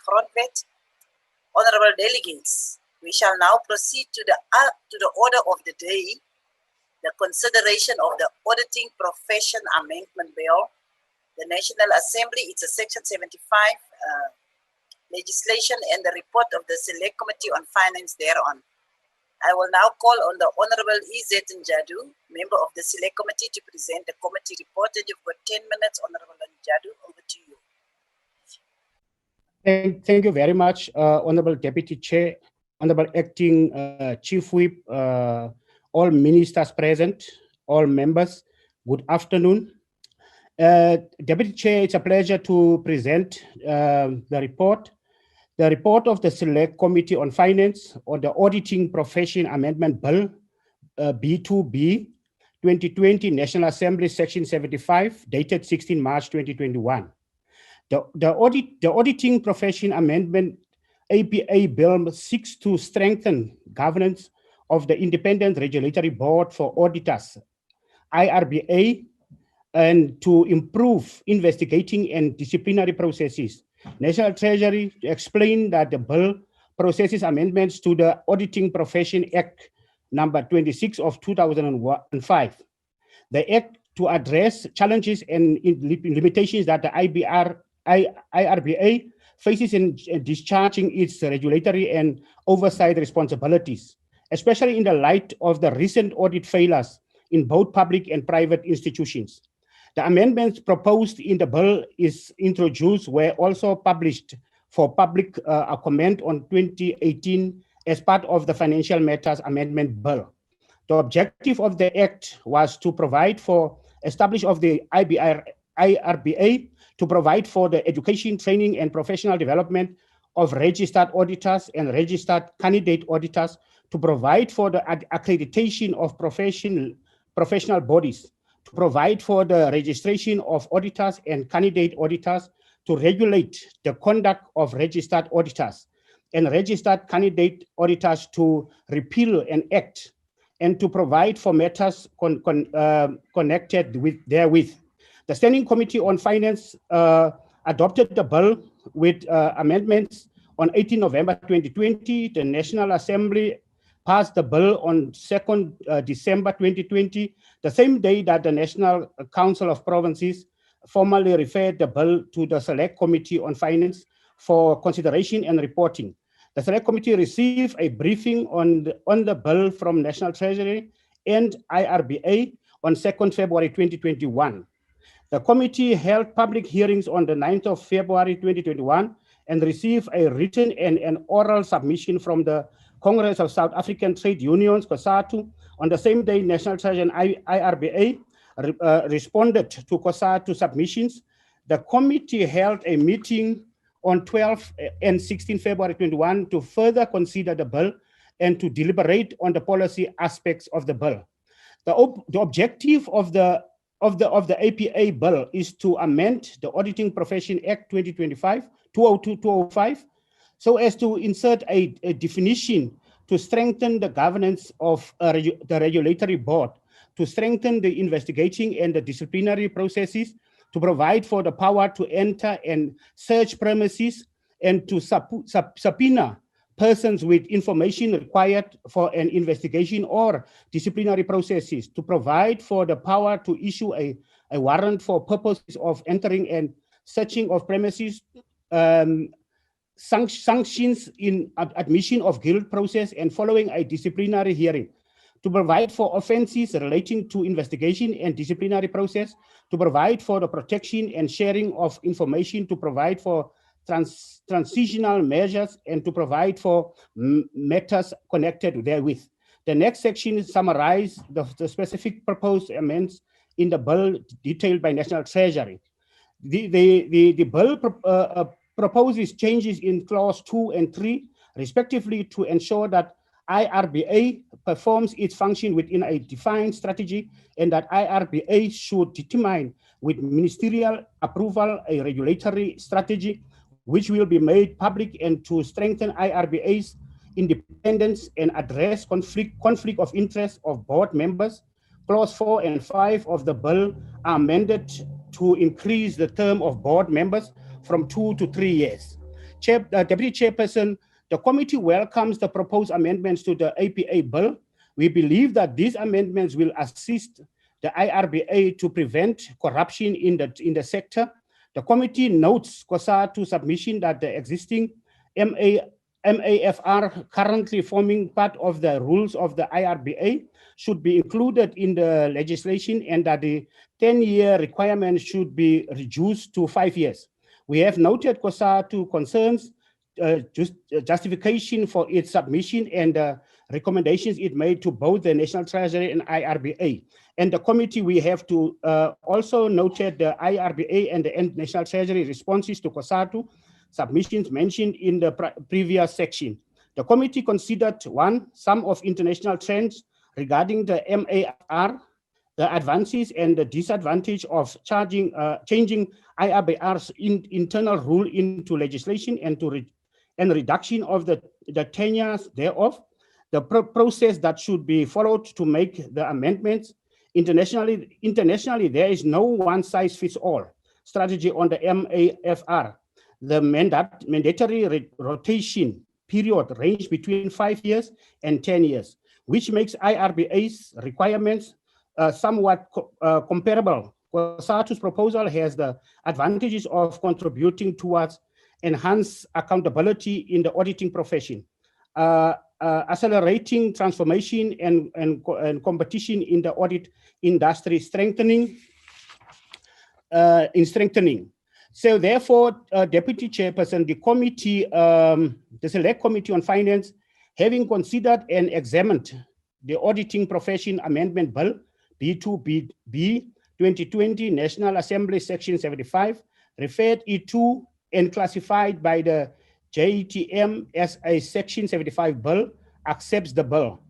Grondwet. Honorable delegates, we shall now proceed to the order of the day, the consideration of the Auditing Profession Amendment Bill. The National Assembly, it's a Section 75 legislation, and the report of the Select Committee on Finance thereon. I will now call on the Honorable E.Z. Njadu, member of the Select Committee, to present the committee report. And you've got 10 minutes, Honorable Njadu. Over to you. Thank you very much, Honorable Deputy Chair, Honorable Acting Chief Whip, all ministers present, all members, good afternoon. Deputy Chair, it's a pleasure to present the report. The report of the Select Committee on Finance on the Auditing Profession Amendment Bill, B2B, 2020, National Assembly, Section 75, dated 16 March 2021. The Auditing Profession Amendment APA Bill seeks to strengthen governance of the Independent Regulatory Board for Auditors, IRBA, and to improve investigating and disciplinary processes. National Treasury explained that the bill processes amendments to the Auditing Profession Act number 26 of 2005. The act to address challenges and limitations that the IRBA faces in discharging its regulatory and oversight responsibilities, especially in the light of the recent audit failures in both public and private institutions. The amendments proposed in the bill is introduced were also published for public comment on 2018 as part of the Financial Matters Amendment Bill. The objective of the act was to provide for establishment of the IRBA to provide for the education, training, and professional development of registered auditors and registered candidate auditors, to provide for the accreditation of professional bodies, to provide for the registration of auditors and candidate auditors, to regulate the conduct of registered auditors and registered candidate auditors, to repeal an act, and to provide for matters connected therewith. The Standing Committee on Finance adopted the bill with amendments on 18 November 2020. The National Assembly passed the bill on 2nd December 2020, the same day that the National Council of Provinces formally referred the bill to the Select Committee on Finance for consideration and reporting. The Select Committee received a briefing on the bill from National Treasury and IRBA on 2nd February 2021. The committee held public hearings on the 9th of February 2021 and received a written and an oral submission from the Congress of South African Trade Unions, COSATU. On the same day, National Treasury and IRBA responded to COSATU submissions. The committee held a meeting on 12 and 16 February 21 to further consider the bill and to deliberate on the policy aspects of the bill. The objective of the APA bill is to amend the Auditing Profession Act 2025 so as to insert a definition to strengthen the governance of the regulatory board, to strengthen the investigating and the disciplinary processes, to provide for the power to enter and search premises, and to subpoena persons with information required for an investigation or disciplinary processes, to provide for the power to issue a warrant for purposes of entering and searching of premises, sanctions in admission of guilt process and following a disciplinary hearing, to provide for offenses relating to investigation and disciplinary process, to provide for the protection and sharing of information, to provide for transitional measures, and to provide for matters connected therewith. The next section summarizes the specific proposed amendments in the bill detailed by National Treasury. The bill proposes changes in clause 2 and 3, respectively, to ensure that IRBA performs its function within a defined strategy, and that IRBA should determine with ministerial approval a regulatory strategy which will be made public, and to strengthen IRBA's independence and address conflict of interest of board members. Clause 4 and 5 of the bill are amended to increase the term of board members from 2 to 3 years. Deputy Chairperson, the committee welcomes the proposed amendments to the APA bill. We believe that these amendments will assist the IRBA to prevent corruption in the sector. The committee notes COSATU's submission that the existing MAFR currently forming part of the rules of the IRBA should be included in the legislation, and that the 10-year requirement should be reduced to 5 years. We have noted COSATU concerns, justification for its submission, and recommendations it made to both the National Treasury and IRBA. And the committee, we have to also noted the IRBA and the National Treasury responses to COSATU submissions mentioned in the previous section. The committee considered, one, some of international trends regarding the MAFR, the advances and the disadvantage of changing IRBR's internal rule into legislation, and reduction of the tenures thereof, the process that should be followed to make the amendments. Internationally, there is no one-size-fits-all strategy on the MAFR. The mandatory rotation period range between 5 years and 10 years, which makes IRBA's requirements somewhat comparable. COSATU's proposal has the advantages of contributing towards enhanced accountability in the auditing profession, accelerating transformation and competition in the audit industry, strengthening. So therefore, Deputy Chairperson, the committee, the Select Committee on Finance, having considered and examined the Auditing Profession Amendment Bill, B2B 2020, National Assembly Section 75, referred it to and classified by the JTM as a Section 75 bill, accepts the bill.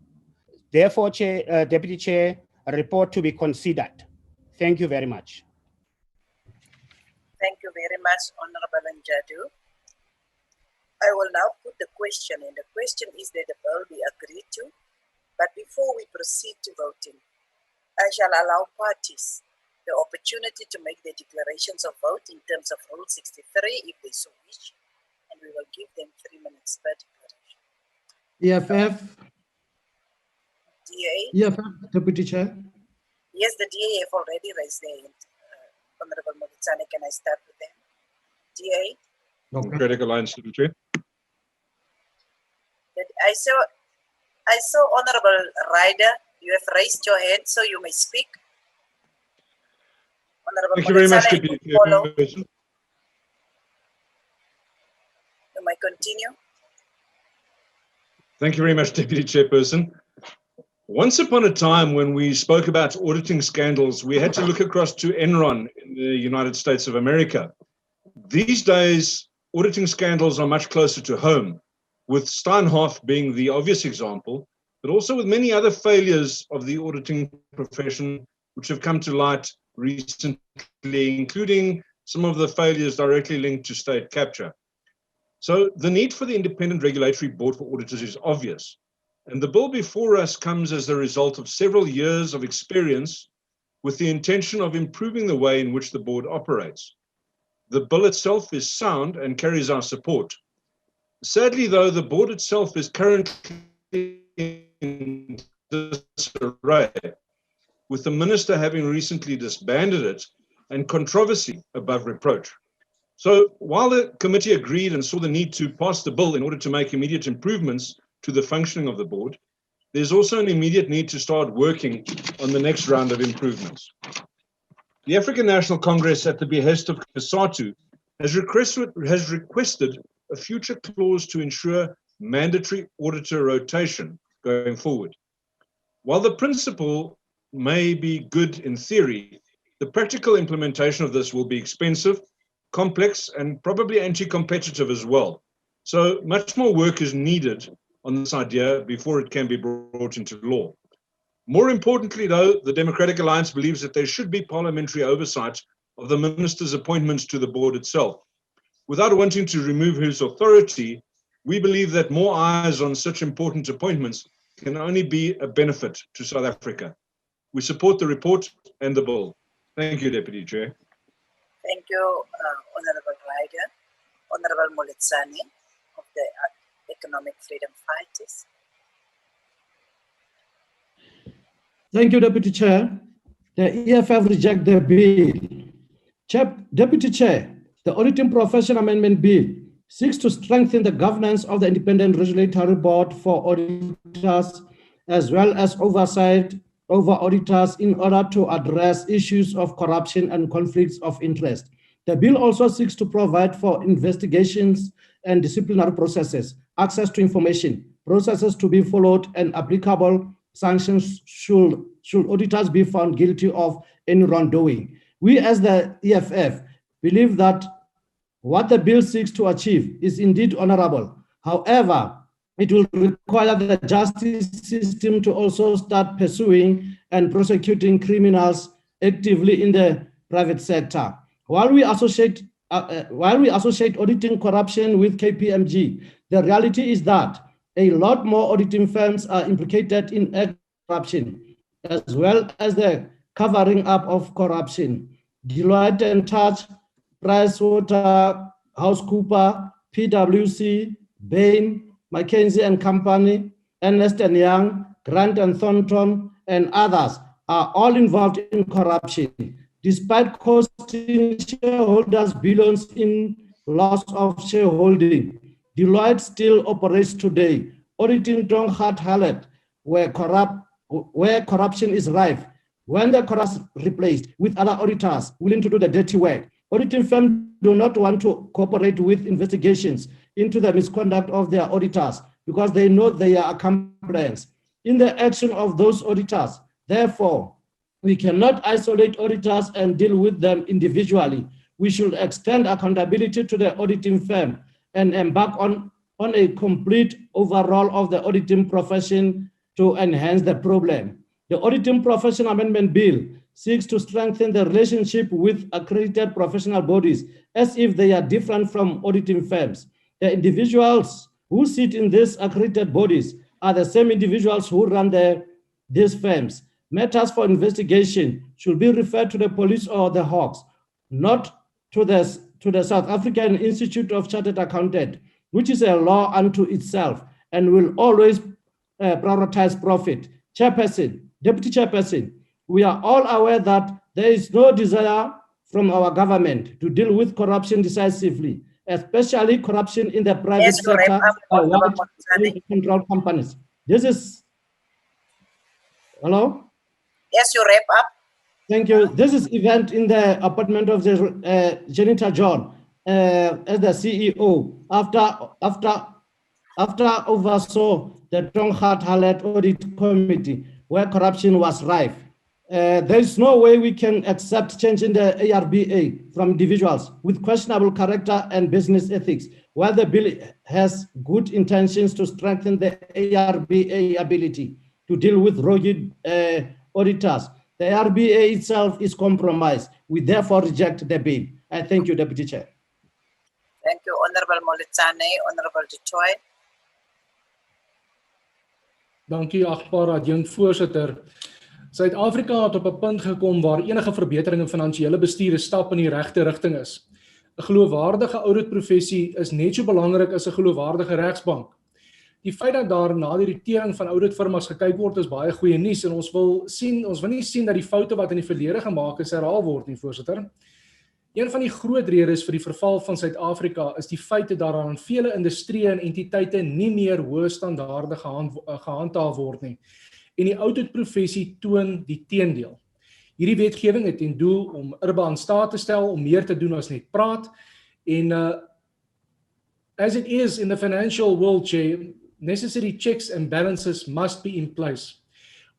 Therefore, Deputy Chair, a report to be considered. Thank you very much. Thank you very much, Honorable Njadu. I will now put the question, and the question is that the bill be agreed to. But before we proceed to voting, I shall allow parties the opportunity to make their declarations of vote in terms of Rule 63 if they so wish, and we will give them 3 minutes per declaration. EFF. DA? EFF, Deputy Chair. Yes, the DA have already raised their hand. Honorable Moditsane, can I start with them? DA? Democratic Alliance, Secretary. I saw Honorable Ryder, you have raised your hand, so you may speak. Honorable Thank you very much, Moditsane, Deputy you follow. Chairperson. You may continue. Thank you very much, Deputy Chairperson. Once upon a time, when we spoke about auditing scandals, we had to look across to Enron in the United States of America. These days, auditing scandals are much closer to home, with Steinhoff being the obvious example, but also with many other failures of the auditing profession which have come to light recently, including some of the failures directly linked to state capture. So the need for the Independent Regulatory Board for Auditors is obvious. And the bill before us comes as the result of several years of experience with the intention of improving the way in which the board operates. The bill itself is sound and carries our support. Sadly, though, the board itself is currently in disarray, with the minister having recently disbanded it and controversy above reproach. So while the committee agreed and saw the need to pass the bill in order to make immediate improvements to the functioning of the board, there's also an immediate need to start working on the next round of improvements. The African National Congress, at the behest of COSATU, has requested a future clause to ensure mandatory auditor rotation going forward. While the principle may be good in theory, the practical implementation of this will be expensive, complex, and probably anti-competitive as well. So much more work is needed on this idea before it can be brought into law. More importantly, though, the Democratic Alliance believes that there should be parliamentary oversight of the minister's appointments to the board itself. Without wanting to remove his authority, we believe that more eyes on such important appointments can only be a benefit to South Africa. We support the report and the bill. Thank you, Deputy Chair. Thank you, Honorable Ryder. Honorable Moletsane of the Economic Freedom Fighters. Thank you, Deputy Chair. The EFF reject the bill. Deputy Chair, the Auditing Profession Amendment Bill seeks to strengthen the governance of the Independent Regulatory Board for auditors, as well as oversight over auditors in order to address issues of corruption and conflicts of interest. The bill also seeks to provide for investigations and disciplinary processes, access to information, processes to be followed, and applicable sanctions should auditors be found guilty of any wrongdoing. We as the EFF believe that what the bill seeks to achieve is indeed honorable. However, it will require the justice system to also start pursuing and prosecuting criminals actively in the private sector. While we associate auditing corruption with KPMG, the reality is that a lot more auditing firms are implicated in corruption, as well as the covering up of corruption. Deloitte and Touch, PricewaterhouseCoopers, PwC, Bain, McKinsey and Company, Ernst & Young, Grant & Thornton, and others are all involved in corruption, despite costing shareholders billions in loss of shareholding. Deloitte still operates today, auditing Dong-Hart Hallett, where corruption is rife. When the corruption is replaced with other auditors willing to do the dirty work, auditing firms do not want to cooperate with investigations into the misconduct of their auditors because they know they are accomplices in the action of those auditors. Therefore, we cannot isolate auditors and deal with them individually. We should extend accountability to the auditing firm and embark on a complete overhaul of the auditing profession to enhance the problem. The Auditing Profession Amendment Bill seeks to strengthen the relationship with accredited professional bodies as if they are different from auditing firms. The individuals who sit in these accredited bodies are the same individuals who run these firms. Matters for investigation should be referred to the police or the Hawks, not to the South African Institute of Chartered Accountants, which is a law unto itself and will always prioritize profit. Chairperson, Deputy Chairperson, we are all aware that there is no desire from our government to deal with corruption decisively, especially corruption in the private sector by controlled companies. This is, hello? Yes, you wrap up. Thank you. This is event in the appointment of the Janita John as the CEO after oversaw the Dong-Hart Hallett Audit Committee where corruption was rife. There is no way we can accept change in the ARBA from individuals with questionable character and business ethics. While the bill has good intentions to strengthen the ARBA ability to deal with rogue auditors, the ARBA itself is compromised. We therefore reject the bill. I thank you, Deputy Chair. Thank you, Honorable Moletsane, Honorable Du Toit. Dankie, agbare adjunkvoorsitter. Suid-Afrika het op 'n punt gekom waar enige verbetering in finansiële bestuur 'n stap in die regte rigting is. 'n Geloofwaardige auditprofessie is net so belangrik as 'n geloofwaardige regsbank. Die feit dat daar na die auditering van auditfirmas gekyk word is baie goeie nuus en ons wil nie sien dat die foute wat in die verlede gemaak is herhaal word nie, voorsitter. Een van die groot redes vir die verval van Suid-Afrika is die feit dat daar aan vele industrieë en entiteite nie meer hoë standaarde gehandhaaf word nie. En die auditprofessie toon die teendeel. Hierdie wetgewing het ten doel om IRBA in staat te stel om meer te doen as net praat. En as it is in the financial world, Chair, necessary checks and balances must be in place.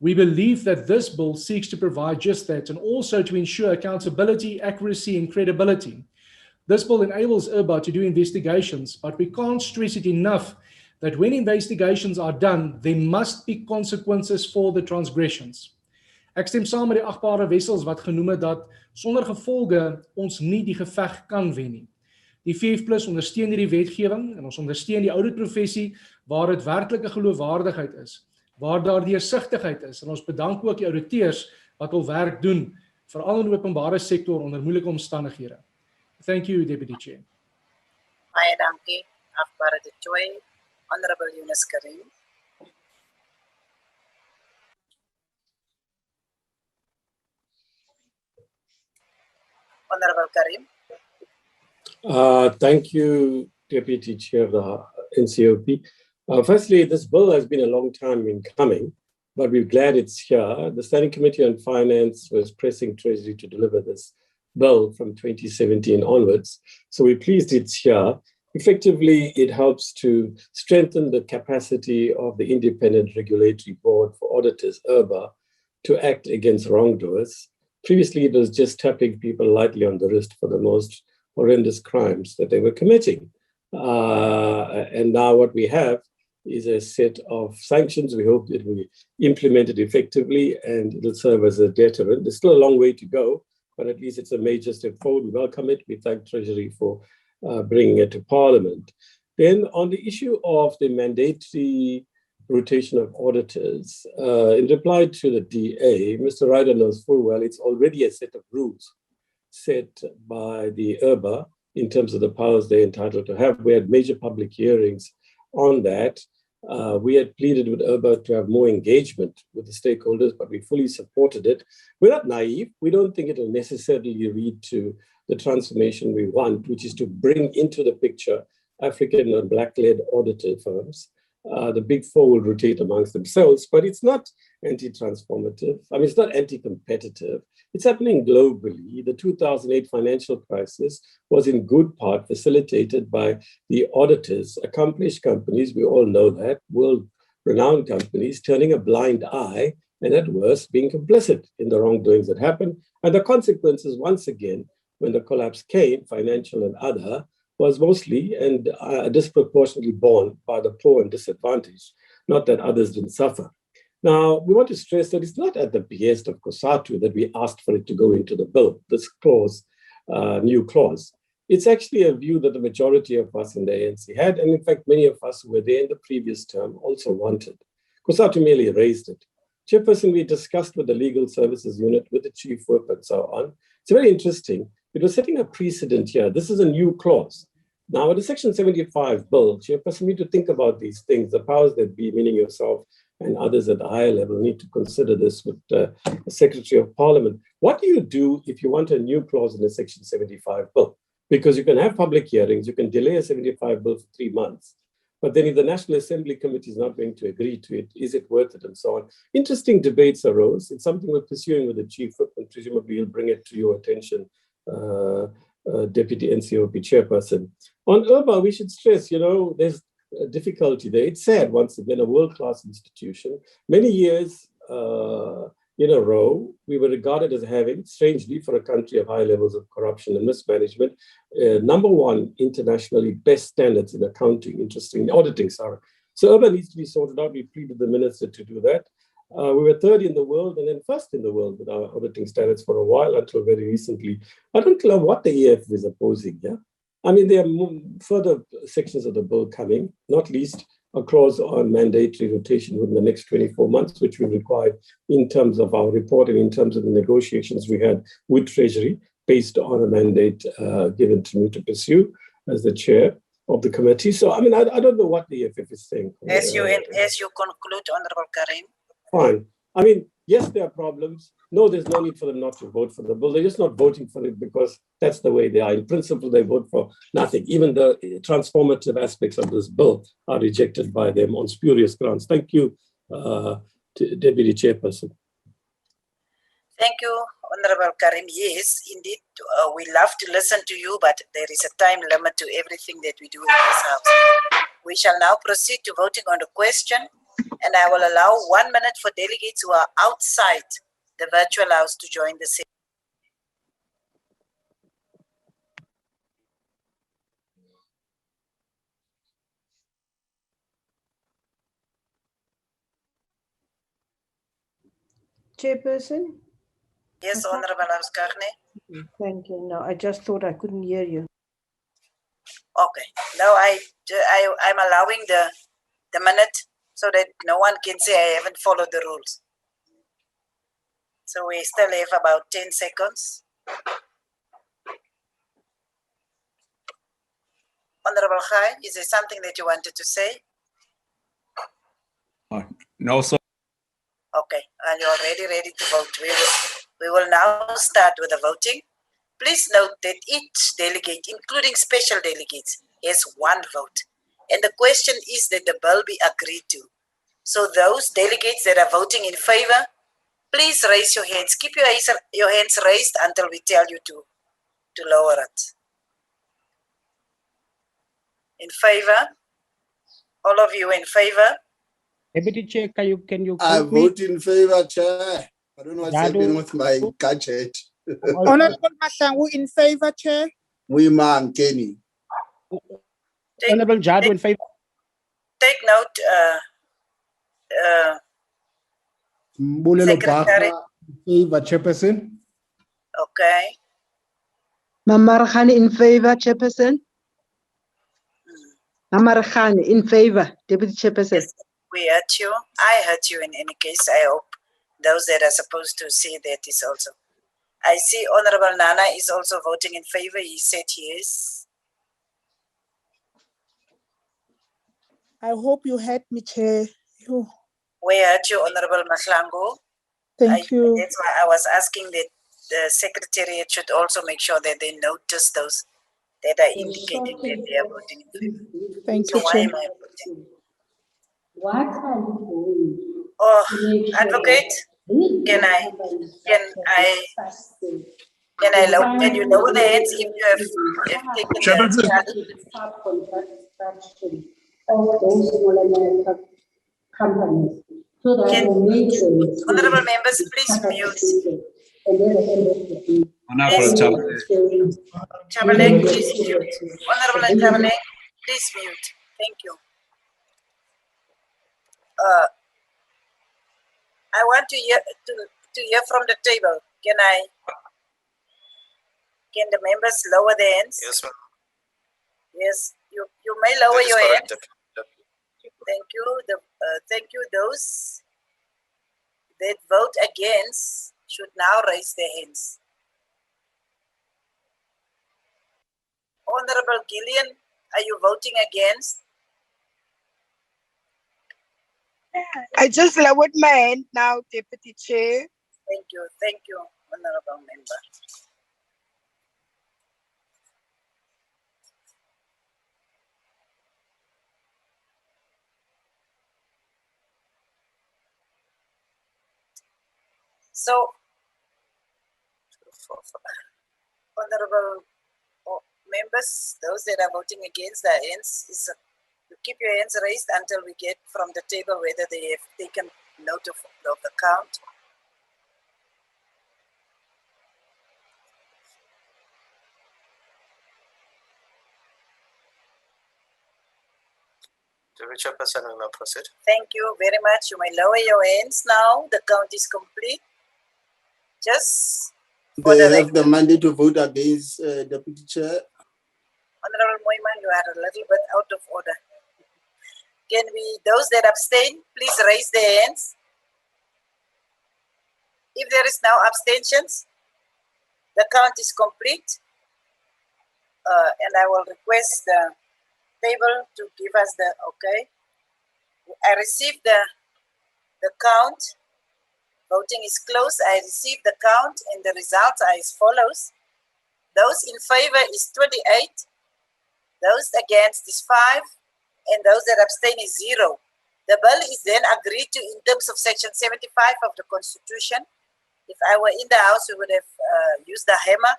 We believe that this bill seeks to provide just that and also to ensure accountability, accuracy and credibility. This bill enables IRBA to do investigations, but we can't stress it enough that when investigations are done, there must be consequences for the transgressions. Ek stem saam met die agbare Wessels wat genoem het dat sonder gevolge ons nie die geveg kan wen nie. Die VF+ ondersteun hierdie wetgewing en ons ondersteun die auditprofessie waar dit werklike geloofwaardigheid is, waar daar deursigtigheid is en ons bedank ook die auditeurs wat hul werk doen, veral in die openbare sektor onder moeilike omstandighede. Thank you, Deputy Chair. Baie dankie, agbare de Choi. Honorable Yunus Karim. Honorable Karim. Thank you, Deputy Chair of the NCOP. Firstly, this bill has been a long time in coming, but we're glad it's here. The Standing Committee on Finance was pressing Treasury to deliver this bill from 2017 onwards. So we're pleased it's here. Effectively, it helps to strengthen the capacity of the Independent Regulatory Board for Auditors, IRBA, to act against wrongdoers. Previously, it was just tapping people lightly on the wrist for the most horrendous crimes that they were committing. And now what we have is a set of sanctions. We hope it will be implemented effectively and it'll serve as a deterrent. There's still a long way to go, but at least it's a major step forward. We welcome it. We thank Treasury for bringing it to Parliament. Then on the issue of the mandatory rotation of auditors, in reply to the DA, Mr. Ryder knows full well it's already a set of rules set by the IRBA in terms of the powers they're entitled to have. We had major public hearings on that. We had pleaded with IRBA to have more engagement with the stakeholders, but we fully supported it. We're not naive. We don't think it will necessarily lead to the transformation we want, which is to bring into the picture African and Black-led auditor firms. The big four will rotate amongst themselves, but it's not anti-transformative. I mean, it's not anti-competitive. It's happening globally. The 2008 financial crisis was in good part facilitated by the auditors, accomplished companies, we all know that, world-renowned companies, turning a blind eye and at worst being complicit in the wrongdoings that happened. And the consequences, once again, when the collapse came, financial and other, was mostly and disproportionately borne by the poor and disadvantaged, not that others didn't suffer. Now, we want to stress that it's not at the behest of COSATU that we asked for it to go into the bill, this clause, new clause. It's actually a view that the majority of us in the ANC had, and in fact, many of us who were there in the previous term also wanted. COSATU merely raised it. Chairperson, we discussed with the Legal Services Unit, with the Chief Whip and so on. It's very interesting. It was setting a precedent here. This is a new clause. Now, with the Section 75 bill, Chairperson, we need to think about these things. The powers that be, meaning yourself and others at the higher level, need to consider this with the Secretary of Parliament. What do you do if you want a new clause in the Section 75 bill? Because you can have public hearings, you can delay a 75 bill for 3 months. But then if the National Assembly Committee is not going to agree to it, is it worth it and so on? Interesting debates arose. It's something we're pursuing with the Chief Whip, and presumably he'll bring it to your attention, Deputy NCOP Chairperson. On IRBA, we should stress, there's a difficulty there. It's sad, once again, a world-class institution. Many years in a row, we were regarded as having, strangely, for a country of high levels of corruption and mismanagement, #1 internationally best standards in accounting, auditing, sorry. So IRBA needs to be sorted out. We pleaded the minister to do that. We were third in the world and then first in the world with our auditing standards for a while until very recently. I don't know what the EF is opposing, yeah? I mean, there are further sections of the bill coming, not least a clause on mandatory rotation within the next 24 months, which we required in terms of our report and in terms of the negotiations we had with Treasury based on a mandate given to me to pursue as the chair of the committee. So, I mean, I don't know what the EFF is saying. As you conclude, Honorable Karim. Fine. I mean, yes, there are problems. No, there's no need for them not to vote for the bill. They're just not voting for it because that's the way they are. In principle, they vote for nothing. Even the transformative aspects of this bill are rejected by them on spurious grounds. Thank you, Deputy Chairperson. Thank you, Honorable Karim. Yes, indeed, we love to listen to you, but there is a time limit to everything that we do in this House. We shall now proceed to voting on the question, and I will allow 1 minute for delegates who are outside the virtual house to join the session. Chairperson? Yes, Honorable Auskarne. Thank you. No, I just thought I couldn't hear you. Okay. Now I'm allowing the minute so that no one can say I haven't followed the rules. So we still have about 10 seconds. Honorable Gai, is there something that you wanted to say? No, sir. Okay, and you're already ready to vote. We will now start with the voting. Please note that each delegate, including special delegates, has one vote. And the question is that the bill be agreed to. So those delegates that are voting in favor, please raise your hands. Keep your hands raised until we tell you to lower it. In favor? All of you in favor? Deputy Chair, can you I quote me? vote in favor, Chair. I don't know what's Jadu. happening with my gadget. Honorable Mahlangu in favor, Chair. Man, Kenny. Honorable Jadu in favor. Take note, Mbulelo Secretary. Baka in favor, Chairperson. okay. Mamarkhani in favor, Chairperson. Mamarkhani in favor, Deputy Chairperson. Yes, we heard you. I heard you in any case. I hope those that are supposed to see that is also. I see Honorable Nana is also voting in favor. He said yes. I hope you heard me, Chair. We heard you, Honorable Mahlangu. Thank you. That's why I was asking that the Secretariat should also make sure that they notice those that are indicating that they are voting in favor. Thank So you, why Chair. am I voting? What are you doing? Oh, Advocate, can you lower the hands if you have taken Chairperson. Of those small American companies, so that Can- the matrix Honorable members, please mute. and then the end of the Honorable Chairman. Chabalek, please mute. Honorable Chabalek, please mute. Thank you. I want to hear from the table. Can the members lower their hands? Yes, ma'am. Yes, you may lower That is your correct, hands. Thank you. Thank you. Those that vote against should now raise their hands. Honorable Gillian, are you voting against? I just lowered my hand now, Deputy Chair. Thank you, Honorable Member. So, Honorable members, those that are voting against the hands, you keep your hands raised until we get from the table whether they have taken note of the count. Deputy Chairperson, we may proceed. Thank you very much. You may lower your hands now. The count is complete. Just for They the have the mandate to vote against, Deputy Chair. Honorable Moiman, you are a little bit out of order. Can those that abstain, please raise their hands. If there is no abstentions, the count is complete. And I will request the table to give us the okay. I received the count. Voting is closed. I received the count and the results are as follows. Those in favor is 28. Those against is 5. And those that abstain is 0. The bill is then agreed to in terms of Section 75 of the Constitution. If I were in the House, we would have used the hammer,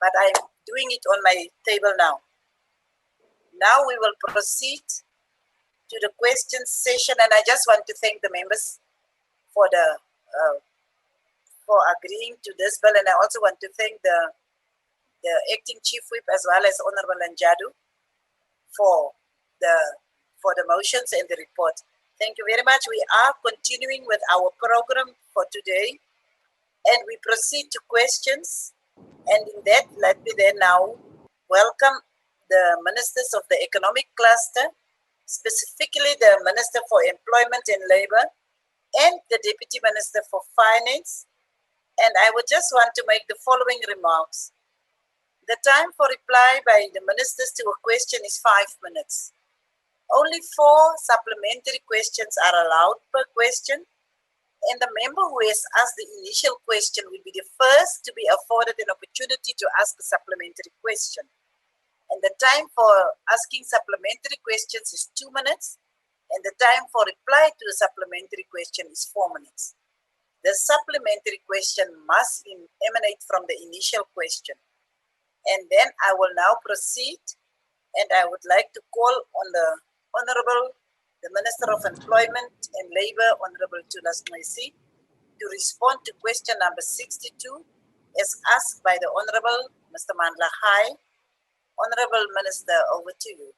but I'm doing it on my table now. Now we will proceed to the question session, and I just want to thank the members for for agreeing to this bill, and I also want to thank the acting chief whip as well as Honorable Njadu for the motions and the report. Thank you very much. We are continuing with our program for today, and we proceed to questions. And in that, let me then now welcome the ministers of the economic cluster, specifically the Minister for Employment and Labor and the Deputy Minister for Finance. And I would just want to make the following remarks. The time for reply by the ministers to a question is 5 minutes. Only 4 supplementary questions are allowed per question, and the member who has asked the initial question will be the first to be afforded an opportunity to ask a supplementary question. And the time for asking supplementary questions is 2 minutes, and the time for reply to a supplementary question is 4 minutes. The supplementary question must emanate from the initial question. And then I will now proceed, and I would like to call on the Honorable, the Minister of Employment and Labour, Honorable Tulas Maisi, to respond to question number 62 as asked by the Honorable Mr. Mandla Khai. Honorable Minister, over to you.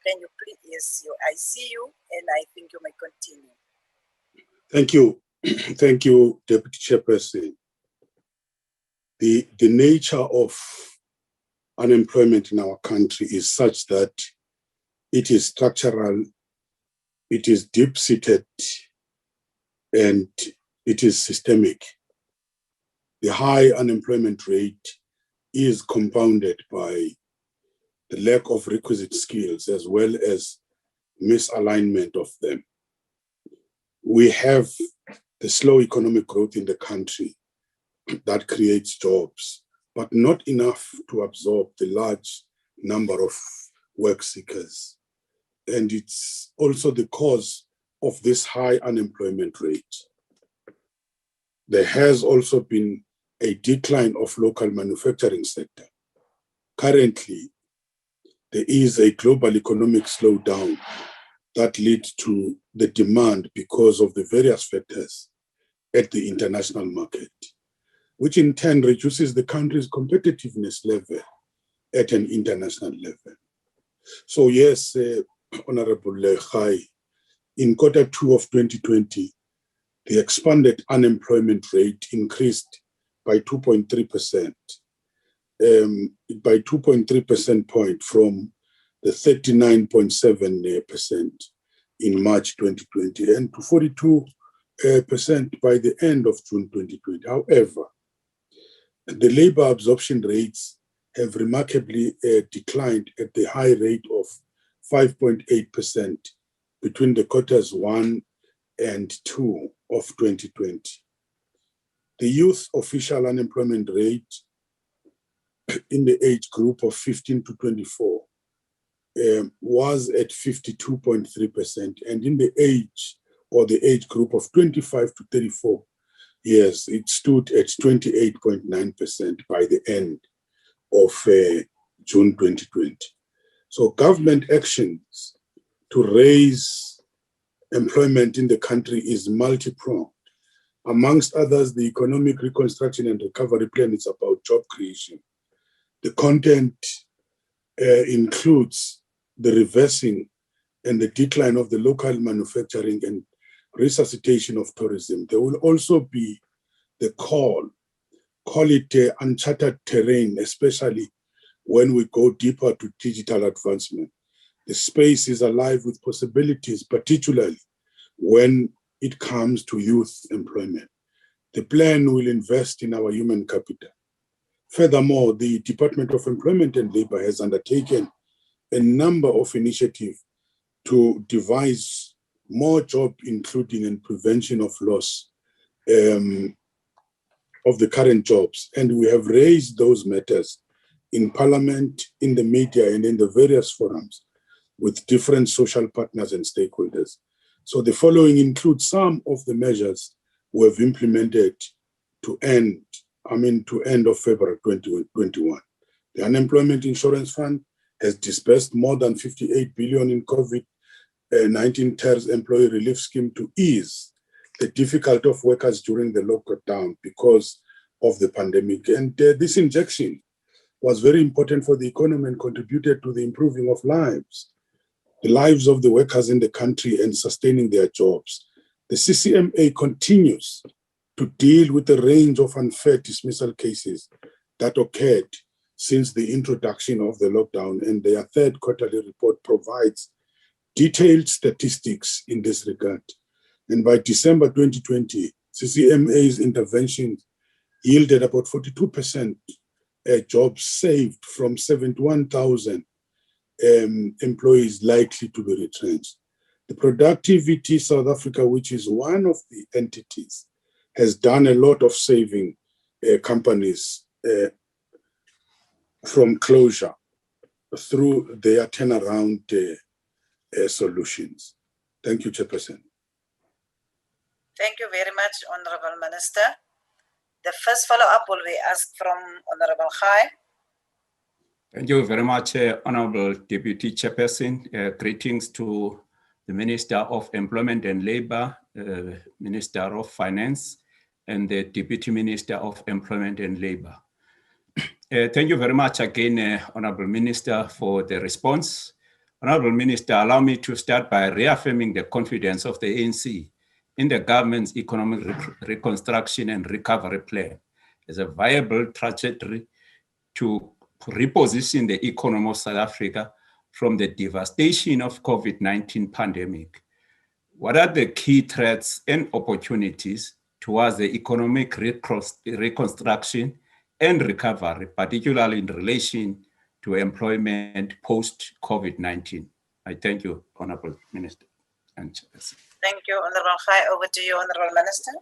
Can you please, yes, I see you, and I think you may continue. Thank you. Thank you, Deputy Chairperson. The nature of unemployment in our country is such that it is structural, it is deep-seated, and it is systemic. The high unemployment rate is compounded by the lack of requisite skills as well as misalignment of them. We have the slow economic growth in the country that creates jobs, but not enough to absorb the large number of work seekers. And it's also the cause of this high unemployment rate. There has also been a decline of local manufacturing sector. Currently, there is a global economic slowdown that leads to the demand because of the various factors at the international market, which in turn reduces the country's competitiveness level at an international level. So yes, Honorable Khai, in Q2 of 2020, the expanded unemployment rate increased by 2.3%, by 2.3 percentage point from the 39.7% in March 2020 and to 42% by the end of June 2020. However, the labor absorption rates have remarkably declined at the high rate of 5.8% between the quarters 1 and 2 of 2020. The youth official unemployment rate in the age group of 15 to 24 was at 52.3%, and in the age group of 25 to 34 years, it stood at 28.9% by the end of June 2020. So government actions to raise employment in the country is multi-pronged. Amongst others, the Economic Reconstruction and Recovery Plan is about job creation. The content includes the reversing and the decline of the local manufacturing and resuscitation of tourism. There will also be the call it uncharted terrain, especially when we go deeper to digital advancement. The space is alive with possibilities, particularly when it comes to youth employment. The plan will invest in our human capital. Furthermore, the Department of Employment and Labour has undertaken a number of initiatives to devise more job including and prevention of loss of the current jobs. And we have raised those matters in Parliament, in the media, and in the various forums with different social partners and stakeholders. So the following include some of the measures we have implemented to end of February 2021. The Unemployment Insurance Fund has disbursed more than 58 billion in COVID-19 TERS employee relief scheme to ease the difficulty of workers during the lockdown because of the pandemic. And this injection was very important for the economy and contributed to the improving of lives, the lives of the workers in the country and sustaining their jobs. The CCMA continues to deal with a range of unfair dismissal cases that occurred since the introduction of the lockdown, and their third quarterly report provides detailed statistics in this regard. And by December 2020, CCMA's interventions yielded about 42% jobs saved from 71,000 employees likely to be retrenched. The Productivity South Africa, which is one of the entities, has done a lot of saving companies from closure through their turnaround solutions. Thank you, Chairperson. Thank you very much, Honorable Minister. The first follow-up will be asked from Honorable Khai. Thank you very much, Honorable Deputy Chairperson. Greetings to the Minister of Employment and Labor, Minister of Finance, and the Deputy Minister of Employment and Labor. Thank you very much again, Honorable Minister, for the response. Honorable Minister, allow me to start by reaffirming the confidence of the ANC in the government's economic reconstruction and recovery plan as a viable trajectory to reposition the economy of South Africa from the devastation of COVID-19 pandemic. What are the key threats and opportunities towards the economic reconstruction and recovery, particularly in relation to employment post-COVID-19? I thank you, Honorable Minister. Thank you, Honorable Khai. Over to you, Honorable Minister.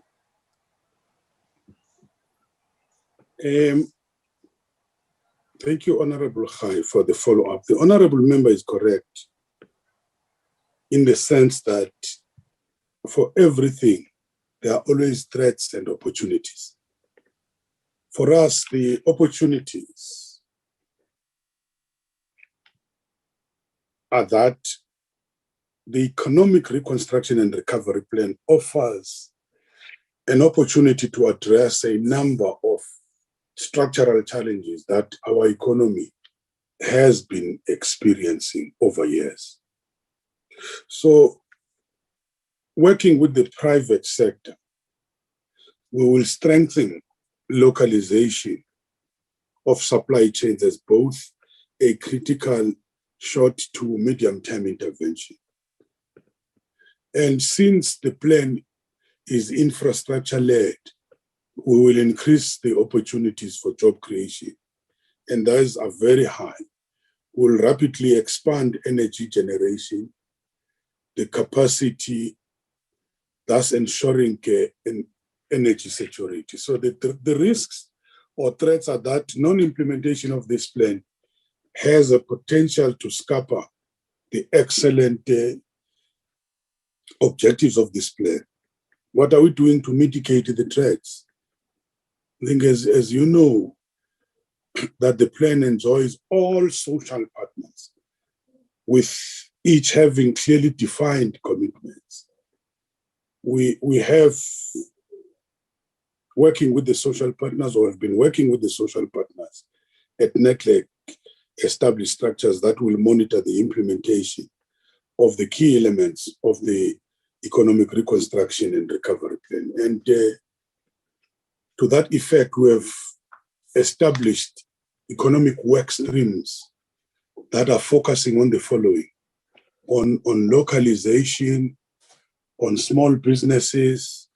Thank you, Honorable Khai, for the follow-up. The Honorable Member is correct in the sense that for everything, there are always threats and opportunities. For us, the opportunities are that the economic reconstruction and recovery plan offers an opportunity to address a number of structural challenges that our economy has been experiencing over years. So, working with the private sector, we will strengthen localization of supply chains as both a critical short to medium-term intervention. And since the plan is infrastructure-led, we will increase the opportunities for job creation, and those are very high. We'll rapidly expand energy generation, the capacity, thus ensuring energy security. So the risks or threats are that non-implementation of this plan has a potential to scupper the excellent objectives of this plan. What are we doing to mitigate the threats? I think as you know, that the plan enjoys all social partners, with each having clearly defined commitments. We have working with the social partners, or have been working with the social partners at NETLEC, established structures that will monitor the implementation of the key elements of the economic reconstruction and recovery plan. And to that effect, we have established economic work streams that are focusing on the following: on localization, on small businesses,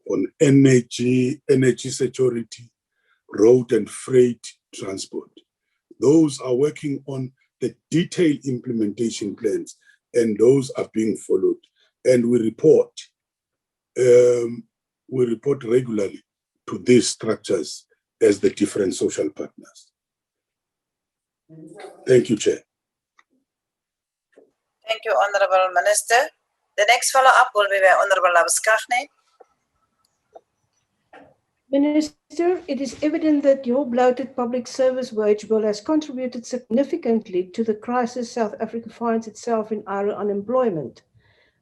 on energy security, road and freight transport. Those are working on the detailed implementation plans, and those are being followed. And we report regularly to these structures as the different social partners. Thank you, Chair. Thank you, Honorable Minister. The next follow-up will be by Honorable Labuskaghni. Minister, it is evident that your bloated public service wage bill has contributed significantly to the crisis South Africa finds itself in our unemployment.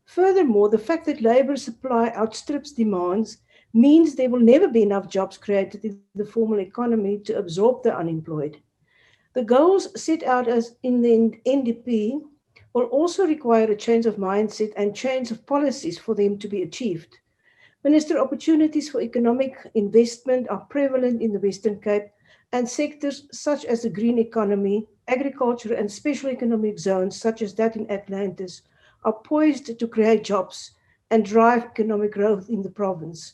Furthermore, the fact that labor supply outstrips demands means there will never be enough jobs created in the formal economy to absorb the unemployed. The goals set out as in the NDP will also require a change of mindset and change of policies for them to be achieved. Minister, opportunities for economic investment are prevalent in the Western Cape, and sectors such as the green economy, agriculture, and special economic zones such as that in Atlantis are poised to create jobs and drive economic growth in the province.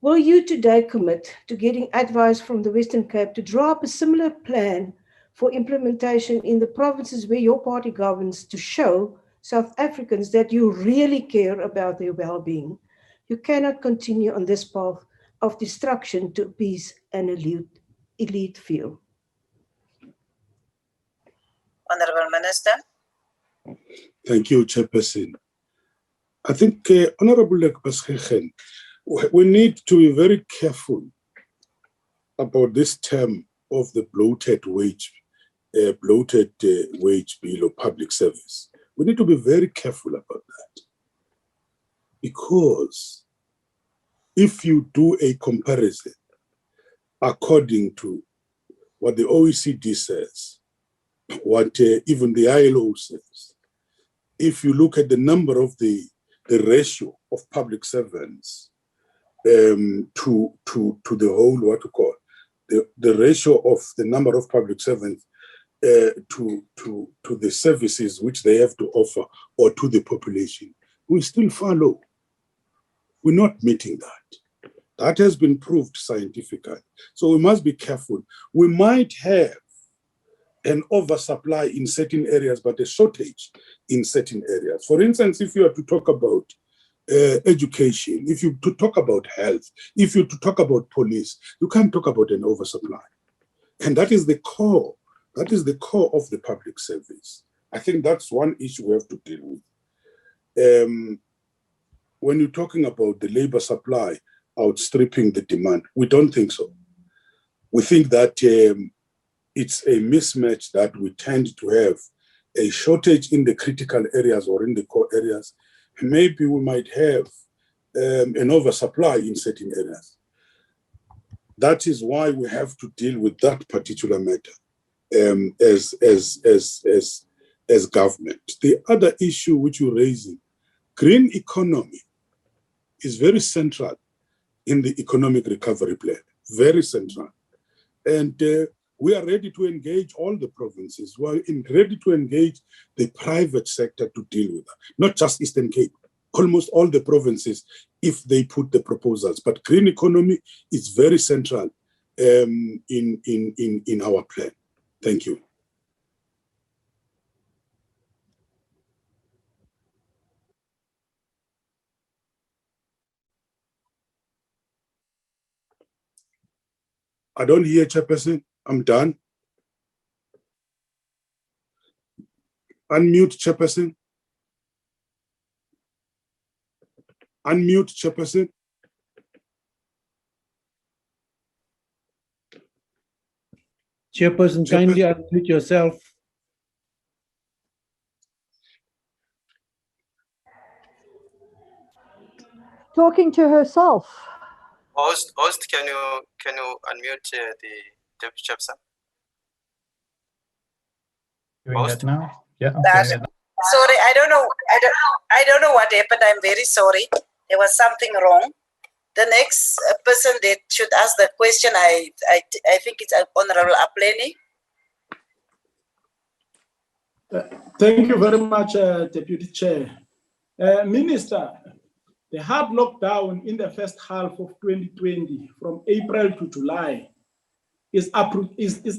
Will you today commit to getting advice from the Western Cape to draw up a similar plan for implementation in the provinces where your party governs to show South Africans that you really care about their well-being? You cannot continue on this path of destruction to appease an elite few. Honorable Minister. Thank you, Chairperson. I think, Honorable Lekbasgegen, we need to be very careful about this term of the bloated wage bill of public service. We need to be very careful about that. Because if you do a comparison according to what the OECD says, what even the ILO says, if you look at the number of the ratio of public servants to the whole, what you call, the ratio of the number of public servants to the services which they have to offer or to the population, we still far low. We're not meeting that. That has been proved scientifically. So we must be careful. We might have an oversupply in certain areas, but a shortage in certain areas. For instance, if you are to talk about education, if you to talk about health, if you to talk about police, you can't talk about an oversupply. And that is the core. That is the core of the public service. I think that's one issue we have to deal with. When you're talking about the labor supply outstripping the demand, we don't think so. We think that it's a mismatch that we tend to have a shortage in the critical areas or in the core areas. Maybe we might have an oversupply in certain areas. That is why we have to deal with that particular matter as government. The other issue which you're raising, green economy, is very central in the economic recovery plan, very central. And we are ready to engage all the provinces. We are ready to engage the private sector to deal with that, not just Eastern Cape, almost all the provinces, if they put the proposals. But green economy is very central in our plan. Thank you. I don't hear, Chairperson. I'm done. Unmute, Chairperson. Unmute, Chairperson. Chairperson, kindly unmute yourself. Talking to herself. Host, can you unmute the deputy chairperson? Doing that now? Yeah. Sorry, I don't know what happened. I'm very sorry. There was something wrong. The next person that should ask the question, I think it's Honorable Plenary. Thank you very much, Deputy Chair. Minister, the hard lockdown in the first half of 2020, from April to July, is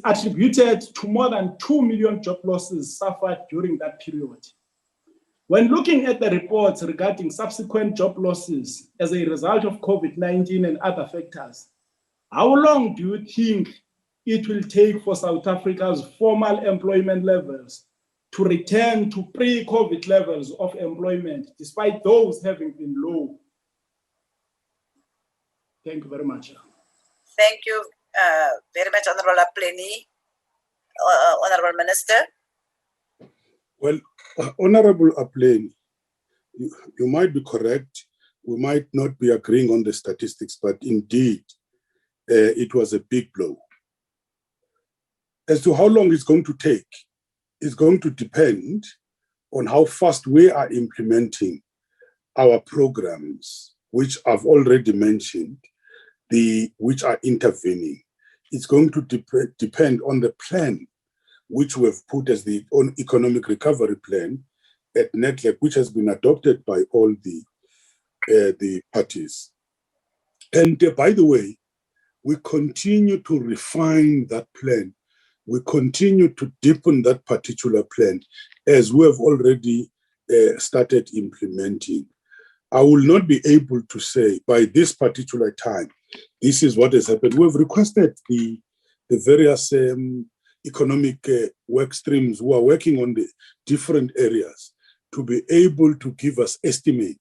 attributed to more than 2 million job losses suffered during that period. When looking at the reports regarding subsequent job losses as a result of COVID-19 and other factors, how long do you think it will take for South Africa's formal employment levels to return to pre-COVID levels of employment, despite those having been low? Thank you very much. Thank you very much, Honorable Plenary. Honorable Minister. Well, Honorable Plenary, you might be correct. We might not be agreeing on the statistics, but indeed, it was a big blow. As to how long it's going to take, it's going to depend on how fast we are implementing our programs, which I've already mentioned, which are intervening. It's going to depend on the plan which we have put as the economic recovery plan at NETLEC, which has been adopted by all the parties. And by the way, we continue to refine that plan. We continue to deepen that particular plan as we have already started implementing. I will not be able to say by this particular time, this is what has happened. We've requested the various economic work streams who are working on the different areas to be able to give us estimate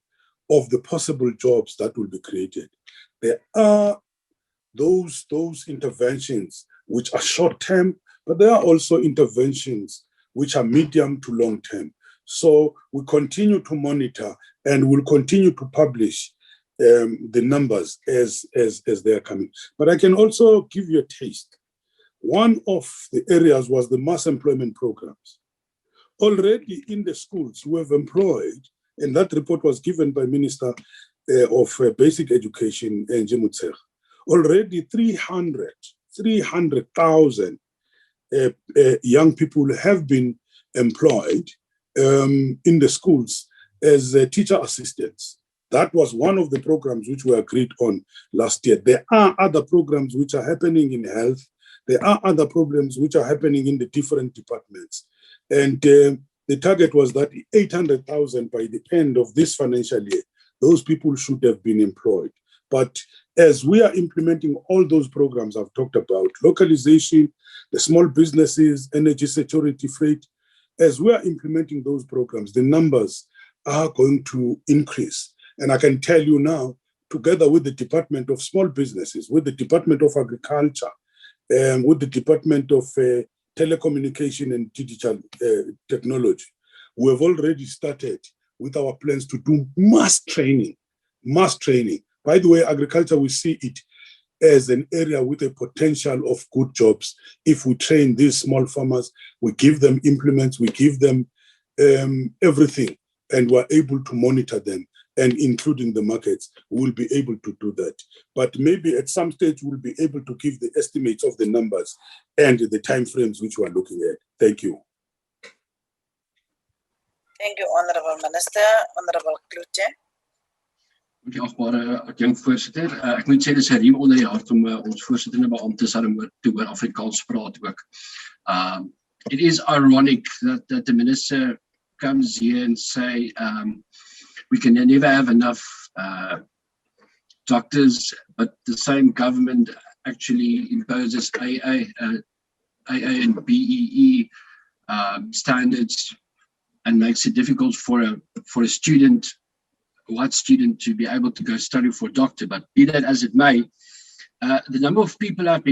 of the possible jobs that will be created. There are those interventions which are short-term, but there are also interventions which are medium to long-term. So we continue to monitor and we'll continue to publish the numbers as they are coming. But I can also give you a taste. One of the areas was the mass employment programs. Already in the schools we have employed, and that report was given by Minister of Basic Education, Njemutser. Already 300,000 young people have been employed in the schools as teacher assistants. That was one of the programs which we agreed on last year. There are other programs which are happening in health. There are other programs which are happening in the different departments. And the target was that 800,000 by the end of this financial year, those people should have been employed. But as we are implementing all those programs I've talked about, localization, the small businesses, energy security, freight, as we are implementing those programs, the numbers are going to increase. And I can tell you now, together with the Department of Small Businesses, with the Department of Agriculture, and with the Department of Telecommunication and Digital Technology, we have already started with our plans to do mass training. By the way, agriculture, we see it as an area with a potential of good jobs. If we train these small farmers, we give them implements, we give them everything, and we're able to monitor them, and including the markets, we'll be able to do that. But maybe at some stage, we'll be able to give the estimates of the numbers and the timeframes which we're looking at. Thank you. Thank you, Honorable Minister. Honorable Klute. Dankie agbare adjunkvoorsitter. Ek moet sê dis 'n riem onder die hart om ons voorsittende beamptes aan te hoor Afrikaans praat ook. It is ironic that the minister comes here and say we can never have enough doctors, but the same government actually imposes AA and BEE standards and makes it difficult for a student, white student, to be able to go study for a doctor. But be that as it may, the number of people that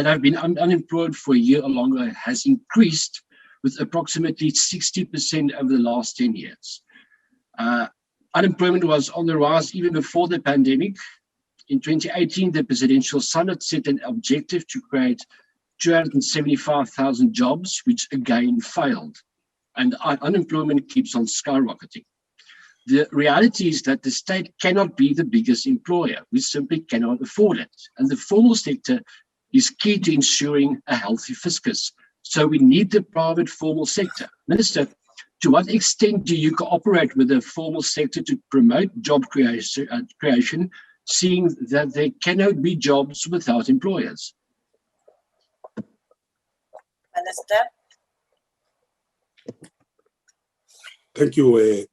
have been unemployed for a year or longer has increased with approximately 60% over the last 10 years. Unemployment was on the rise even before the pandemic. In 2018, the presidential summit set an objective to create 275,000 jobs, which again failed. And unemployment keeps on skyrocketing. The reality is that the state cannot be the biggest employer. We simply cannot afford it. And the formal sector is key to ensuring a healthy fiscus. So we need the private formal sector. Minister, to what extent do you cooperate with the formal sector to promote job creation, seeing that there cannot be jobs without employers? Minister. Thank you,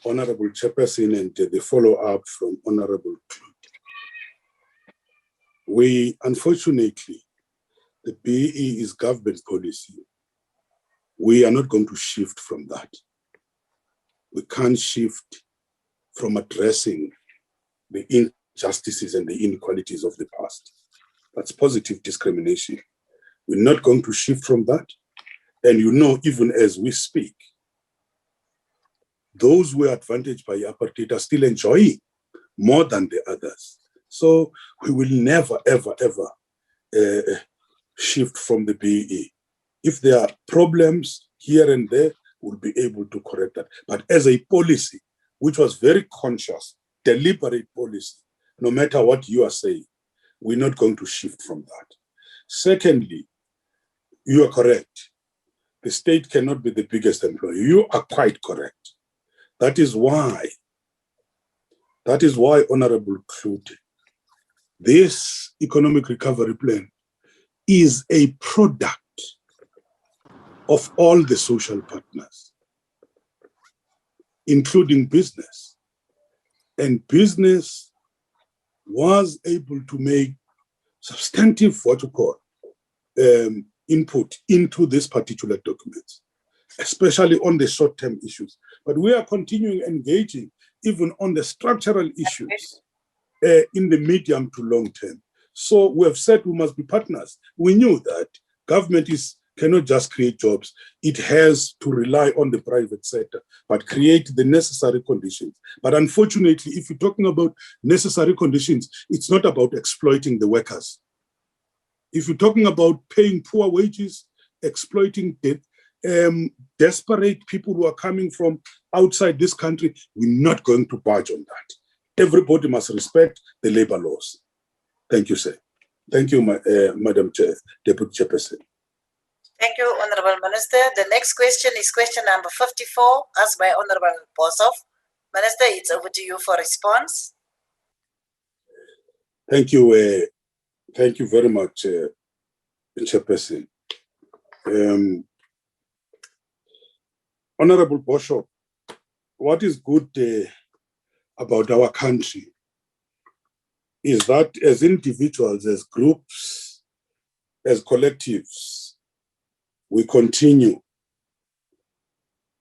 Honorable Chairperson, and the follow-up from Honorable Klute. We, unfortunately, the BEE is government policy. We are not going to shift from that. We can't shift from addressing the injustices and the inequalities of the past. That's positive discrimination. We're not going to shift from that. And you know, even as we speak, those who are advantaged by apartheid are still enjoying more than the others. So we will never, ever, ever shift from the BEE. If there are problems here and there, we'll be able to correct that. But as a policy, which was very conscious, deliberate policy, no matter what you are saying, we're not going to shift from that. Secondly, you are correct. The state cannot be the biggest employer. You are quite correct. That is why, Honorable Klute, This economic recovery plan is a product of all the social partners, including business. And business was able to make substantive, what you call, input into this particular document, especially on the short-term issues. But we are continuing engaging even on the structural issues in the medium to long term. So we have said we must be partners. We knew that government cannot just create jobs. It has to rely on the private sector, but create the necessary conditions. But unfortunately, if you're talking about necessary conditions, it's not about exploiting the workers. If you're talking about paying poor wages, exploiting desperate people who are coming from outside this country, we're not going to budge on that. Everybody must respect the labor laws. Thank you, sir. Thank you, Madam Chair, Deputy Chairperson. Thank you, Honorable Minister. The next question is question number 54, asked by Honorable Boshoff. Minister, it's over to you for response. Thank you. Thank you very much, Chairperson. Honorable Boshoff, what is good about our country is that as individuals, as groups, as collectives, we continue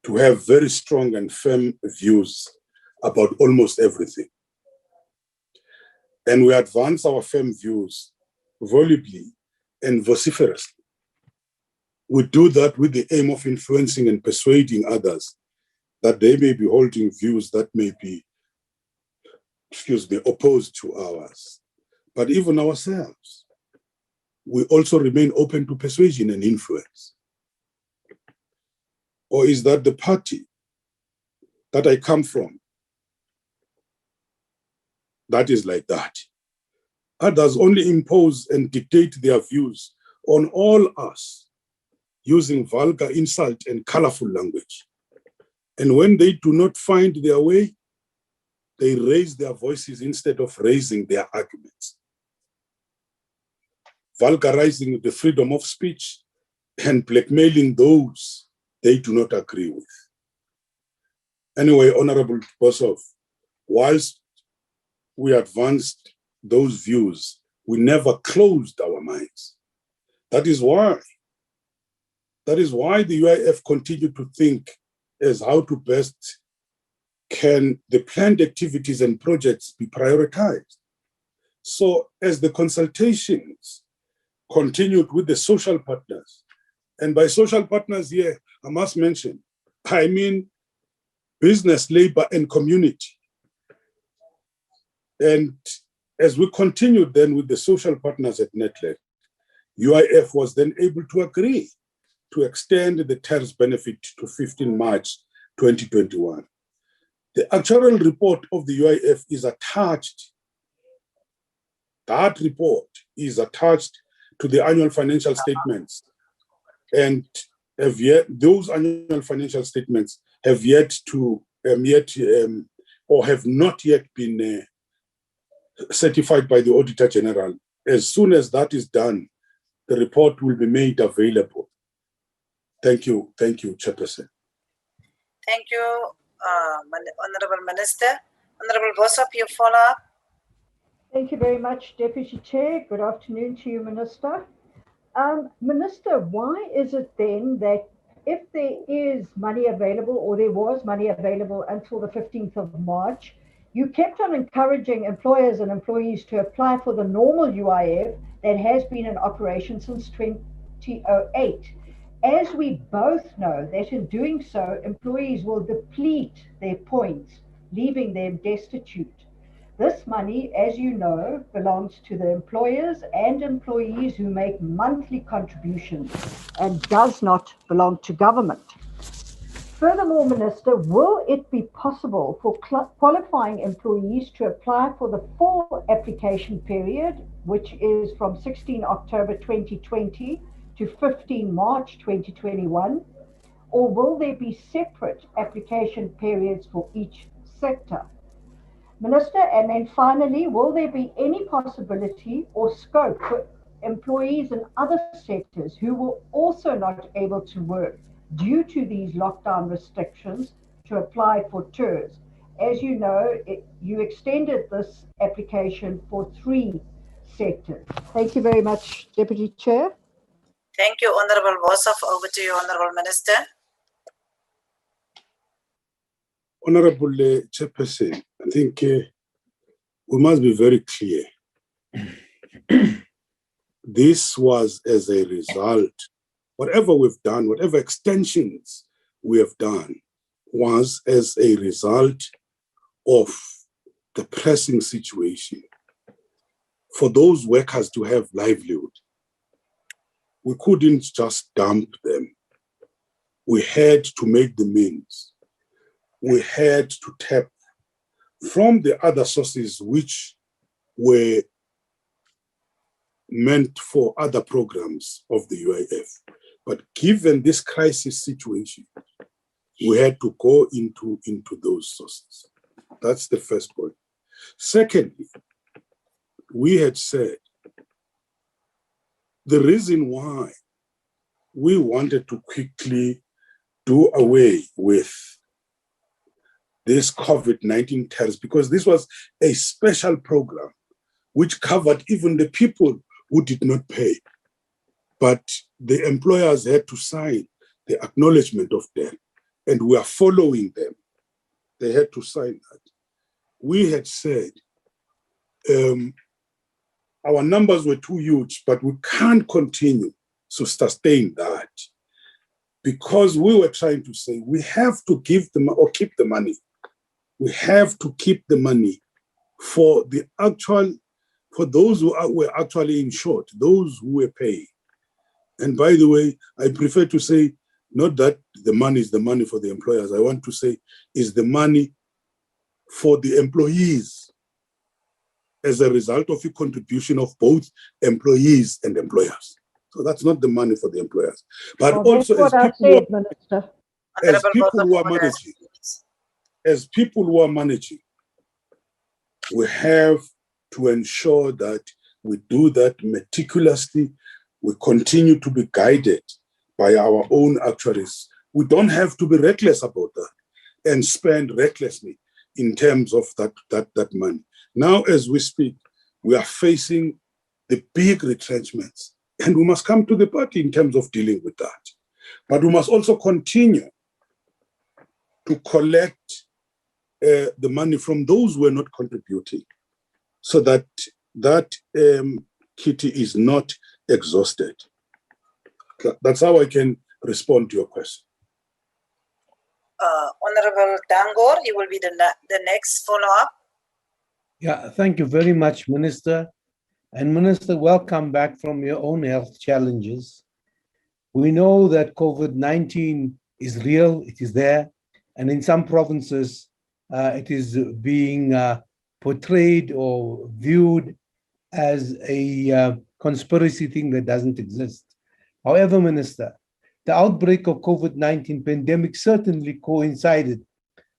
to have very strong and firm views about almost everything. And we advance our firm views volubly and vociferously. We do that with the aim of influencing and persuading others that they may be holding views that may be, opposed to ours. But even ourselves, we also remain open to persuasion and influence. Or is that the party that I come from that is like that? Others only impose and dictate their views on all us using vulgar insult and colorful language. And when they do not find their way, they raise their voices instead of raising their arguments, vulgarizing the freedom of speech and blackmailing those they do not agree with. Anyway, Honorable Boshoff, whilst we advanced those views, we never closed our minds. That is why the UIF continued to think as how to best can the planned activities and projects be prioritized. So as the consultations continued with the social partners, and by social partners here, I must mention, I mean business, labor, and community. And as we continued then with the social partners at NETLEC, UIF was then able to agree to extend the TERS benefit to 15 March 2021. The actual report of the UIF is attached. That report is attached to the annual financial statements. And those annual financial statements have yet to, or have not yet been certified by the Auditor General. As soon as that is done, the report will be made available. Thank you, Chairperson. Thank you, Honorable Minister. Honorable Boshoff, you follow up. Thank you very much, Deputy Chair. Good afternoon to you, Minister. Minister, why is it then that if there is money available, or there was money available until the 15th of March, you kept on encouraging employers and employees to apply for the normal UIF that has been in operation since 2008? As we both know that in doing so, employees will deplete their points, leaving them destitute. This money, as you know, belongs to the employers and employees who make monthly contributions and does not belong to government. Furthermore, Minister, will it be possible for qualifying employees to apply for the full application period, which is from 16 October 2020 to 15 March 2021, or will there be separate application periods for each sector? Minister, and then finally, will there be any possibility or scope for employees in other sectors who were also not able to work due to these lockdown restrictions to apply for TERS? As you know, you extended this application for 3 sectors. Thank you very much, Deputy Chair. Thank you, Honorable Boshoff. Over to you, Honorable Minister. Honorable Chairperson, I think we must be very clear. This was as a result, whatever we've done, whatever extensions we have done, was as a result of the pressing situation for those workers to have livelihood. We couldn't just dump them. We had to make the means. We had to tap from the other sources which were meant for other programs of the UIF. But given this crisis situation, we had to go into those sources. That's the first point. Secondly, we had said the reason why we wanted to quickly do away with this COVID-19 tariffs, because this was a special program which covered even the people who did not pay. But the employers had to sign the acknowledgement of debt, and we are following them. They had to sign that. We had said our numbers were too huge, but we can't continue to sustain that, because we were trying to say we have to give them or keep the money. We have to keep the money for the actual, for those who were actually insured, those who were paying. And by the way, I prefer to say not that the money is the money for the employers. I want to say is the money for the employees as a result of the contribution of both employees and employers. So that's not the money for the employers. But also as people who are managing, we have to ensure that we do that meticulously. We continue to be guided by our own actuaries. We don't have to be reckless about that and spend recklessly in terms of that money. Now, as we speak, we are facing the big retrenchments, and we must come to the party in terms of dealing with that. But we must also continue to collect the money from those who are not contributing, so that that kitty is not exhausted. That's how I can respond to your question. Honorable Dangor, you will be the next follow-up. Yeah, thank you very much, Minister. And Minister, welcome back from your own health challenges. We know that COVID-19 is real, it is there, and in some provinces, it is being portrayed or viewed as a conspiracy thing that doesn't exist. However, Minister, the outbreak of COVID-19 pandemic certainly coincided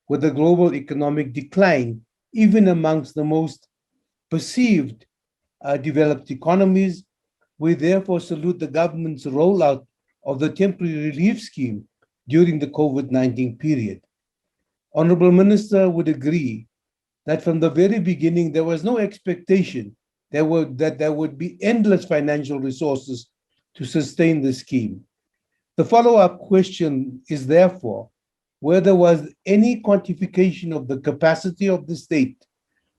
with a global economic decline, even amongst the most perceived developed economies. We therefore salute the government's rollout of the temporary relief scheme during the COVID-19 period. Honorable Minister would agree that from the very beginning, there was no expectation that there would be endless financial resources to sustain the scheme. The follow-up question is therefore whether there was any quantification of the capacity of the state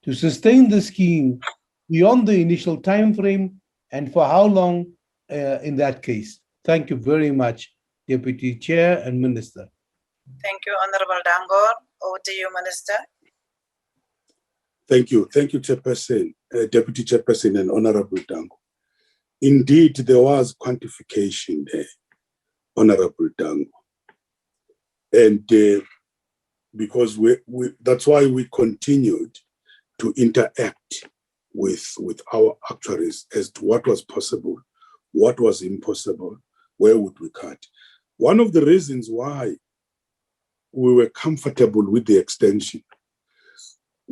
to sustain the scheme beyond the initial time frame, and for how long in that case. Thank you very much, Deputy Chair and Minister. Thank you, Honorable Dangor. Over to you, Minister. Thank you, Chairperson, Deputy Chairperson, and Honorable Dango. Indeed, there was quantification there, Honorable Dango, and because that's why we continued to interact with our actuaries as to what was possible, what was impossible, where would we cut. One of the reasons why we were comfortable with the extension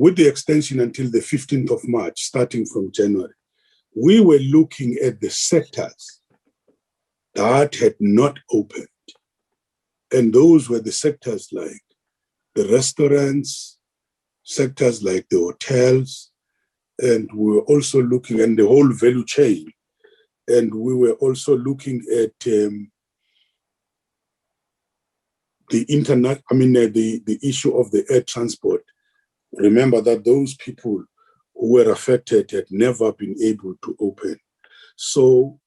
with the extension until the 15th of March, starting from January, we were looking at the sectors that had not opened. And those were the sectors like the restaurants, sectors like the hotels, and we were also looking at the whole value chain. And we were also looking at the internet, the issue of the air transport. Remember that those people who were affected had never been able to open. So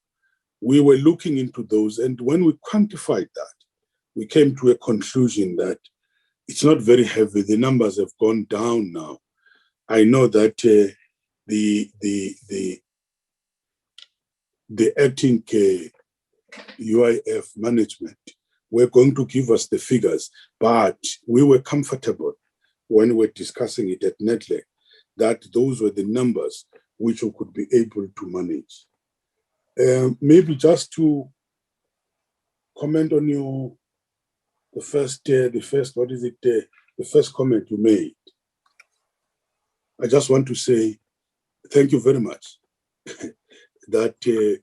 we were looking into those, and when we quantified that, we came to a conclusion that it's not very heavy. The numbers have gone down now. I know that the acting UIF management were going to give us the figures, but we were comfortable when we were discussing it at NETLEC that those were the numbers which we could be able to manage. Maybe just to comment on the first comment you made. I just want to say thank you very much that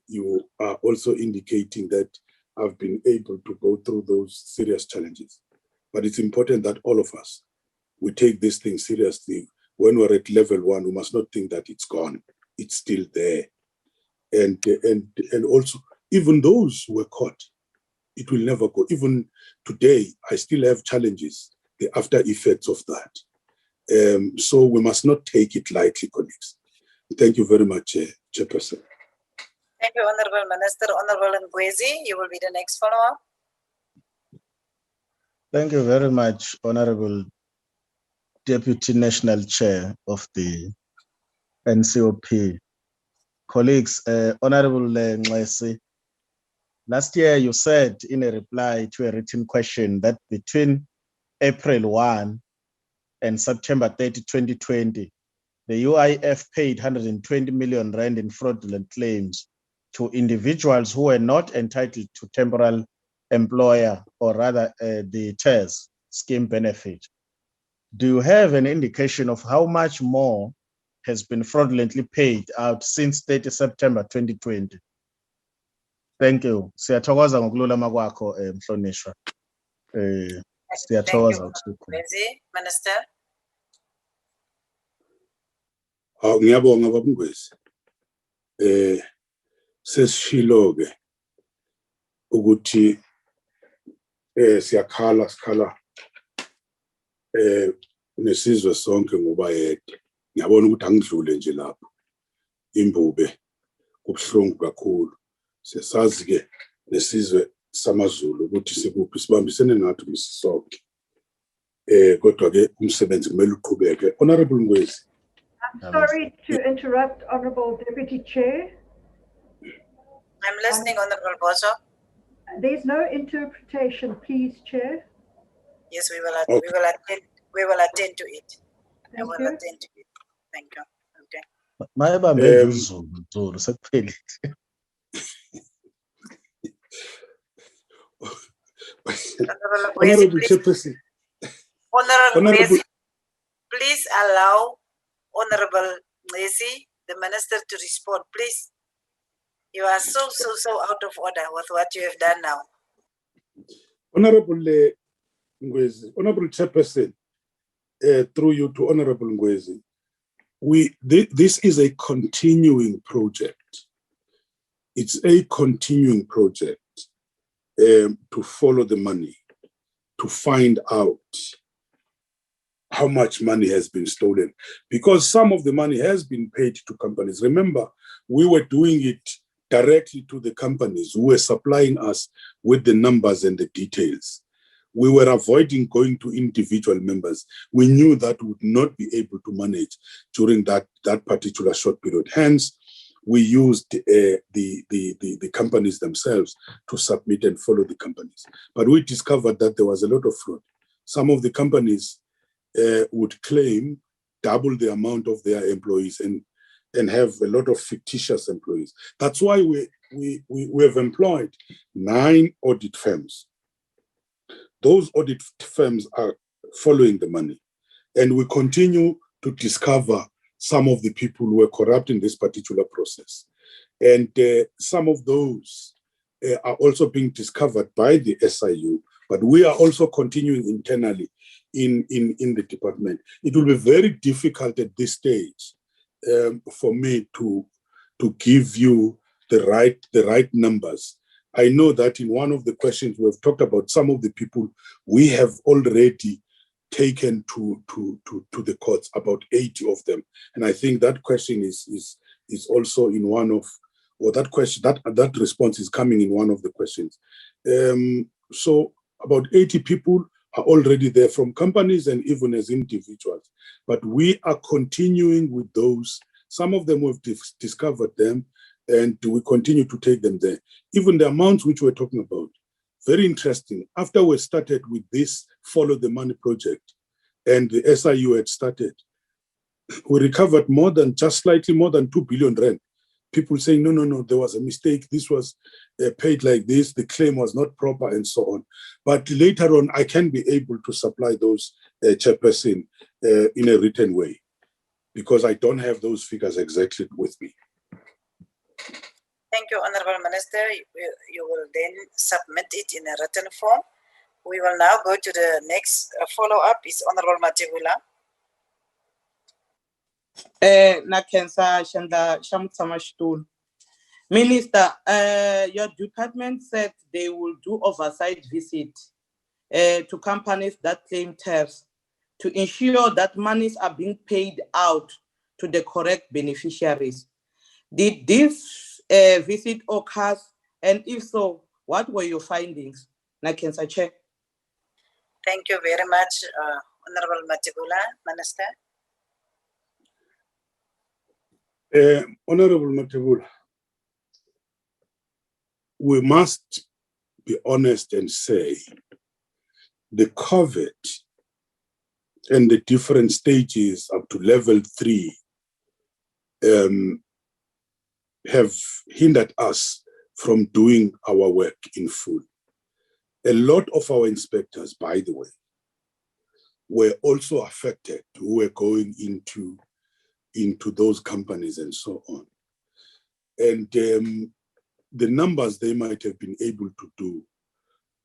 you are also indicating that I've been able to go through those serious challenges. But it's important that all of us, we take this thing seriously. When we're at level 1, we must not think that it's gone. It's still there. And also, even those who were caught, it will never go. Even today, I still have challenges, the after effects of that. So we must not take it lightly, colleagues. Thank you very much, Chairperson. Thank you, Honorable Minister. Honorable Ngwezi, you will be the next follower. Thank you very much, Honorable Deputy National Chair of the NCOP. Colleagues, Honorable Nxesi, last year you said in a reply to a written question that between April 1 and September 30, 2020, the UIF paid 120 million rand in fraudulent claims to individuals who were not entitled to temporal employer, or rather the TERS scheme benefit. Do you have an indication of how much more has been fraudulently paid out since 30 September 2020? Thank you. Siyathokoza ngokululama kwakho Mhlonishwa. Siyathokoza. Minister. Ngiyabonga baba Ngwezi. Sesishilo ke ukuthi sikhala nesizwe sonke ngoba yedwa. Ngiyabona ukuthi angidlule nje lapho. Imbube kubhlungu kakhulu. Siyasazi ke nesizwe samaZulu ukuthi sikuphi sibambisene nathi misisonke. Kodwa ke umsebenzi kumele uqhubeke. Honorable Ngwezi. I'm sorry to interrupt, Honorable Deputy Chair. I'm listening, Honorable Bozo. There's no interpretation, please, Chair. Yes, we will attend to it. I will attend to it. Thank you. Okay. Honorable Chairperson. Honorable Ngwezi, please allow Honorable Ngwezi, the Minister, to respond, please. You are so out of order with what you have done now. Honorable Ngwezi, Honorable Chairperson, through you to Honorable Ngwezi, this is a continuing project. It's a continuing project to follow the money, to find out how much money has been stolen, because some of the money has been paid to companies. Remember, we were doing it directly to the companies who were supplying us with the numbers and the details. We were avoiding going to individual members. We knew that we would not be able to manage during that particular short period. Hence, we used the companies themselves to submit and follow the companies. But we discovered that there was a lot of fraud. Some of the companies would claim double the amount of their employees and have a lot of fictitious employees. That's why we have employed 9 audit firms. Those audit firms are following the money, and we continue to discover some of the people who were corrupt in this particular process. And some of those are also being discovered by the SIU, but we are also continuing internally in the department. It will be very difficult at this stage for me to give you the right numbers. I know that in one of the questions we've talked about some of the people we have already taken to the courts, about 80 of them, and I think that question is also in one of, or that question, that response is coming in one of the questions. So about 80 people are already there from companies and even as individuals, but we are continuing with those. Some of them we've discovered them, and we continue to take them there. Even the amounts which we're talking about, very interesting. After we started with this Follow the Money project, and the SIU had started, we recovered slightly more than 2 billion rand. People saying, no, there was a mistake. This was paid like this. The claim was not proper and so on. But later on, I can be able to supply those chairperson in a written way, because I don't have those figures exactly with me. Thank you, Honorable Minister. You will then submit it in a written form. We will now go to the next follow-up. Is Honorable Matigula. Nakensa Shanda Shamtsamashtul. Minister, your department said they will do oversight visit to companies that claim tariffs to ensure that monies are being paid out to the correct beneficiaries. Did this visit occur? And if so, what were your findings? Nakensa Chair. Thank you very much, Honorable Matigula. Minister. Honorable Matigula, we must be honest and say the COVID and the different stages up to level 3 have hindered us from doing our work in full. A lot of our inspectors, by the way, were also affected, who were going into those companies and so on. And the numbers they might have been able to do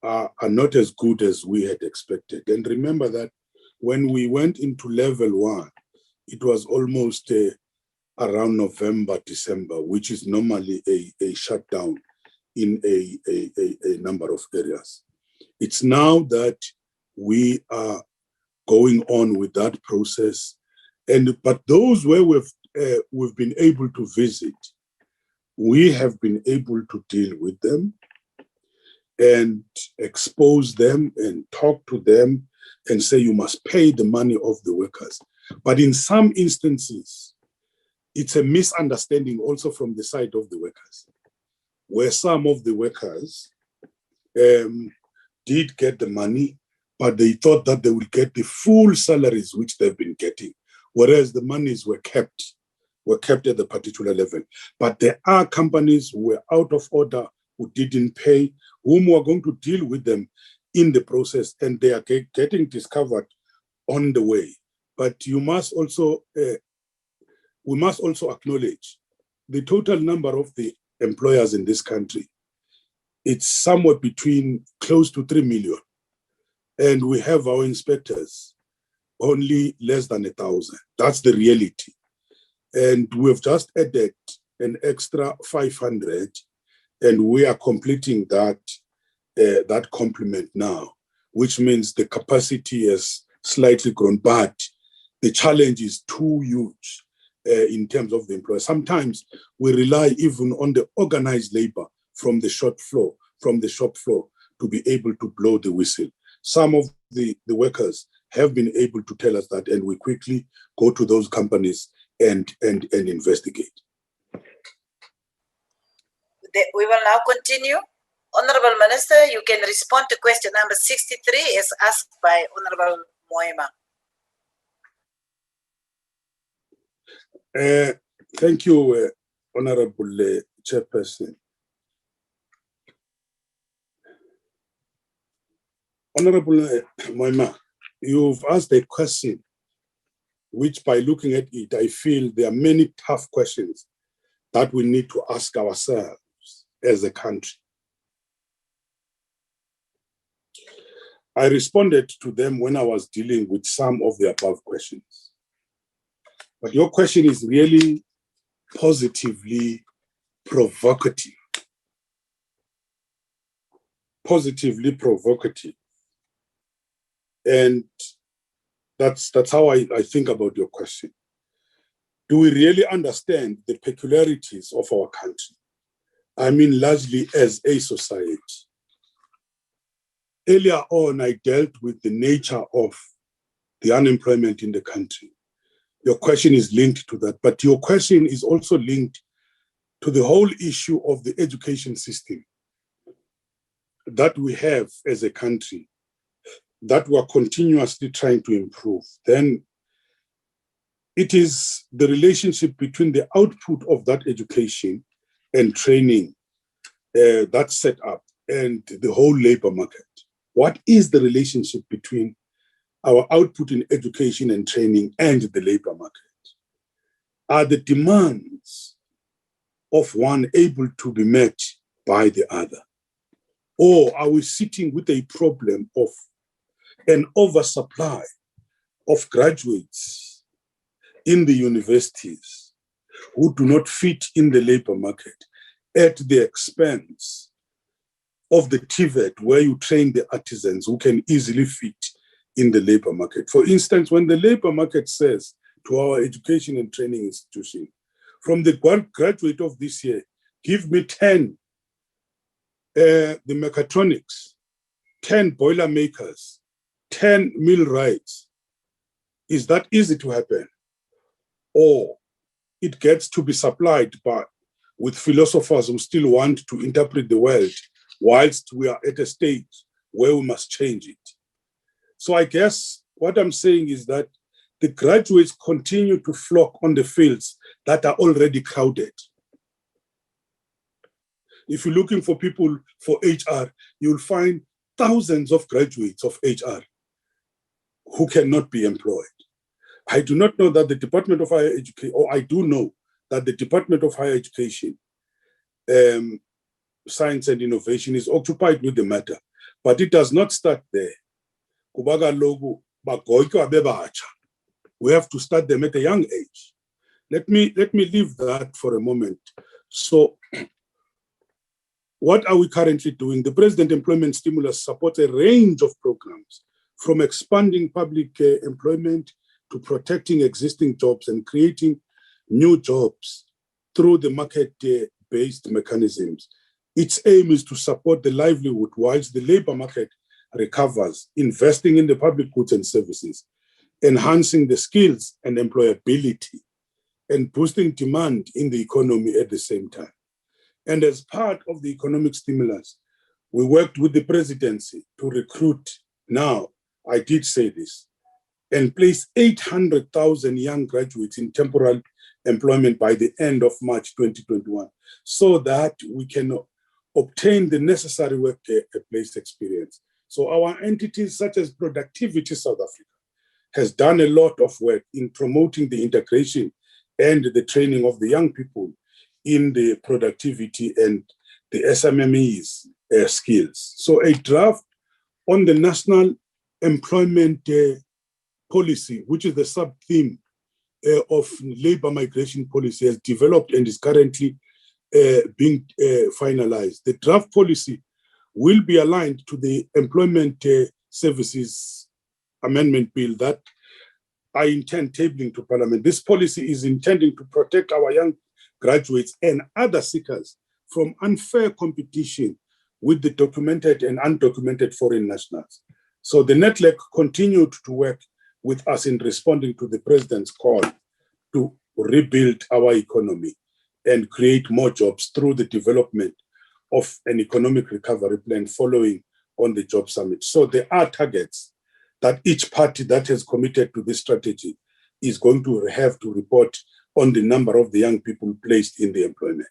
are not as good as we had expected. And remember that when we went into level 1, it was almost around November, December, which is normally a shutdown in a number of areas. It's now that we are going on with that process, but those where we've been able to visit, we have been able to deal with them and expose them and talk to them and say you must pay the money of the workers. But in some instances, it's a misunderstanding also from the side of the workers, where some of the workers did get the money, but they thought that they would get the full salaries which they've been getting, whereas the monies were kept at the particular level. But there are companies who were out of order, who didn't pay, whom we are going to deal with them in the process, and they are getting discovered on the way. But you must also, we must also acknowledge the total number of the employers in this country. It's somewhere between close to 3 million. And we have our inspectors only less than 1,000. That's the reality. And we've just added an extra 500, and we are completing that complement now, which means the capacity has slightly grown, but the challenge is too huge in terms of the employer. Sometimes we rely even on the organized labor from the shop floor to be able to blow the whistle. Some of the workers have been able to tell us that, and we quickly go to those companies and investigate. We will now continue. Honorable Minister, you can respond to question number 63 as asked by Honorable Moema. Thank you, Honorable Chairperson. Honorable Moema, you've asked a question which by looking at it, I feel there are many tough questions that we need to ask ourselves as a country. I responded to them when I was dealing with some of the above questions. But your question is really positively provocative. Positively provocative. And that's how I think about your question. Do we really understand the peculiarities of our country? I mean, largely as a society. Earlier on, I dealt with the nature of the unemployment in the country. Your question is linked to that, but your question is also linked to the whole issue of the education system that we have as a country, that we are continuously trying to improve. Then it is the relationship between the output of that education and training that's set up and the whole labor market. What is the relationship between our output in education and training and the labor market? Are the demands of one able to be met by the other? Or are we sitting with a problem of an oversupply of graduates in the universities who do not fit in the labor market at the expense of the TVET, where you train the artisans who can easily fit in the labor market? For instance, when the labor market says to our education and training institution, from the graduate of this year, give me 10 the mechatronics, 10 boiler makers, 10 millwrights. Is that easy to happen? Or it gets to be supplied by with philosophers who still want to interpret the world whilst we are at a stage where we must change it. So I guess what I'm saying is that the graduates continue to flock on the fields that are already crowded. If you're looking for people for HR, you'll find thousands of graduates of HR who cannot be employed. I do not know that the Department of Higher Education, or I do know that the Department of Higher Education, Science and Innovation is occupied with the matter, but it does not start there. We have to start them at a young age. Let me leave that for a moment. So what are we currently doing? The President Employment Stimulus supports a range of programs, from expanding public employment to protecting existing jobs and creating new jobs through the market-based mechanisms. Its aim is to support the livelihood whilst the labor market recovers, investing in the public goods and services, enhancing the skills and employability, and boosting demand in the economy at the same time. And as part of the economic stimulus, we worked with the presidency to recruit, now, I did say this, and place 800,000 young graduates in temporary employment by the end of March 2021, so that we can obtain the necessary workplace experience. So our entities such as Productivity South Africa has done a lot of work in promoting the integration and the training of the young people in the productivity and the SMMEs skills. So a draft on the National Employment Policy, which is the sub-theme of labor migration policy, has developed and is currently being finalized. The draft policy will be aligned to the Employment Services Amendment Bill that I intend tabling to Parliament. This policy is intending to protect our young graduates and other seekers from unfair competition with the documented and undocumented foreign nationals. So the network continued to work with us in responding to the President's call to rebuild our economy and create more jobs through the development of an economic recovery plan following on the Job Summit. So there are targets that each party that has committed to this strategy is going to have to report on the number of the young people placed in the employment.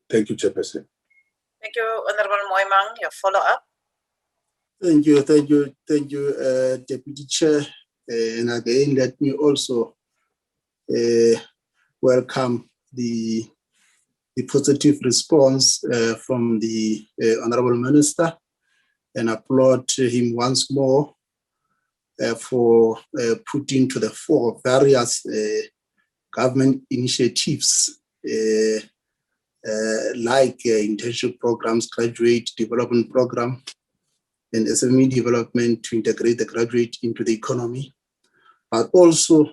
Thank you, Chairperson. Thank you, Honorable Moimang. Your follow-up. Thank you, Deputy Chair. And again, let me also welcome the positive response from the Honorable Minister and applaud him once more for putting to the fore various government initiatives like internship programs, graduate development program, and SME development to integrate the graduate into the economy, but also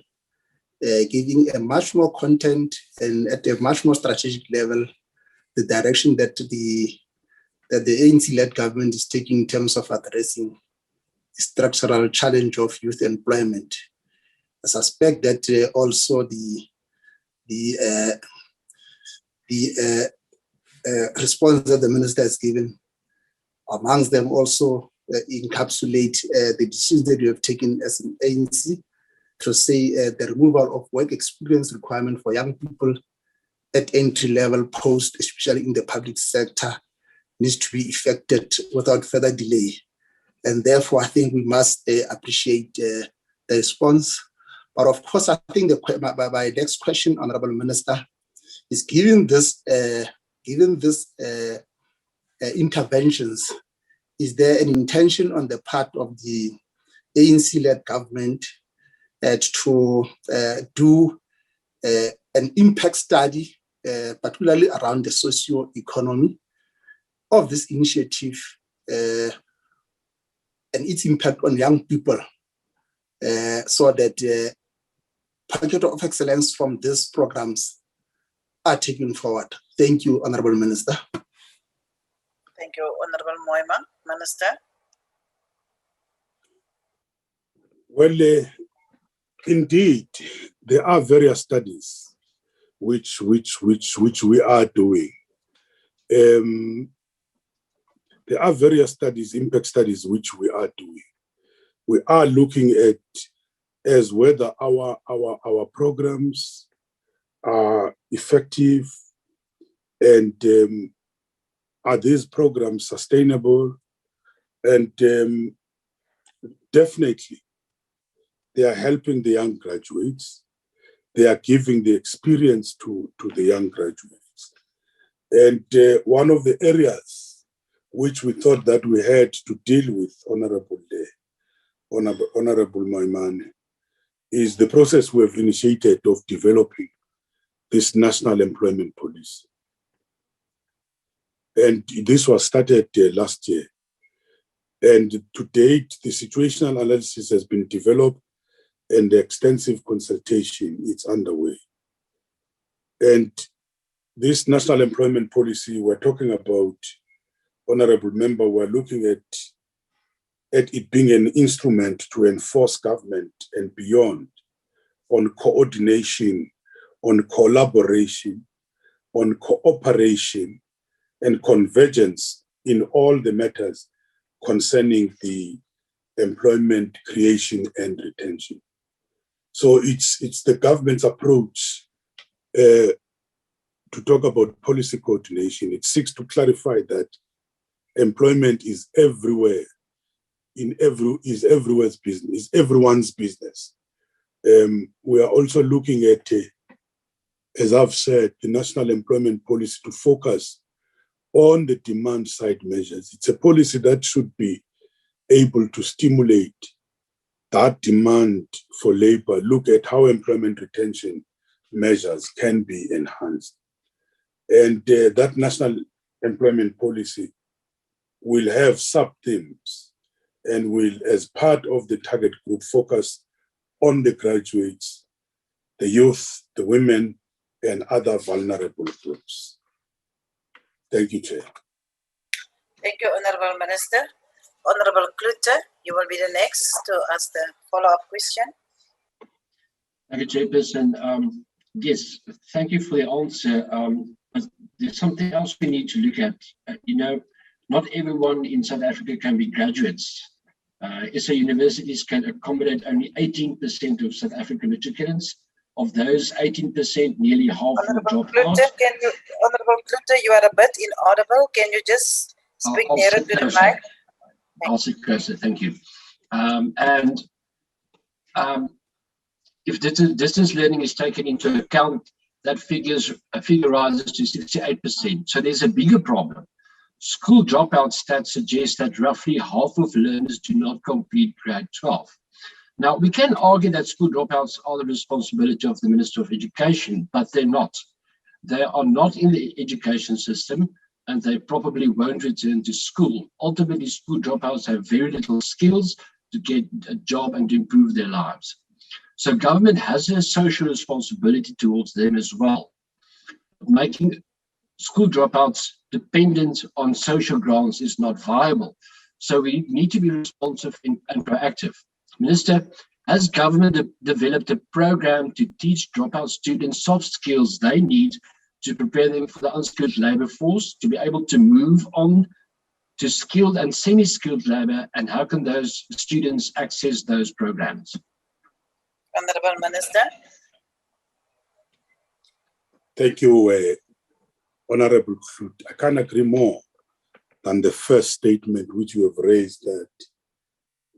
giving a much more content and at a much more strategic level the direction that the ANC-led government is taking in terms of addressing the structural challenge of youth employment. I suspect that also the response that the minister has given, amongst them also encapsulate the decisions that we have taken as an ANC to say the removal of work experience requirement for young people at entry-level post, especially in the public sector, needs to be effected without further delay. And therefore, I think we must appreciate the response. But of course, I think my next question, Honorable Minister, is given this interventions, is there an intention on the part of the ANC-led government to do an impact study, particularly around the socio-economy of this initiative and its impact on young people, so that packet of excellence from these programs are taken forward? Thank you, Honorable Minister. Thank you, Honorable Moima. Minister. Well, indeed, there are various studies which we are doing. There are various studies, impact studies, which we are doing. We are looking at as whether our programs are effective and are these programs sustainable, and definitely they are helping the young graduates. They are giving the experience to the young graduates. And one of the areas which we thought that we had to deal with, Honorable Moimane, is the process we have initiated of developing this national employment policy. And this was started last year. And to date, the situational analysis has been developed and the extensive consultation is underway. And this national employment policy we're talking about, Honorable Member, we're looking at it being an instrument to enforce government and beyond on coordination, on collaboration, on cooperation, and convergence in all the matters concerning the employment creation and retention. So it's the government's approach to talk about policy coordination. It seeks to clarify that employment is everywhere, is everyone's business. We are also looking at, as I've said, the national employment policy to focus on the demand side measures. It's a policy that should be able to stimulate that demand for labor, look at how employment retention measures can be enhanced. And that national employment policy will have sub-themes and will, as part of the target group, focus on the graduates, the youth, the women, and other vulnerable groups. Thank you, Chair. Thank you, Honorable Minister. Honorable Klute, you will be the next to ask the follow-up question. Thank you, Chairperson. Yes, thank you for the answer. But there's something else we need to look at. Not everyone in South Africa can be graduates. SA universities can accommodate only 18% of South African matriculants. Of those 18%, nearly half will drop out. Honorable Klute, you are a bit inaudible. Can you just speak nearer to the mic? I'll sit closer, thank you. If distance learning is taken into account, that figure rises to 68%. So there's a bigger problem. School dropout stats suggest that roughly half of learners do not complete grade 12. Now, we can argue that school dropouts are the responsibility of the Minister of Education, but they're not. They are not in the education system, and they probably won't return to school. Ultimately, school dropouts have very little skills to get a job and to improve their lives. So government has a social responsibility towards them as well. Making school dropouts dependent on social grants is not viable. So we need to be responsive and proactive. Minister, has government developed a program to teach dropout students soft skills they need to prepare them for the unskilled labor force, to be able to move on to skilled and semi-skilled labor, and how can those students access those programs? Honorable Minister. Thank you, Honorable Fruit. I can't agree more than the first statement which you have raised, that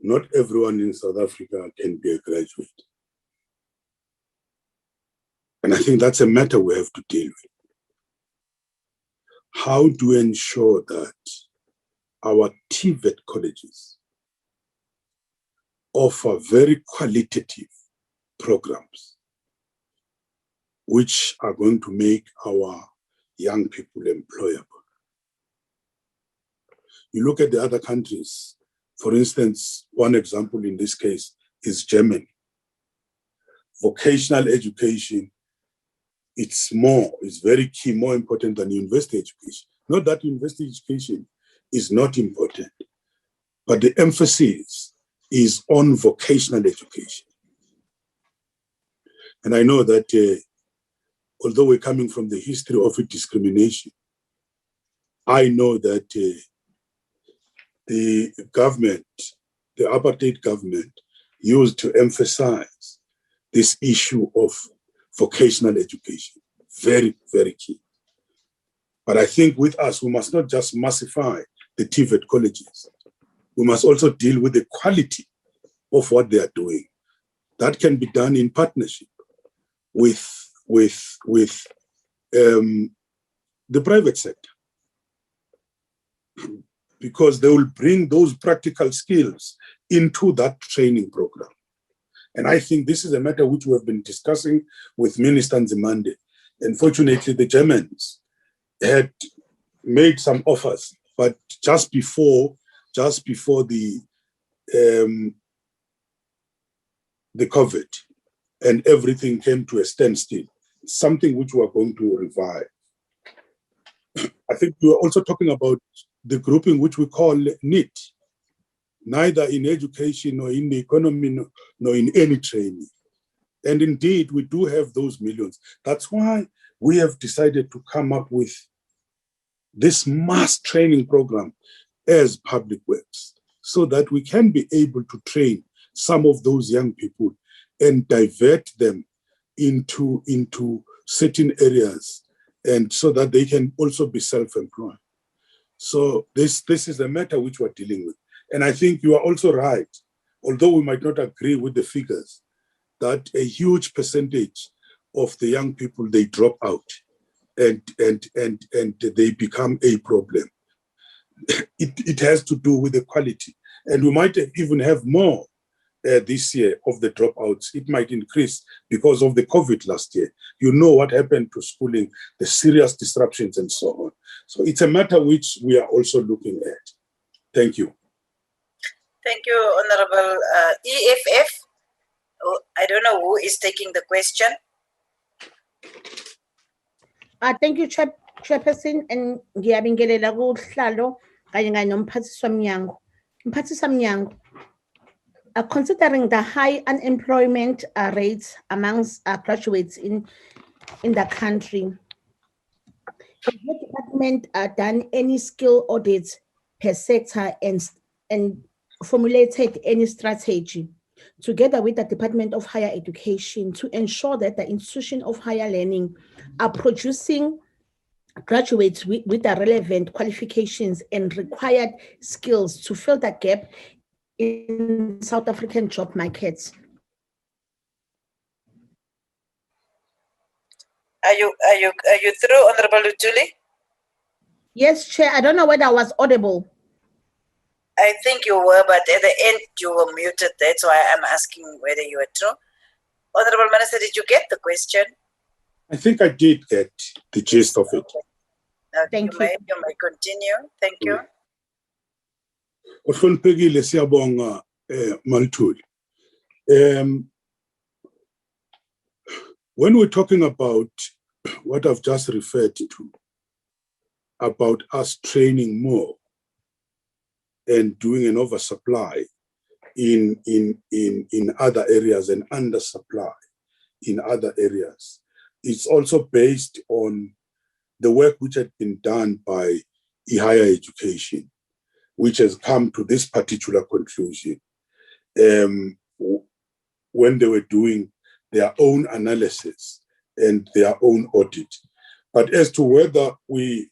not everyone in South Africa can be a graduate. And I think that's a matter we have to deal with. How do we ensure that our TVET colleges offer very qualitative programs which are going to make our young people employable? You look at the other countries, for instance, one example in this case is Germany. Vocational education, it's very key, more important than university education. Not that university education is not important, but the emphasis is on vocational education. And I know that although we're coming from the history of discrimination, I know that the government, the apartheid government, used to emphasize this issue of vocational education. Very, very key. But I think with us, we must not just massify the TVET colleges. We must also deal with the quality of what they are doing. That can be done in partnership with the private sector, because they will bring those practical skills into that training program. And I think this is a matter which we have been discussing with Minister Nzimande. Unfortunately, the Germans had made some offers, but just before the COVID and everything came to a standstill, something which we are going to revive. I think we are also talking about the grouping which we call NEET, neither in education nor in the economy nor in any training. And indeed, we do have those millions. That's why we have decided to come up with this mass training program as public works, so that we can be able to train some of those young people and divert them into certain areas, and so that they can also be self-employed. So this is a matter which we're dealing with. And I think you are also right, although we might not agree with the figures, that a huge percentage of the young people, they drop out and they become a problem. It has to do with the quality. And we might even have more this year of the dropouts. It might increase because of the COVID last year. You know what happened to schooling, the serious disruptions and so on. So it's a matter which we are also looking at. Thank you. Thank you, Honorable EFF. Oh, I don't know who is taking the question. Thank you, Chairperson, and ngiyabingelela kuhlalo kanye kanye nomphathisi womnyango. Mphathisi womnyango, considering the high unemployment rates amongst graduates in the country, has the department done any skill audits per sector and formulated any strategy together with the Department of Higher Education to ensure that the institution of higher learning are producing graduates with the relevant qualifications and required skills to fill the gap in South African job markets? Are you through, Honorable Julie? Yes, Chair. I don't know whether I was audible. I think you were, but at the end you were muted. That's why I'm asking whether you were through. Honorable Minister, did you get the question? I think I did get the gist of it. Thank you may continue. Thank you. Ohloniphekile siyabonga Malthuli. When we're talking about what I've just referred to, about us training more and doing an oversupply in other areas and undersupply in other areas, it's also based on the work which had been done by higher education, which has come to this particular conclusion when they were doing their own analysis and their own audit. But as to whether we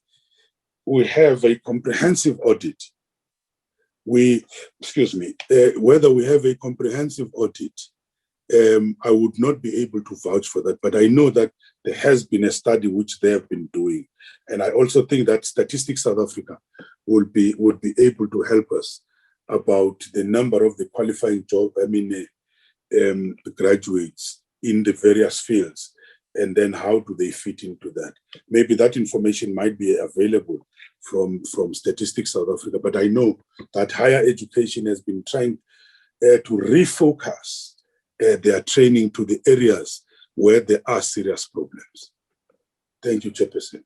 have a comprehensive audit, whether we have a comprehensive audit, I would not be able to vouch for that, but I know that there has been a study which they have been doing. And I also think that Statistics South Africa would be able to help us about the number of the qualifying graduates in the various fields, and then how do they fit into that. Maybe that information might be available from Statistics South Africa, but I know that higher education has been trying to refocus their training to the areas where there are serious problems. Thank you, Chairperson.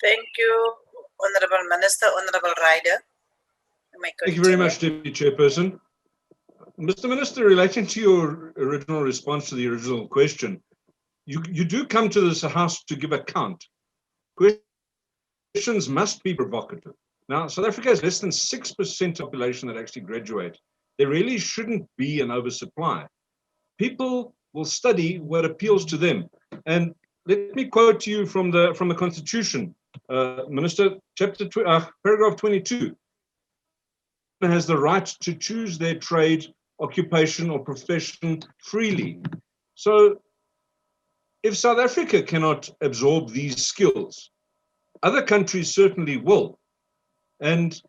Thank you, Honorable Minister. Honorable Ryder. Thank you very much, Deputy Chairperson. Mr. Minister, relating to your original response to the original question, you do come to this House to give account. Questions must be provocative. Now, South Africa has less than 6% population that actually graduate. There really shouldn't be an oversupply. People will study what appeals to them. And let me quote to you from the Constitution, Minister, paragraph 22. Has the right to choose their trade, occupation, or profession freely. So, if South Africa cannot absorb these skills, other countries certainly will. And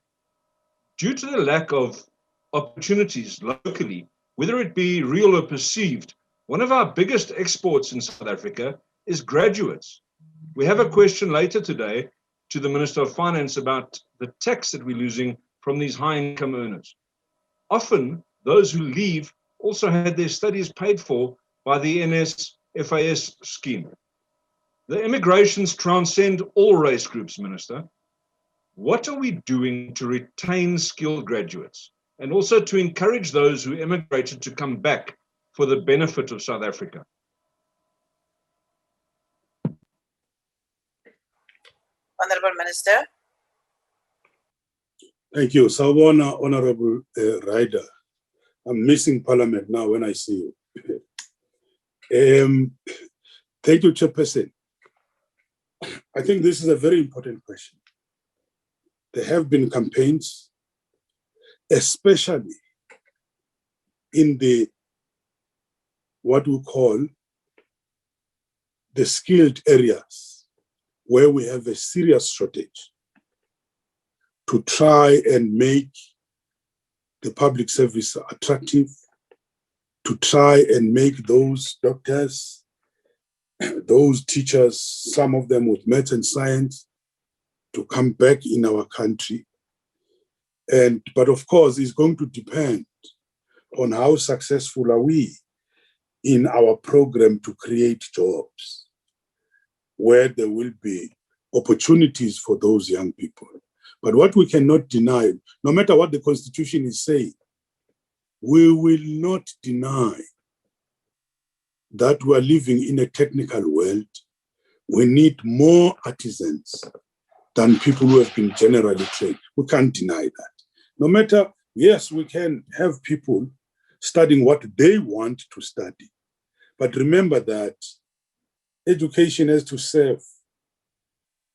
due to the lack of opportunities locally, whether it be real or perceived, one of our biggest exports in South Africa is graduates. We have a question later today to the Minister of Finance about the tax that we're losing from these high-income earners. Often, those who leave also had their studies paid for by the NSFAS scheme. The immigrations transcend all race groups, Minister. What are we doing to retain skilled graduates and also to encourage those who immigrated to come back for the benefit of South Africa? Honorable Minister. Thank you. Sawubona, Honorable Ryder. I'm missing Parliament now when I see you. Thank you, Chairperson. I think this is a very important question. There have been campaigns, especially in the what we call the skilled areas where we have a serious shortage, to try and make the public service attractive, to try and make those doctors, those teachers, some of them with math and science, to come back in our country. But of course, it's going to depend on how successful are we in our program to create jobs, where there will be opportunities for those young people. But what we cannot deny, no matter what the Constitution is saying, we will not deny that we are living in a technical world. We need more artisans than people who have been generally trained. We can't deny that. No matter, yes, we can have people studying what they want to study. But remember that education has to serve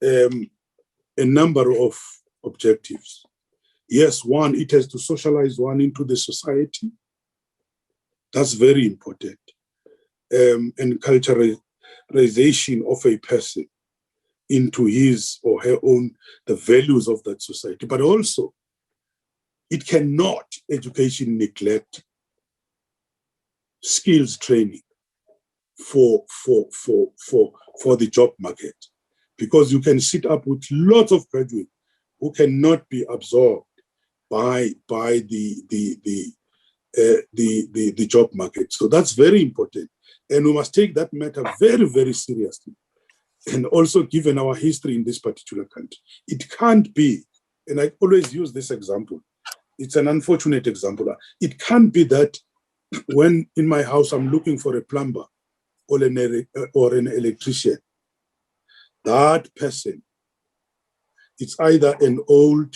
a number of objectives. Yes, one, it has to socialize one into the society. That's very important. And cultural realization of a person into his or her own, the values of that society. But also, it cannot, education, neglect skills training for the job market, because you can sit up with lots of graduates who cannot be absorbed by the job market. So that's very important, and we must take that matter very, very seriously. And also, given our history in this particular country, it can't be, and I always use this example, it's an unfortunate example. It can't be that when in my house I'm looking for a plumber or an electrician, that person, it's either an old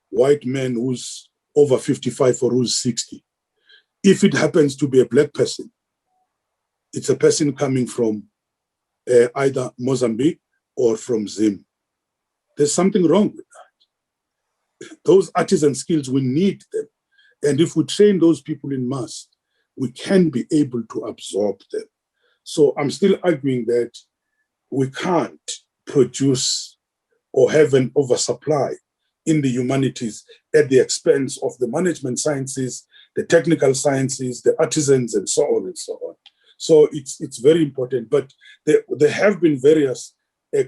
white man who's over 55 or who's 60. If it happens to be a black person, it's a person coming from either Mozambique or from Zim. There's something wrong with that. Those artisan skills, we need them. And if we train those people in mass, we can be able to absorb them. So I'm still arguing that we can't produce or have an oversupply in the humanities at the expense of the management sciences, the technical sciences, the artisans, and so on and so on. So it's very important. But there have been various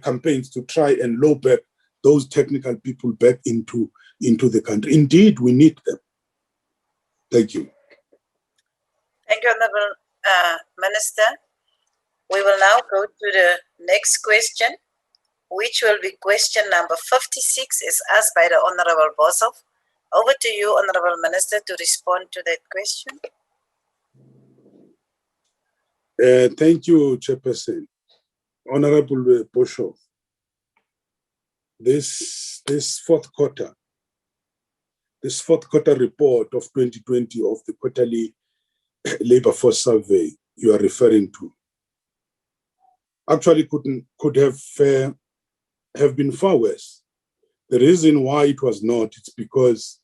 campaigns to try and low back those technical people back into the country. Indeed, we need them. Thank you. Thank you, Honorable Minister. We will now go to the next question, which will be question number 56, is asked by the Honorable Boshoff. Over to you, Honorable Minister, to respond to that question. Thank you, Chairperson. Honorable Boshoff, this fourth quarter report of 2020 of the quarterly labor force survey you are referring to actually could have been far worse. The reason why it was not, it's because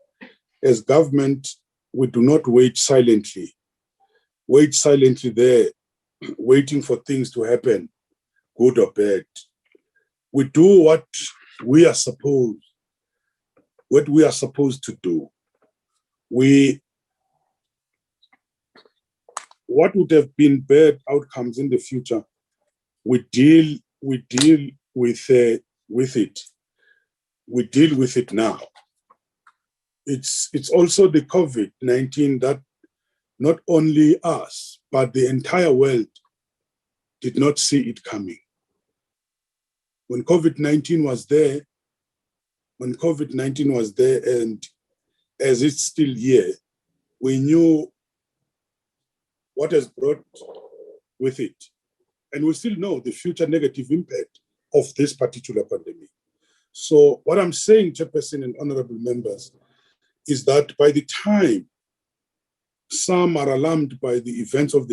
as government, we do not wait silently there, waiting for things to happen, good or bad. We do what we are supposed to do. What would have been bad outcomes in the future, we deal with it. We deal with it now. It's also the COVID-19 that not only us, but the entire world did not see it coming. When COVID-19 was there, and as it's still here, we knew what has brought with it. And we still know the future negative impact of this particular pandemic. So what I'm saying, Chairperson and honorable members, is that by the time some are alarmed by the events of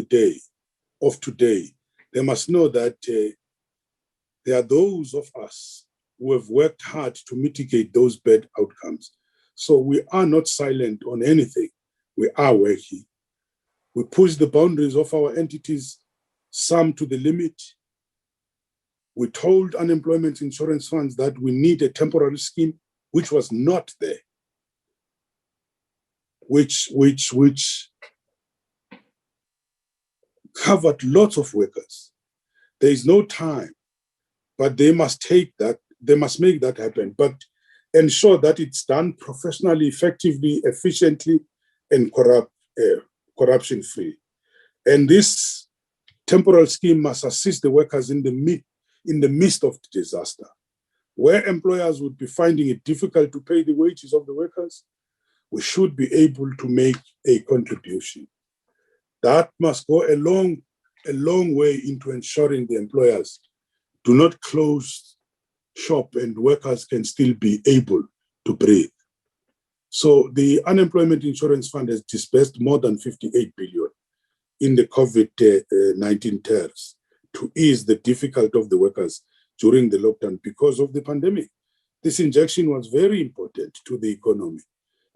today, they must know that there are those of us who have worked hard to mitigate those bad outcomes. So we are not silent on anything. We are working. We push the boundaries of our entities, some to the limit. We told unemployment insurance funds that we need a temporary scheme, which was not there, which covered lots of workers. There is no time, but they must make that happen, but ensure that it's done professionally, effectively, efficiently, and corruption-free. And this temporal scheme must assist the workers in the midst of the disaster. Where employers would be finding it difficult to pay the wages of the workers, we should be able to make a contribution. That must go a long way into ensuring the employers do not close shop and workers can still be able to breathe. So the Unemployment Insurance Fund has disbursed more than 58 billion in the COVID-19 tariffs to ease the difficulty of the workers during the lockdown because of the pandemic. This injection was very important to the economy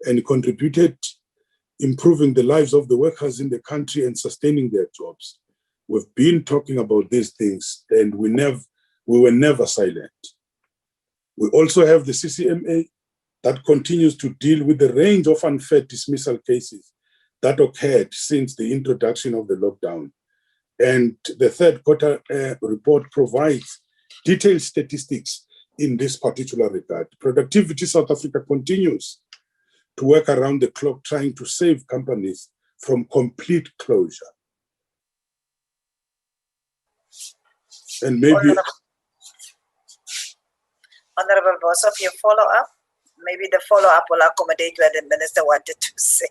and contributed improving the lives of the workers in the country and sustaining their jobs. We've been talking about these things and we were never silent. We also have the CCMA that continues to deal with the range of unfair dismissal cases that occurred since the introduction of the lockdown. And the third quarter report provides detailed statistics in this particular regard. Productivity South Africa continues to work around the clock trying to save companies from complete closure. And maybe... Honorable Boss, your follow-up? Maybe the follow-up will accommodate what the Minister wanted to say.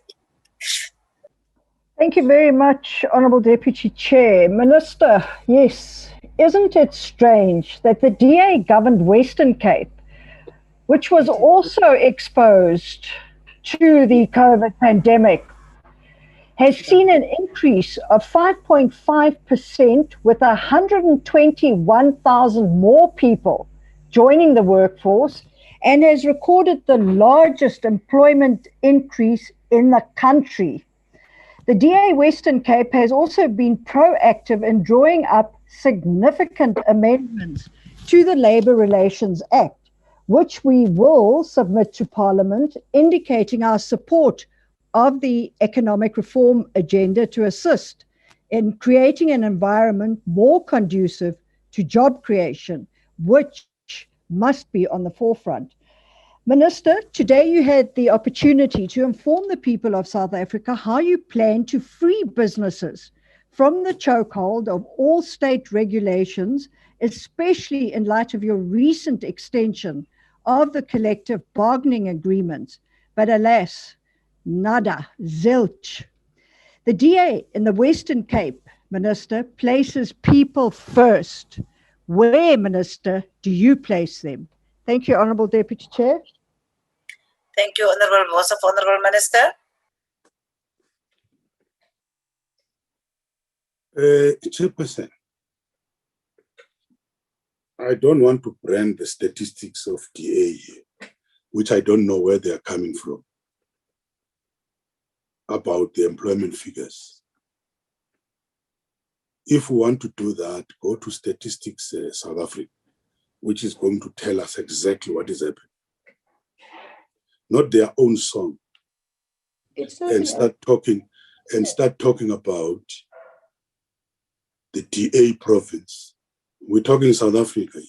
Thank you very much, Honourable Deputy Chair. Minister, yes, isn't it strange that the DA-governed Western Cape, which was also exposed to the COVID pandemic, has seen an increase of 5.5% with 121,000 more people joining the workforce and has recorded the largest employment increase in the country. The DA Western Cape has also been proactive in drawing up significant amendments to the Labour Relations Act, which we will submit to Parliament, indicating our support of the economic reform agenda to assist in creating an environment more conducive to job creation, which must be on the forefront. Minister, today you had the opportunity to inform the people of South Africa how you plan to free businesses from the chokehold of all state regulations, especially in light of your recent extension of the collective bargaining agreements. But alas, nada, zilch. The DA in the Western Cape, Minister, places people first. Where, Minister, do you place them? Thank you, Honourable Deputy Chair. Thank you, Honourable Boss of Honourable Minister. Chairperson, I don't want to brand the statistics of DA here, which I don't know where they are coming from, about the employment figures. If we want to do that, go to Statistics South Africa, which is going to tell us exactly what is happening. Not their own song. And start talking about the DA province. We're talking South Africa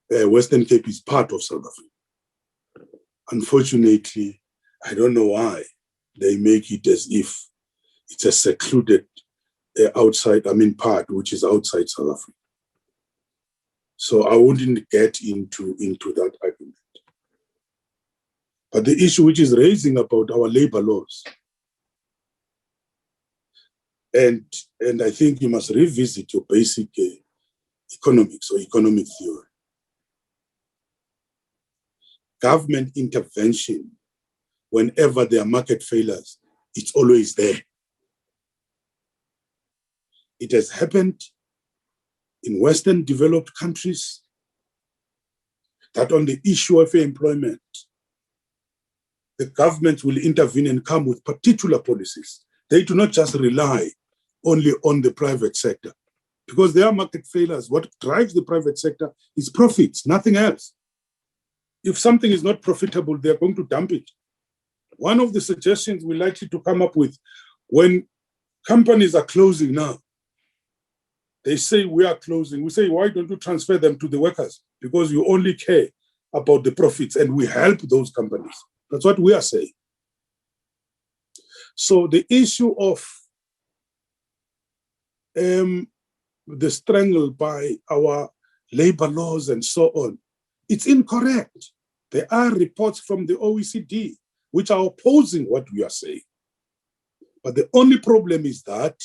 here. Western Cape is part of South Africa. Unfortunately, I don't know why they make it as if it's a secluded part, which is outside South Africa. So I wouldn't get into that argument. But the issue which is raising about our labor laws, and I think you must revisit your basic economics or economic theory. Government intervention, whenever there are market failures, it's always there. It has happened in Western developed countries that on the issue of employment, the government will intervene and come with particular policies. They do not just rely only on the private sector, because there are market failures. What drives the private sector is profits, nothing else. If something is not profitable, they're going to dump it. One of the suggestions we're likely to come up with, when companies are closing now, they say we are closing. We say, why don't you transfer them to the workers? Because you only care about the profits and we help those companies. That's what we are saying. So the issue of the strangle by our labor laws and so on, it's incorrect. There are reports from the OECD which are opposing what we are saying. But the only problem is that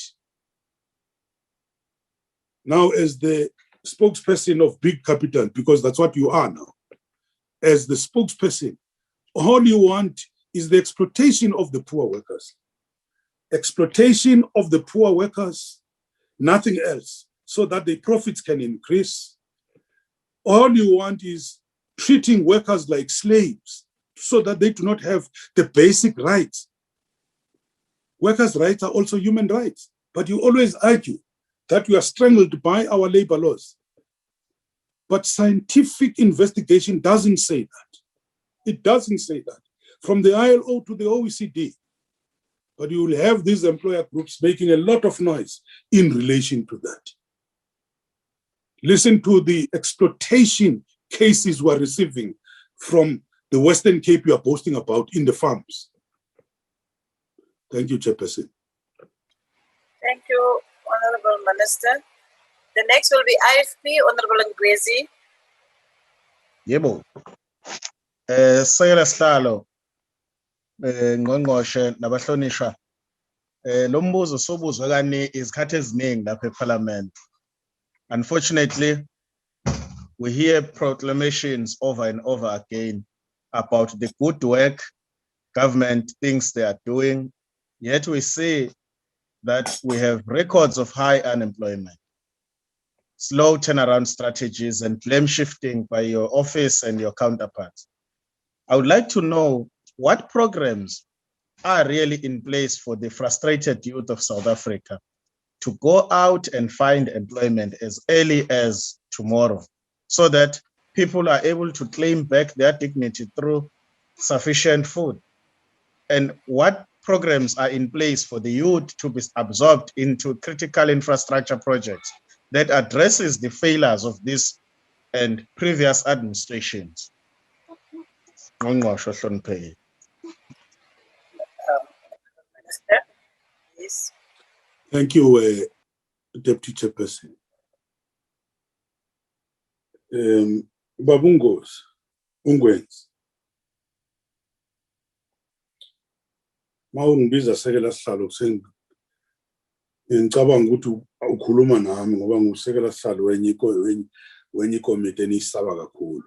now, as the spokesperson of big capital, because that's what you are now, as the spokesperson, all you want is the exploitation of the poor workers. Exploitation of the poor workers, nothing else, so that the profits can increase. All you want is treating workers like slaves so that they do not have the basic rights. Workers' rights are also human rights. But you always argue that we are strangled by our labor laws. But scientific investigation doesn't say that. It doesn't say that. From the ILO to the OECD. But you will have these employer groups making a lot of noise in relation to that. Listen to the exploitation cases we're receiving from the Western Cape you are boasting about in the farms. Thank you, Chairperson. Thank you, Honorable Minister. The next will be IFP, Honorable Ngwezi. Yebo. Sekela Sihlalo, ngqongqoshe nabahlonishwa. Lo mbuzo sobuzwe kani izikhathi eziningi lapha eParliament. Unfortunately, we hear proclamations over and over again about the good work government thinks they are doing, yet we see that we have records of high unemployment, slow turnaround strategies, and blame shifting by your office and your counterparts. I would like to know what programs are really in place for the frustrated youth of South Africa to go out and find employment as early as tomorrow, so that people are able to claim back their dignity through sufficient food. And what programs are in place for the youth to be absorbed into critical infrastructure projects that addresses the failures of this and previous administrations? Minister, please. Thank you, Deputy Chairperson. Babungos, Ungwens. Mawungibiza Sekela Sihlalo ngicabanga ukuthi ukhuluma nami ngoba ngusekela sihlalo wenye ikomiti eniyisaba kakhulu.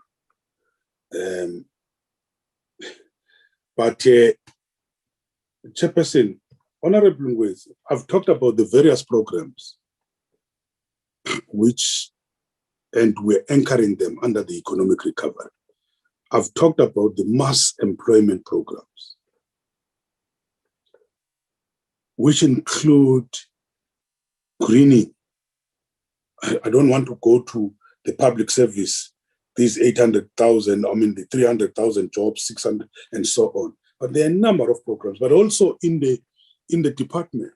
But Chairperson, Honorable Ngwezi, I've talked about the various programs and we're anchoring them under the economic recovery. I've talked about the mass employment programs, which include greening. I don't want to go to the public service, these 800,000, the 300,000 jobs, 600, and so on. But there are a number of programs, but also in the department,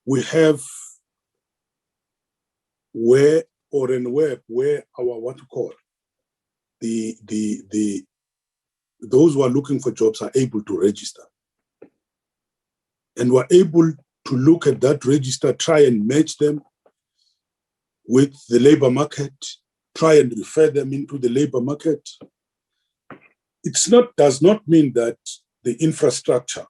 we have where our those who are looking for jobs are able to register. And we're able to look at that register, try and match them with the labor market, try and refer them into the labor market. Does not mean that the infrastructure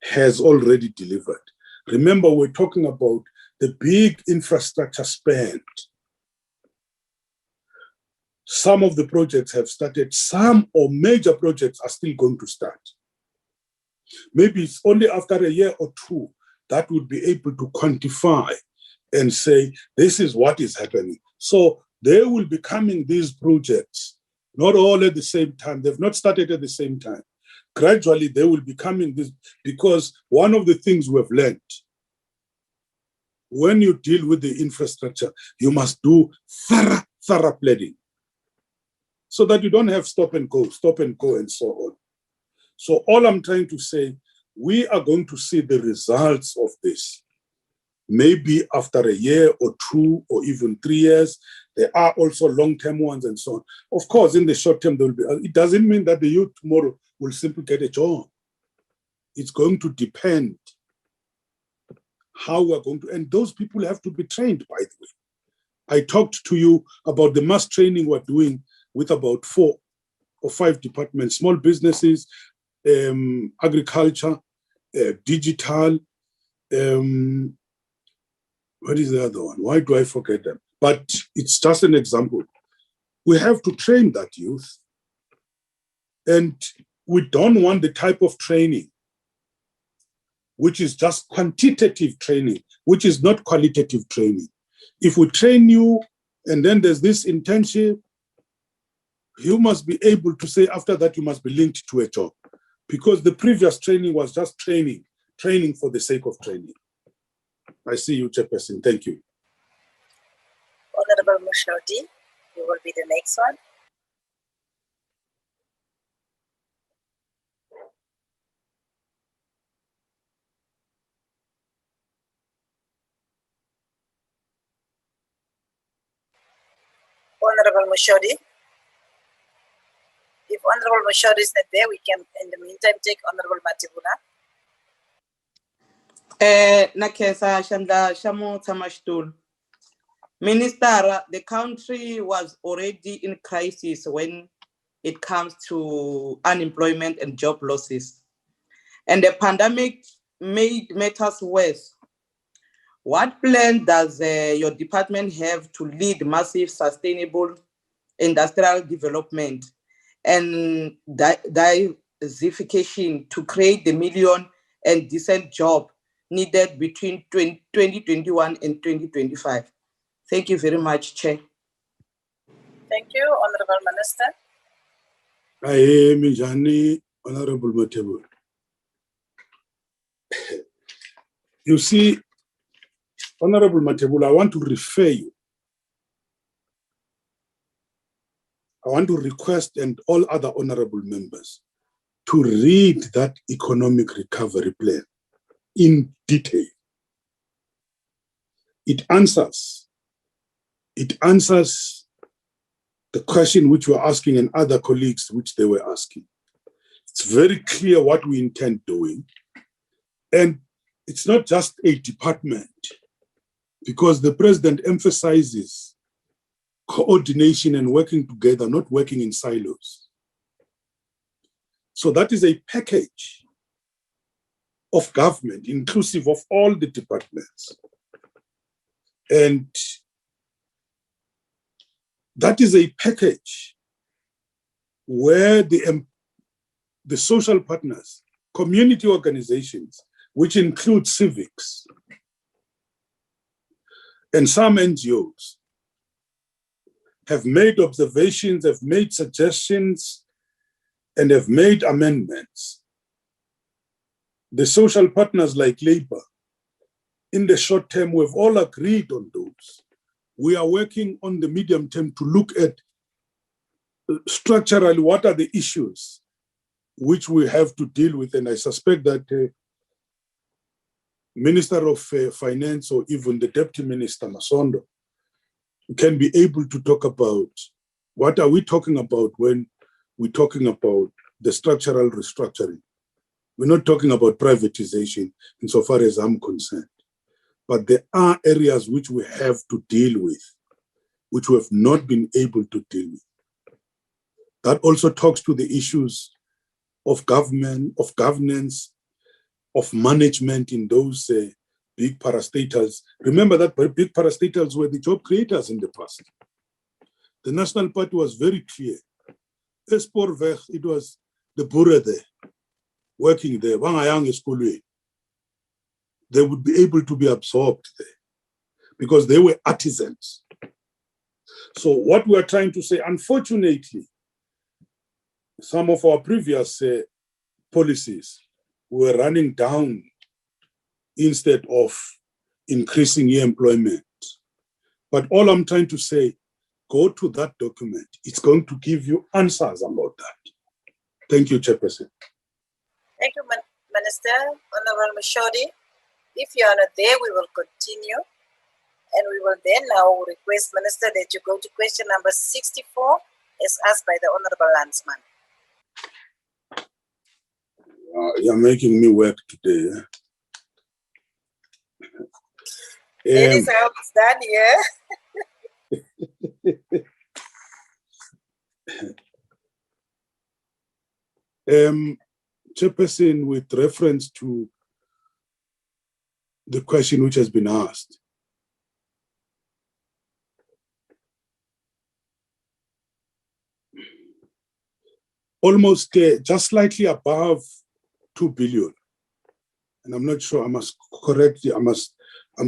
has already delivered. Remember, we're talking about the big infrastructure spend. Some of the projects have started, some or major projects are still going to start. Maybe it's only after a year or two that would be able to quantify and say, this is what is happening. So they will be coming, these projects, not all at the same time. They've not started at the same time. Gradually, they will be coming this, because one of the things we've learned, when you deal with the infrastructure, you must do thorough planning so that you don't have stop and go, and so on. So all I'm trying to say, we are going to see the results of this. Maybe after a year or two or even 3 years. There are also long-term ones and so on. Of course, in the short term, there will be. It doesn't mean that the youth tomorrow will simply get a job. It's going to depend how we're going to, and those people have to be trained, by the way. I talked to you about the mass training we're doing with about 4 or 5 departments, small businesses, agriculture, digital, what is the other one? Why do I forget them? But it's just an example. We have to train that youth. And we don't want the type of training which is just quantitative training, which is not qualitative training. If we train you and then there's this internship, you must be able to say after that you must be linked to a job, because the previous training was just training training for the sake of training. I see you, Chairperson. Thank you. Honorable Mushoti, you will be the next one. Honorable Mushoti. If Honorable Mushoti is not there, we can, in the meantime, take Honorable Matibula. Nakesa Shanda Shamu Tamashtul. Minister, the country was already in crisis when it comes to unemployment and job losses. And the pandemic made matters worse. What plan does your department have to lead massive sustainable industrial development and diversification to create the million and decent job needed between 2021 and 2025? Thank you very much, Chair. Thank you, Honorable Minister. I am Mijani, Honorable Matebula. You see, Honorable Matebula, I want to refer you. I want to request and all other honorable members to read that economic recovery plan in detail. It answers the question which we're asking and other colleagues which they were asking. It's very clear what we intend doing. And it's not just a department, because the president emphasizes coordination and working together, not working in silos. So that is a package of government, inclusive of all the departments. And that is a package where the social partners, community organizations, which include civics and some NGOs, have made observations, have made suggestions, and have made amendments. The social partners like Labour, in the short term, we've all agreed on those. We are working on the medium term to look at structurally what are the issues which we have to deal with. And I suspect that Minister of Finance or even the Deputy Minister Masondo can be able to talk about what are we talking about when we're talking about the structural restructuring. We're not talking about privatization insofar as I'm concerned. But there are areas which we have to deal with, which we have not been able to deal with. That also talks to the issues of government, of governance, of management in those big parastatals. Remember that big parastatals were the job creators in the past. The National Party was very clear. Esporweg, it was the Boere there, working there. Wangayang Eskolwe. They would be able to be absorbed there because they were artisans. So what we are trying to say, unfortunately, some of our previous policies were running down instead of increasing employment. But all I'm trying to say, go to that document. It's going to give you answers about that. Thank you, Chairperson. Thank you, Minister. Honorable Mushoti. If you are not there, we will continue. And we will then now request, Minister, that you go to question number 64 as asked by the Honorable Landsman. You're making me work today. That is how it's done here. Chairperson, with reference to the question which has been asked, almost just slightly above 2 billion. And I'm not sure, I must correct you, I'm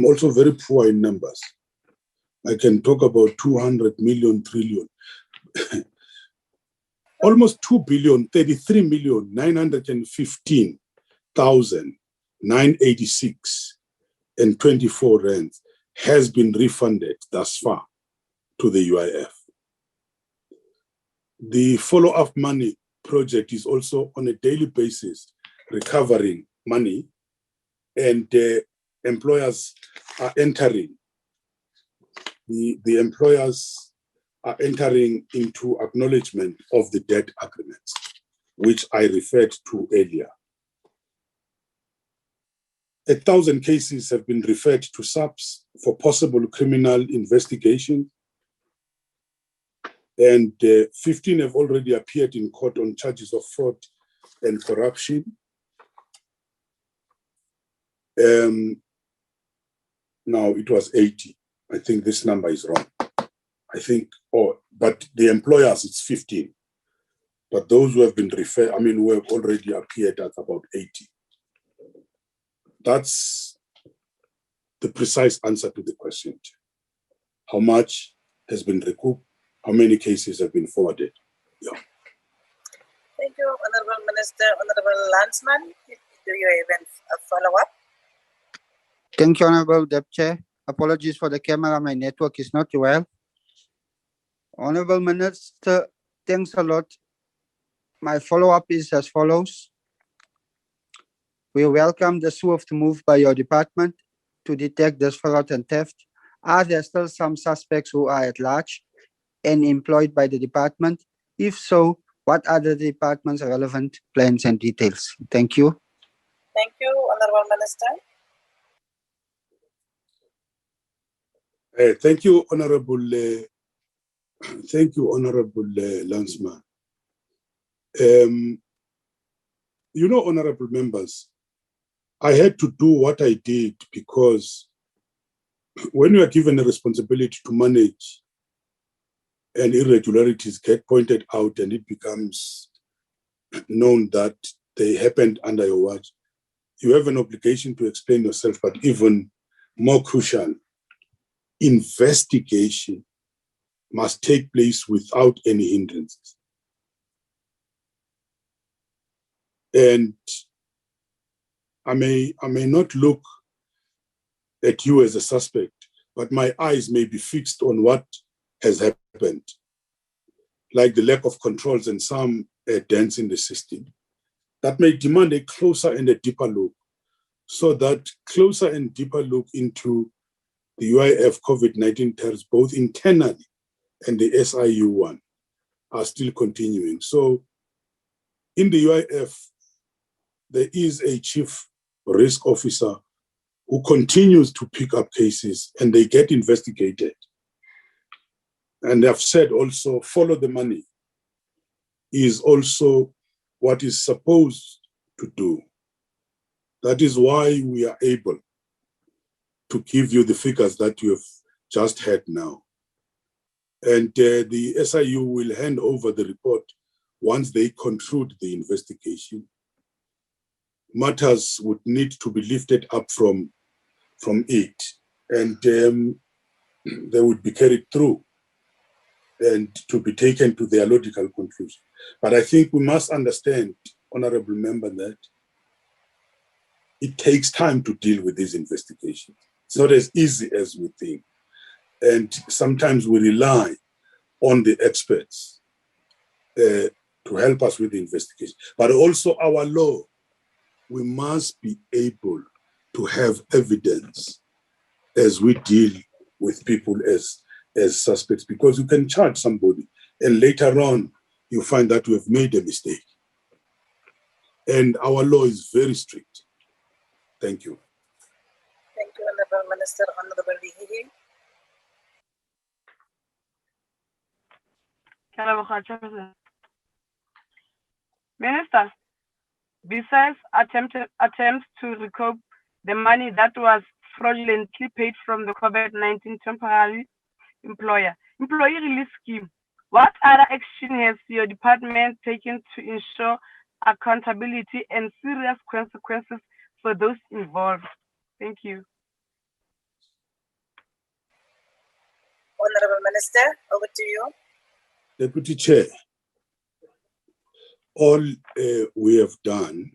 also very poor in numbers. I can talk about 200 million, trillion. Almost 2 billion, 33,915,9 986.24 rand has been refunded thus far to the UIF. The follow-up money project is also on a daily basis recovering money, and employers are entering. The employers are entering into acknowledgement of the debt agreements, which I referred to earlier. 1,000 cases have been referred to SAPS for possible criminal investigation, and 15 have already appeared in court on charges of fraud and corruption. Now it was 80. I think this number is wrong. I think, but the employers, it's 15. But those who have been referred, who have already appeared at about 80. That's the precise answer to the question. How much has been recouped? How many cases have been forwarded? Yeah. Thank you, Honorable Minister. Honorable Landsman, do you have a follow-up? Thank you, Honorable Deputy Chair. Apologies for the camera, my network is not well. Honorable Minister, thanks a lot. My follow-up is as follows. We welcome the swift move by your department to detect this fraud and theft. Are there still some suspects who are at large and employed by the department? If so, what are the department's relevant plans and details? Thank you. Thank you, Honorable Minister. Thank you, Honorable. Thank you, Honorable Landsman. Honorable members, I had to do what I did because when you are given a responsibility to manage and irregularities get pointed out and it becomes known that they happened under your watch, you have an obligation to explain yourself, but even more crucial, investigation must take place without any hindrances. And I may not look at you as a suspect, but my eyes may be fixed on what has happened, like the lack of controls and some dents in the system. That may demand a closer and a deeper look, so that closer and deeper look into the UIF COVID-19 tariffs, both internally and the SIU one, are still continuing. So in the UIF, there is a chief risk officer who continues to pick up cases and they get investigated. And I've said also, follow the money is also what is supposed to do. That is why we are able to give you the figures that you have just heard now. And the SIU will hand over the report once they conclude the investigation. Matters would need to be lifted up from it, and they would be carried through and to be taken to their logical conclusion. But I think we must understand, Honorable Member, that it takes time to deal with these investigations. It's not as easy as we think. And sometimes we rely on the experts to help us with the investigation. But also our law, we must be able to have evidence as we deal with people as suspects, because you can charge somebody and later on you find that you have made a mistake. And our law is very strict. Thank you. Thank you, Honorable Minister. Honorable Vihi. Minister, besides attempts to recoup the money that was fraudulently paid from the COVID-19 temporary employee relief scheme, what other action has your department taken to ensure accountability and serious consequences for those involved? Thank you. Honorable Minister, over to you. Deputy Chair, all we have done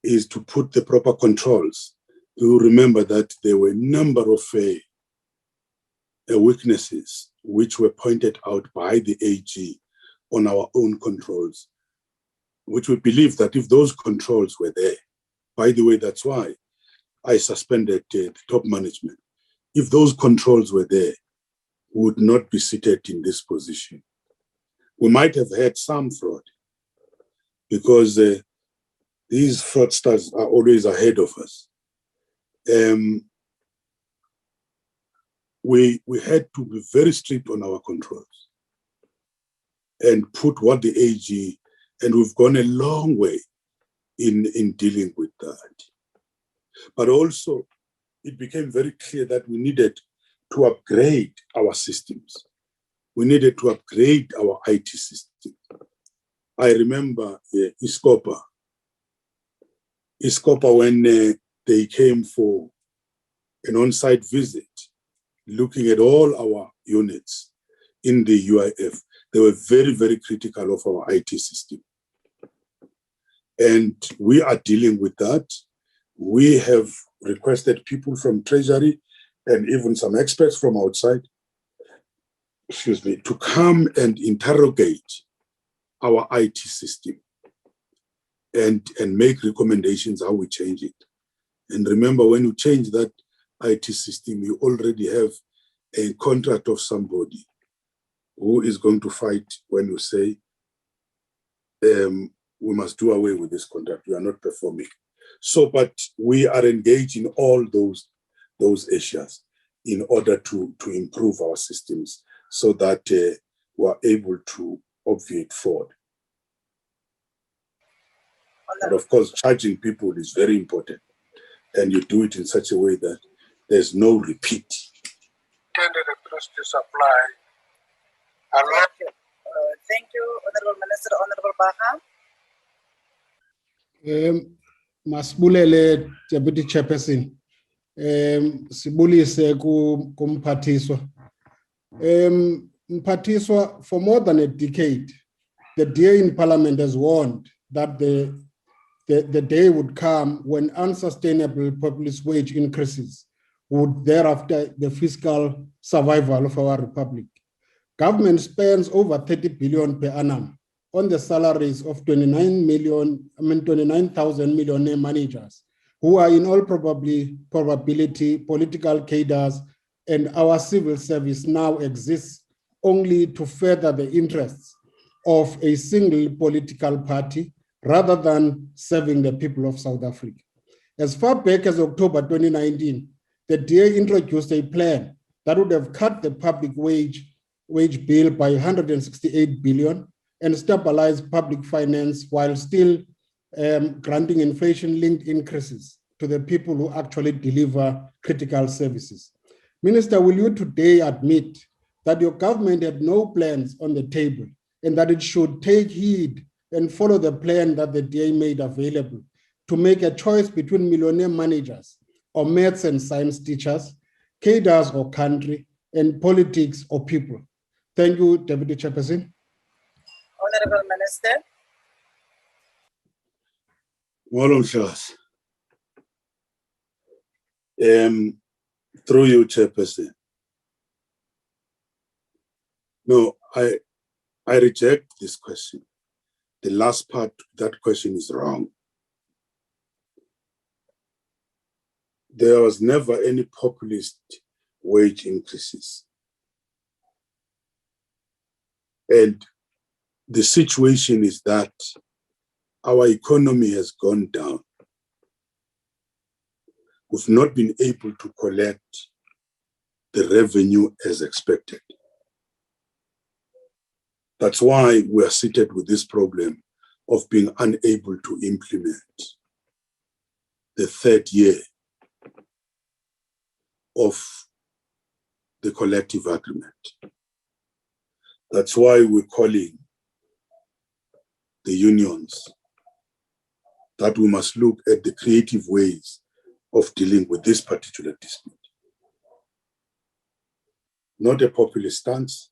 is to put the proper controls. You remember that there were a number of weaknesses which were pointed out by the AG on our own controls, which we believe that if those controls were there, by the way, that's why I suspended the top management. If those controls were there, we would not be seated in this position. We might have had some fraud because these fraudsters are always ahead of us. We had to be very strict on our controls and put what the AG, and we've gone a long way in dealing with that. But also, it became very clear that we needed to upgrade our systems. We needed to upgrade our IT system. I remember ISCOPA when they came for an on-site visit, looking at all our units in the UIF, they were very, very critical of our IT system. And we are dealing with that. We have requested people from Treasury and even some experts from outside, to come and interrogate our IT system and make recommendations how we change it. And remember, when you change that IT system, you already have a contract of somebody who is going to fight when you say, we must do away with this contract, we are not performing. So, but we are engaged in all those issues in order to improve our systems so that we are able to obviate fraud. And of course, charging people is very important. And you do it in such a way that there's no repeat. To supply. Thank you, Honorable Minister. Honorable Baha. Masibulele Deputy Chairperson. Sibulise kumphathiswa. Mphathiswa, for more than a decade, the DA in Parliament has warned that the day would come when unsustainable populist wage increases would thereafter the fiscal survival of our republic. Government spends over 30 billion per annum on the salaries of 29,000 millionaire managers who are in all probability political cadres, and our civil service now exists only to further the interests of a single political party rather than serving the people of South Africa. As far back as October 2019, the DA introduced a plan that would have cut the public wage bill by 168 billion and stabilized public finance while still granting inflation-linked increases to the people who actually deliver critical services. Minister, will you today admit that your government had no plans on the table and that it should take heed and follow the plan that the DA made available to make a choice between millionaire managers or maths and science teachers, cadres or country, and politics or people? Thank you, Deputy Chairperson. Honorable Minister. Madam Chair, through you, Chairperson. No, I reject this question. The last part of that question is wrong. There was never any populist wage increases. And the situation is that our economy has gone down. We've not been able to collect the revenue as expected. That's why we are seated with this problem of being unable to implement the third year of the collective agreement. That's why we're calling the unions that we must look at the creative ways of dealing with this particular dispute. Not a populist stance.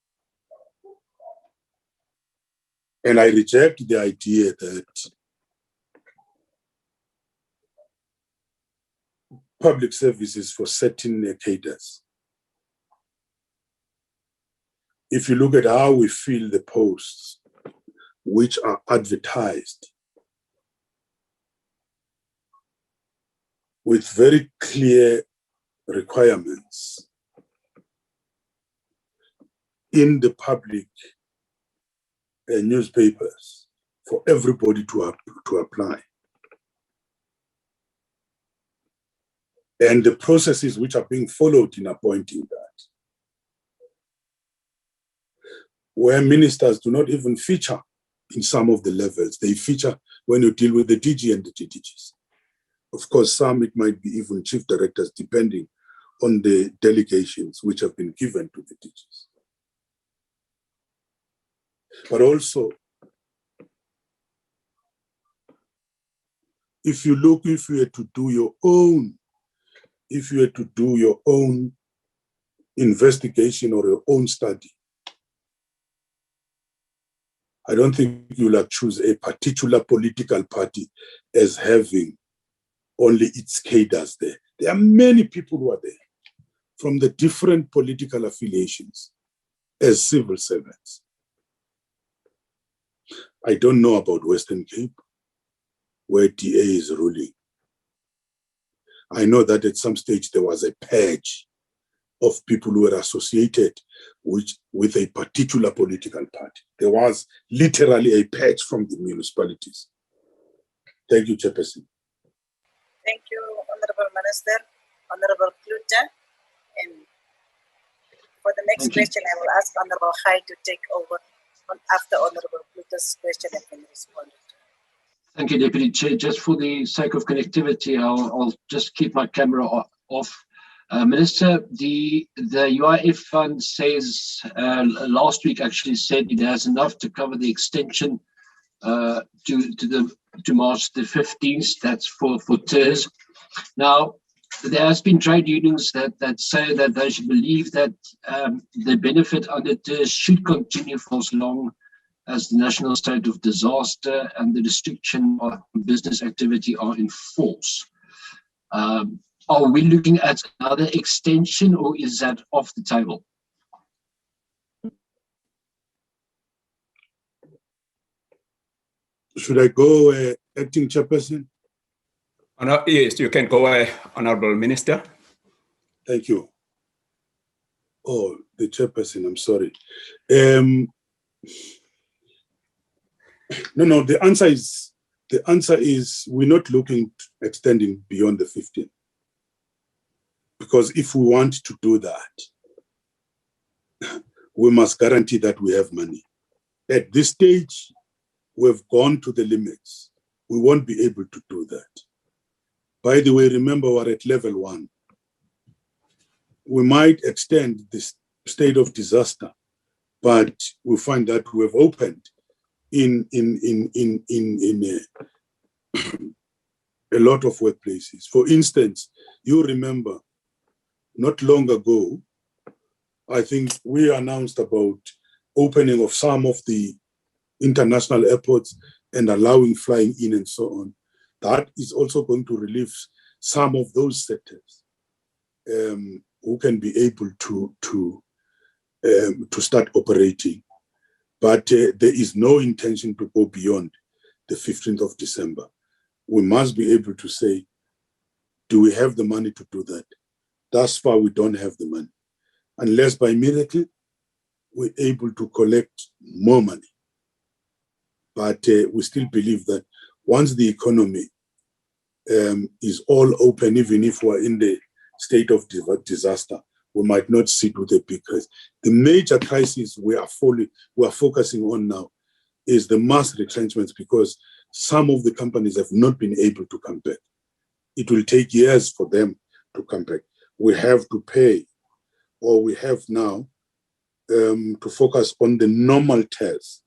And I reject the idea that public services for certain cadres. If you look at how we fill the posts which are advertised with very clear requirements in the public newspapers for everybody to apply. And the processes which are being followed in appointing that, where ministers do not even feature in some of the levels. They feature when you deal with the DG and the DDGs. Of course, some it might be even chief directors, depending on the delegations which have been given to the DGs. But also, if you were to do your own investigation or your own study, I don't think you'll choose a particular political party as having only its cadres there. There are many people who are there from the different political affiliations as civil servants. I don't know about Western Cape, where DA is ruling. I know that at some stage there was a purge of people who were associated with a particular political party. There was literally a purge from the municipalities. Thank you, Chairperson. Thank you, Honorable Minister, Honorable Klute. And for the next question, I will ask Honorable Khai to take over after Honorable Klute's question has been responded to. Thank you, Deputy Chair. Just for the sake of connectivity, I'll just keep my camera off. Minister, the UIF fund says, last week actually said it has enough to cover the extension to March the 15th. That's for TERS. Now, there has been trade unions that say that they should believe that the benefit under TERS should continue for as long as the national state of disaster and the restriction on business activity are in force. Are we looking at another extension, or is that off the table? Should I go, Acting Chairperson? Yes, you can go, Honorable Minister. Thank you. Oh, the Chairperson, I'm sorry. No, the answer is we're not looking at extending beyond the 15th. Because if we want to do that, we must guarantee that we have money. At this stage, we've gone to the limits. We won't be able to do that. By the way, remember we're at level 1. We might extend this state of disaster, but we find that we've opened in a lot of workplaces. For instance, you remember not long ago, I think we announced about opening of some of the international airports and allowing flying in and so on. That is also going to relieve some of those sectors who can be able to start operating. But there is no intention to go beyond the 15th of December. We must be able to say, do we have the money to do that? Thus far, we don't have the money. Unless by miracle, we're able to collect more money. But we still believe that once the economy is all open, even if we're in the state of disaster, we might not sit with a big crisis. The major crisis we are focusing on now is the mass retrenchments, because some of the companies have not been able to come back. It will take years for them to come back. We have to pay, or we have now to focus on the normal tests.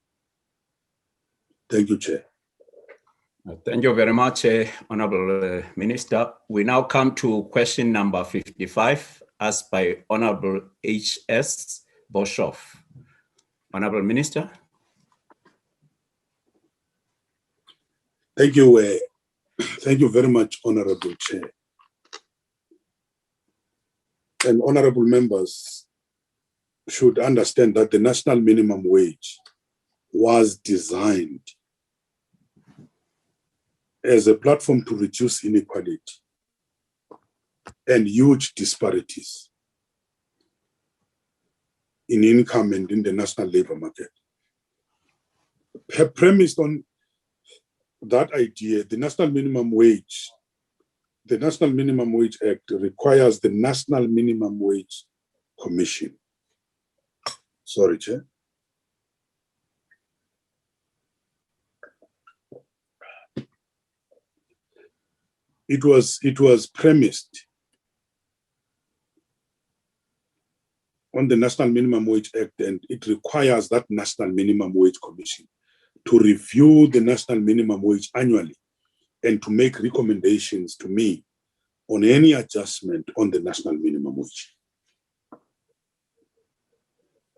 Thank you, Chair. Thank you very much, Honorable Minister. We now come to question number 55, asked by Honorable H.S. Boshoff. Honorable Minister. Thank you. Thank you very much, Honorable Chair. and honorable members should understand that the national minimum wage was designed as a platform to reduce inequality and huge disparities in income and in the national labor market. Premised on that idea, the National Minimum Wage Act requires the National Minimum Wage Commission. Sorry, Chair. It was premised on the National Minimum Wage Act, and it requires that National Minimum Wage Commission to review the national minimum wage annually and to make recommendations to me on any adjustment on the national minimum wage.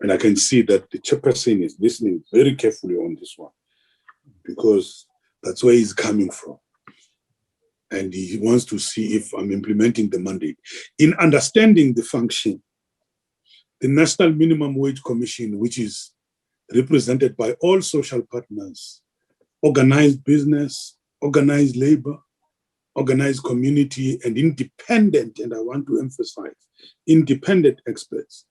And I can see that the chairperson is listening very carefully on this one, because that's where he's coming from. And he wants to see if I'm implementing the mandate. In understanding the function, the National Minimum Wage Commission, which is represented by all social partners, organized business, organized labor, organized community, and independent, and I want to emphasize, independent experts.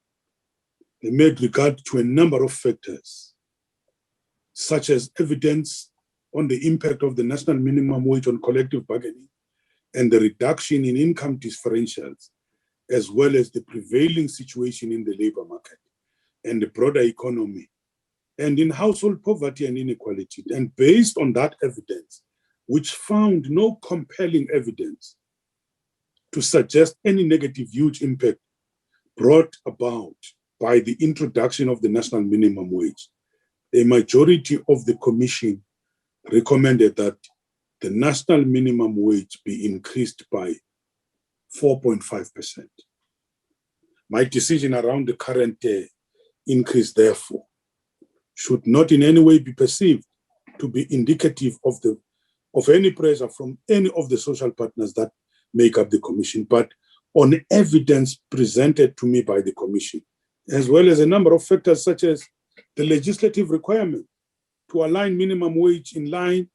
They made regard to a number of factors, such as evidence on the impact of the national minimum wage on collective bargaining and the reduction in income differentials, as well as the prevailing situation in the labor market and the broader economy, and in household poverty and inequality. And based on that evidence, which found no compelling evidence to suggest any negative huge impact brought about by the introduction of the national minimum wage, a majority of the commission recommended that the national minimum wage be increased by 4.5%. My decision around the current increase, therefore, should not in any way be perceived to be indicative of any pressure from any of the social partners that make up the commission, but on evidence presented to me by the commission, as well as a number of factors such as the legislative requirement to align minimum wage in line,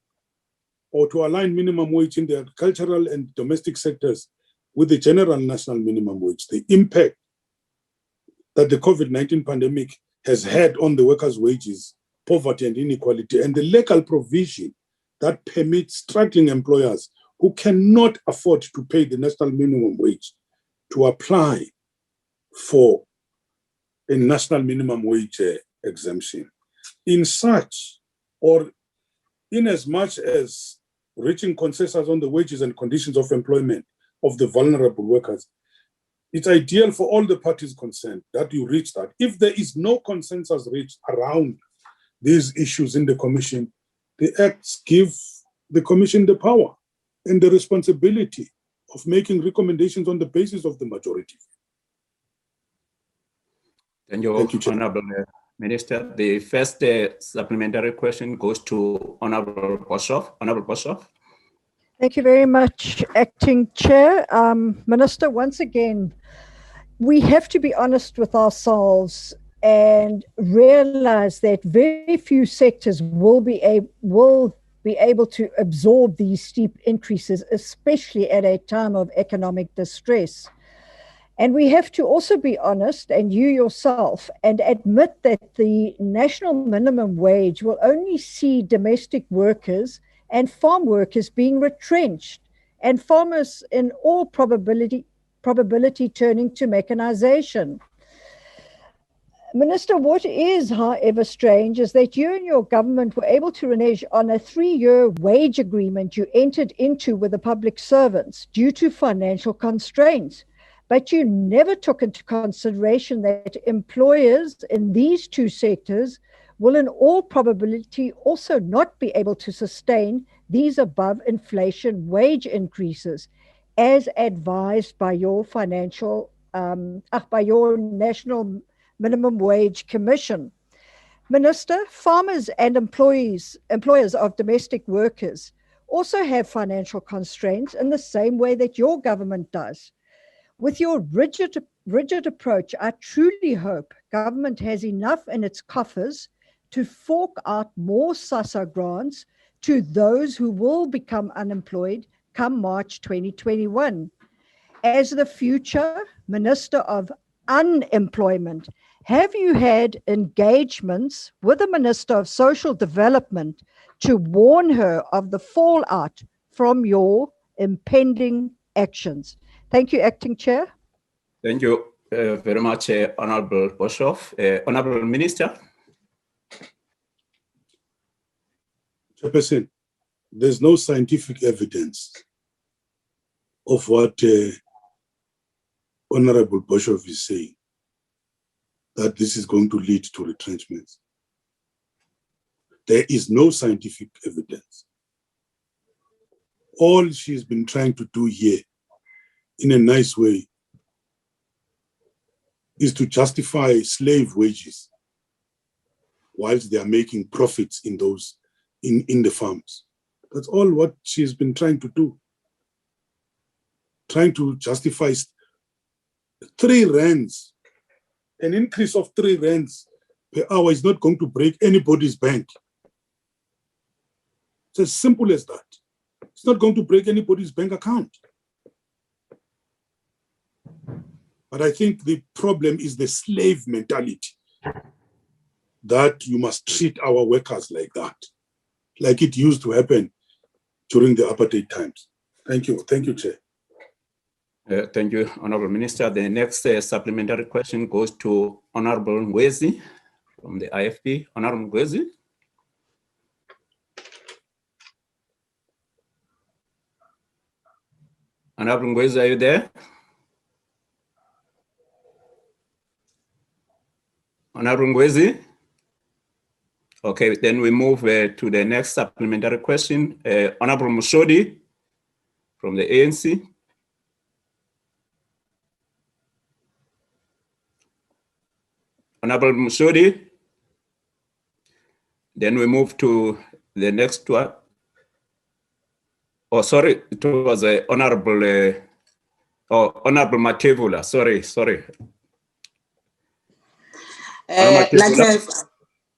or to align minimum wage in the agricultural and domestic sectors with the general national minimum wage, the impact that the COVID-19 pandemic has had on the workers' wages, poverty and inequality, and the legal provision that permits struggling employers who cannot afford to pay the national minimum wage to apply for a national minimum wage exemption. In such, or in as much as reaching consensus on the wages and conditions of employment of the vulnerable workers, it's ideal for all the parties concerned that you reach that. If there is no consensus reached around these issues in the commission, the acts give the commission the power and the responsibility of making recommendations on the basis of the majority. Thank you, Honorable Minister. The first supplementary question goes to Honorable Boshoff. Honorable Boshoff. Thank you very much, Acting Chair. Minister, once again, we have to be honest with ourselves and realize that very few sectors will be able to absorb these steep increases, especially at a time of economic distress. And we have to also be honest, and you yourself, and admit that the national minimum wage will only see domestic workers and farm workers being retrenched, and farmers in all probability turning to mechanization. Minister, what is, however, strange is that you and your government were able to renege on a 3-year wage agreement you entered into with the public servants due to financial constraints. But you never took into consideration that employers in these two sectors will in all probability also not be able to sustain these above inflation wage increases as advised by your by your National Minimum Wage Commission. Minister, farmers and employers of domestic workers also have financial constraints in the same way that your government does. With your rigid rigid approach, I truly hope government has enough in its coffers to fork out more SASSA grants to those who will become unemployed come March 2021. As the future Minister of Unemployment, have you had engagements with the Minister of Social Development to warn her of the fallout from your impending actions? Thank you, Acting Chair. Thank you very much, Honorable Boshoff. Honorable Minister. Chairperson, there's no scientific evidence of what Honorable Boshoff is saying, that this is going to lead to retrenchments. There is no scientific evidence. All she's been trying to do here, in a nice way, is to justify slave wages whilst they are making profits in those in the farms. That's all what she's been trying to do. Trying to justify 3 rands, an increase of 3 rands per hour is not going to break anybody's bank. It's as simple as that. It's not going to break anybody's bank account. But I think the problem is the slave mentality, that you must treat our workers like that, like it used to happen during the apartheid times. Thank you. Thank you, Chair. Thank you, Honorable Minister. The next supplementary question goes to Honorable Ngwezi from the IFP. Honorable Ngwezi. Honorable Ngwezi, are you there? Honorable Ngwezi? Okay, then we move to the next supplementary question. Honorable Mushodi from the ANC. Honorable Mushodi. Then we move to the next one. Oh, sorry, it was Honorable Honorable Matevula. Sorry.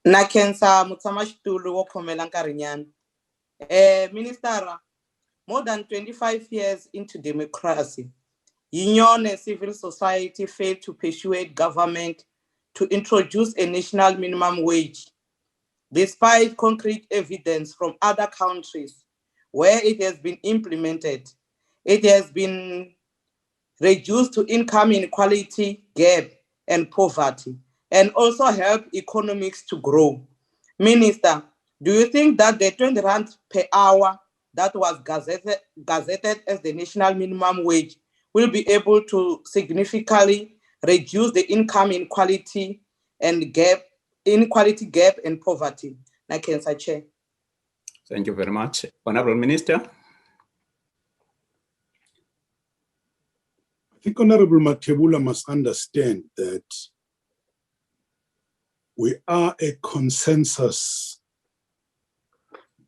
Nakensa Mutsamashitulu wokhomela nkarinyana. Minister, more than 25 years into democracy, union and civil society failed to persuade government to introduce a national minimum wage, despite concrete evidence from other countries where it has been implemented. It has been reduced to income inequality, gap, and poverty, and also help economics to grow. Minister, do you think that the 20 rand per hour that was gazetted as the national minimum wage will be able to significantly reduce the income inequality and gap and poverty? Chair. Thank you very much. Honorable Minister. I think Honorable Matebula must understand that we are a consensus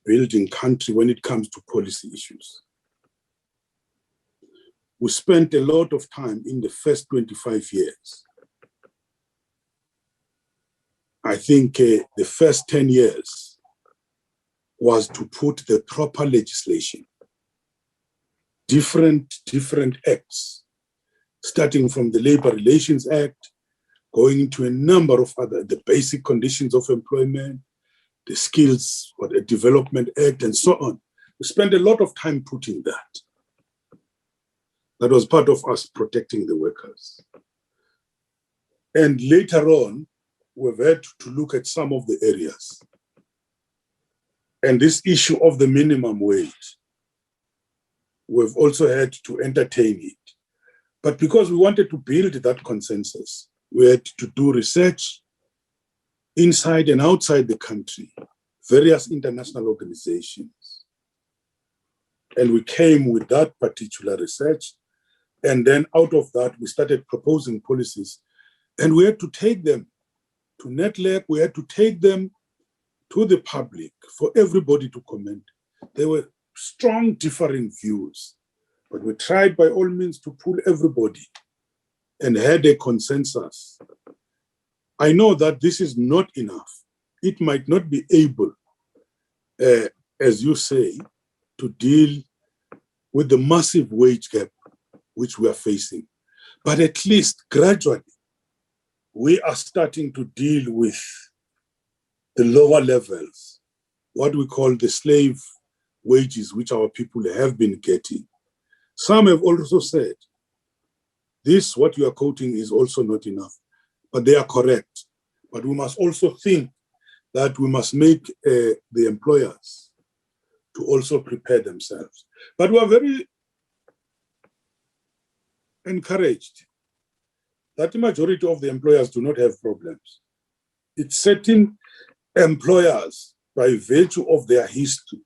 building country when it comes to policy issues. We spent a lot of time in the first 25 years. I think the first 10 years was to put the proper legislation, different acts, starting from the Labor Relations Act, going into a number of other, the basic conditions of employment, the Skills Development Act, and so on. We spent a lot of time putting that. That was part of us protecting the workers. And later on, we've had to look at some of the areas. And this issue of the minimum wage, we've also had to entertain it. But because we wanted to build that consensus, we had to do research inside and outside the country, various international organizations. And we came with that particular research. And then out of that, we started proposing policies. And we had to take them to NETLAC, we had to take them to the public for everybody to comment. There were strong differing views, but we tried by all means to pull everybody and had a consensus. I know that this is not enough. It might not be able, as you say, to deal with the massive wage gap which we are facing. But at least gradually, we are starting to deal with the lower levels, what we call the slave wages, which our people have been getting. Some have also said, this, what you are quoting, is also not enough, but they are correct. But we must also think that we must make the employers to also prepare themselves. But we are very encouraged that the majority of the employers do not have problems. It's certain employers, by virtue of their history,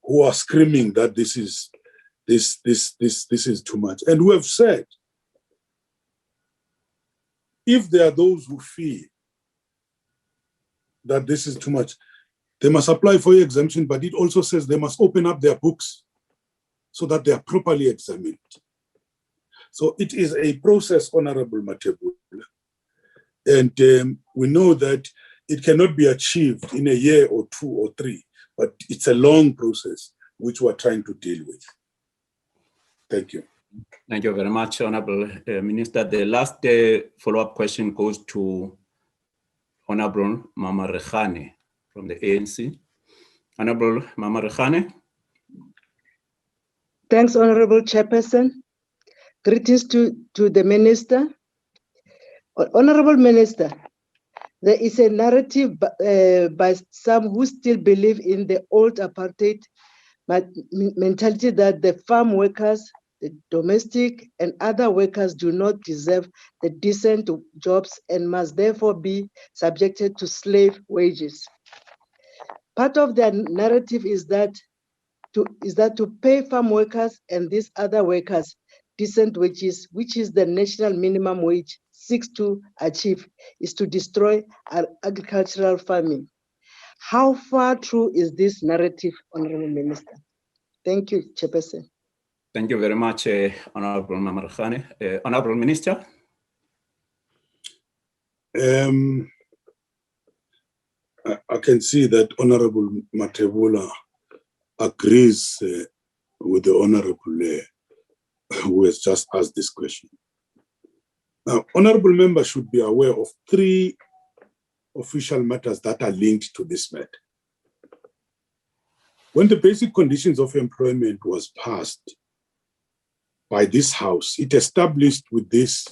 who are screaming that this is too much. And who have said, if there are those who feel that this is too much, they must apply for exemption, but it also says they must open up their books so that they are properly examined. So it is a process, Honorable Matebula. And we know that it cannot be achieved in a year or 2 or 3, but it's a long process which we're trying to deal with. Thank you. Thank you very much, Honorable Minister. The last follow-up question goes to Honorable Mama Rechane from the ANC. Honorable Mama Rechane. Thanks, Honorable Chairperson. Greetings to the Minister. Honorable Minister, there is a narrative by some who still believe in the old apartheid mentality that the farm workers, the domestic and other workers do not deserve the decent jobs and must therefore be subjected to slave wages. Part of their narrative is that to pay farm workers and these other workers decent wages, which is the national minimum wage, seeks to achieve, is to destroy our agricultural farming. How far true is this narrative, Honorable Minister? Thank you, Chairperson. Thank you very much, Honorable Mama Rechane. Honorable Minister. I can see that Honorable Matebula agrees with the Honorable who has just asked this question. Now, Honorable members should be aware of 3 official matters that are linked to this matter. When the basic conditions of employment was passed by this House, it established with this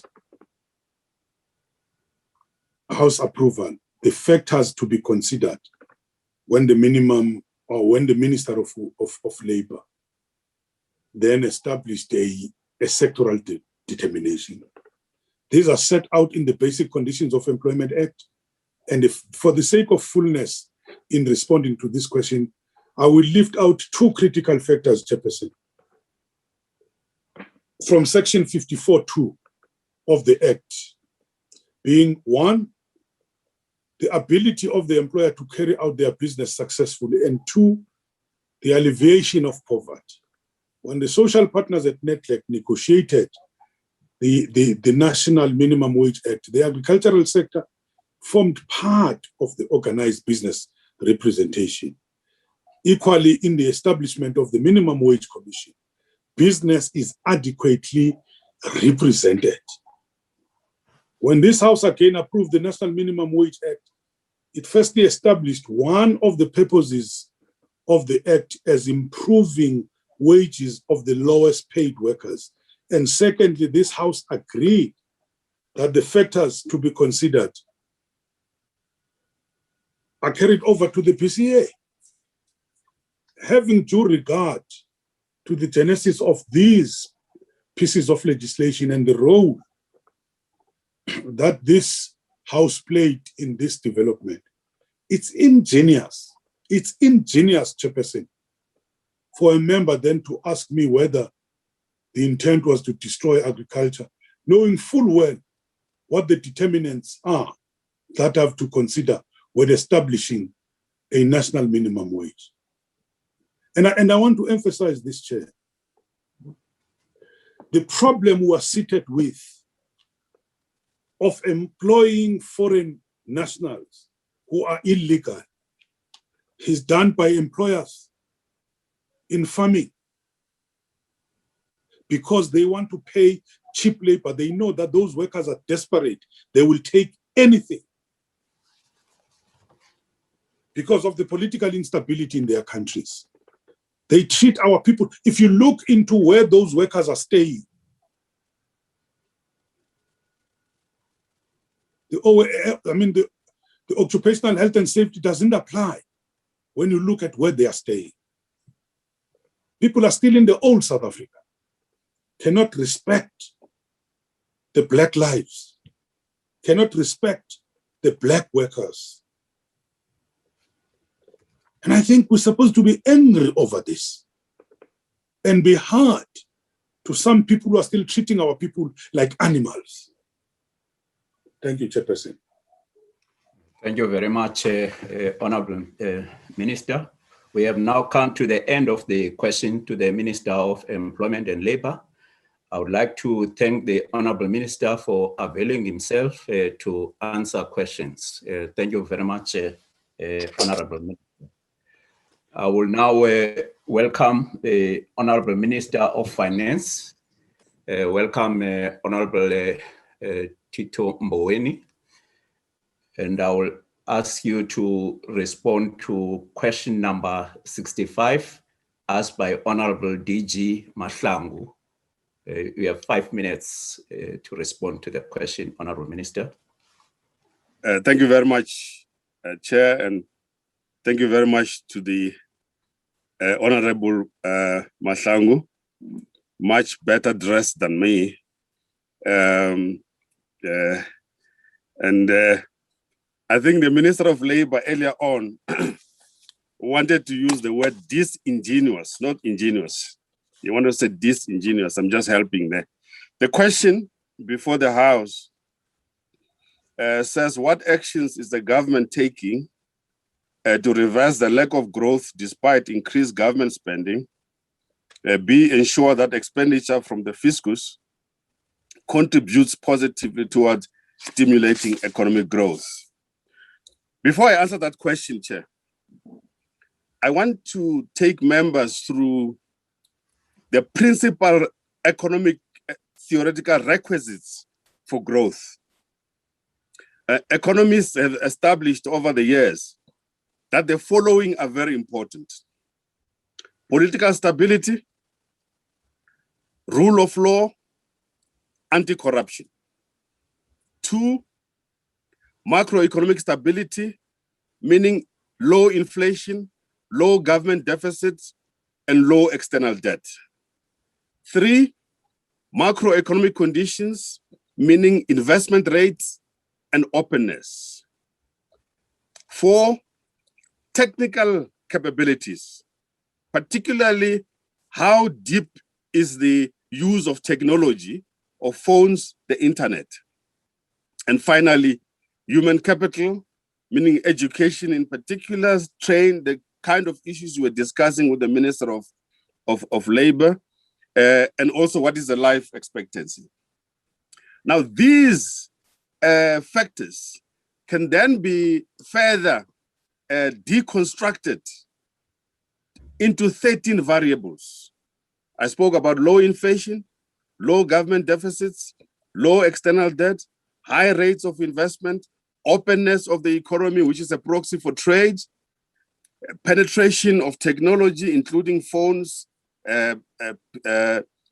House approval the factors to be considered when the minimum or when the Minister of Labor then established a sectoral determination. These are set out in the Basic Conditions of Employment Act. And for the sake of fullness in responding to this question, I will lift out 2 critical factors, Chairperson. From Section 54(2) of the Act, being 1, the ability of the employer to carry out their business successfully, and 2, the alleviation of poverty. When the social partners at NETLEC negotiated the National Minimum Wage Act, the agricultural sector formed part of the organized business representation. Equally, in the establishment of the Minimum Wage Commission, business is adequately represented. When this House again approved the National Minimum Wage Act, it firstly established one of the purposes of the Act as improving wages of the lowest paid workers. And secondly, this House agreed that the factors to be considered are carried over to the PCA. Having due regard to the genesis of these pieces of legislation and the role that this House played in this development, it's ingenious, Chairperson, for a member then to ask me whether the intent was to destroy agriculture, knowing full well what the determinants are that have to consider when establishing a national minimum wage. And I want to emphasize this, Chair. The problem we are seated with of employing foreign nationals who are illegal is done by employers in farming because they want to pay cheap labor. They know that those workers are desperate. They will take anything because of the political instability in their countries. They treat our people. If you look into where those workers are staying, the occupational health and safety doesn't apply when you look at where they are staying. People are still in the old South Africa, cannot respect the Black lives, cannot respect the Black workers. And I think we're supposed to be angry over this and be hard to some people who are still treating our people like animals. Thank you, Chairperson. Thank you very much, Honorable Minister. We have now come to the end of the question to the Minister of Employment and Labor. I would like to thank the Honorable Minister for availing himself to answer questions. Thank you very much, Honorable Minister. I will now welcome the Honorable Minister of Finance. Welcome, Honorable Tito Mboweni. And I will ask you to respond to question number 65 asked by Honorable DG Mahlangu. You have 5 minutes to respond to the question, Honorable Minister. Thank you very much, Chair, and thank you very much to the Honorable Mahlangu, much better dressed than me. I think the Minister of Labor earlier on wanted to use the word disingenuous, not ingenious. You want to say disingenuous, I'm just helping there. The question before the House says, what actions is the government taking to reverse the lack of growth despite increased government spending? B, ensure that expenditure from the fiscus contributes positively towards stimulating economic growth. Before I answer that question, Chair, I want to take members through the principal economic theoretical requisites for growth. Economists have established over the years that the following are very important: political stability, rule of law, anti-corruption. 2, macroeconomic stability, meaning low inflation, low government deficits, and low external debt. 3, macroeconomic conditions, meaning investment rates and openness. 4, technical capabilities, particularly how deep is the use of technology, of phones, the internet. And finally, human capital, meaning education in particular, train, the kind of issues we're discussing with the Minister of Labor, and also what is the life expectancy. Now, these factors can then be further deconstructed into 13 variables. I spoke about low inflation, low government deficits, low external debt, high rates of investment, openness of the economy, which is a proxy for trade, penetration of technology, including phones,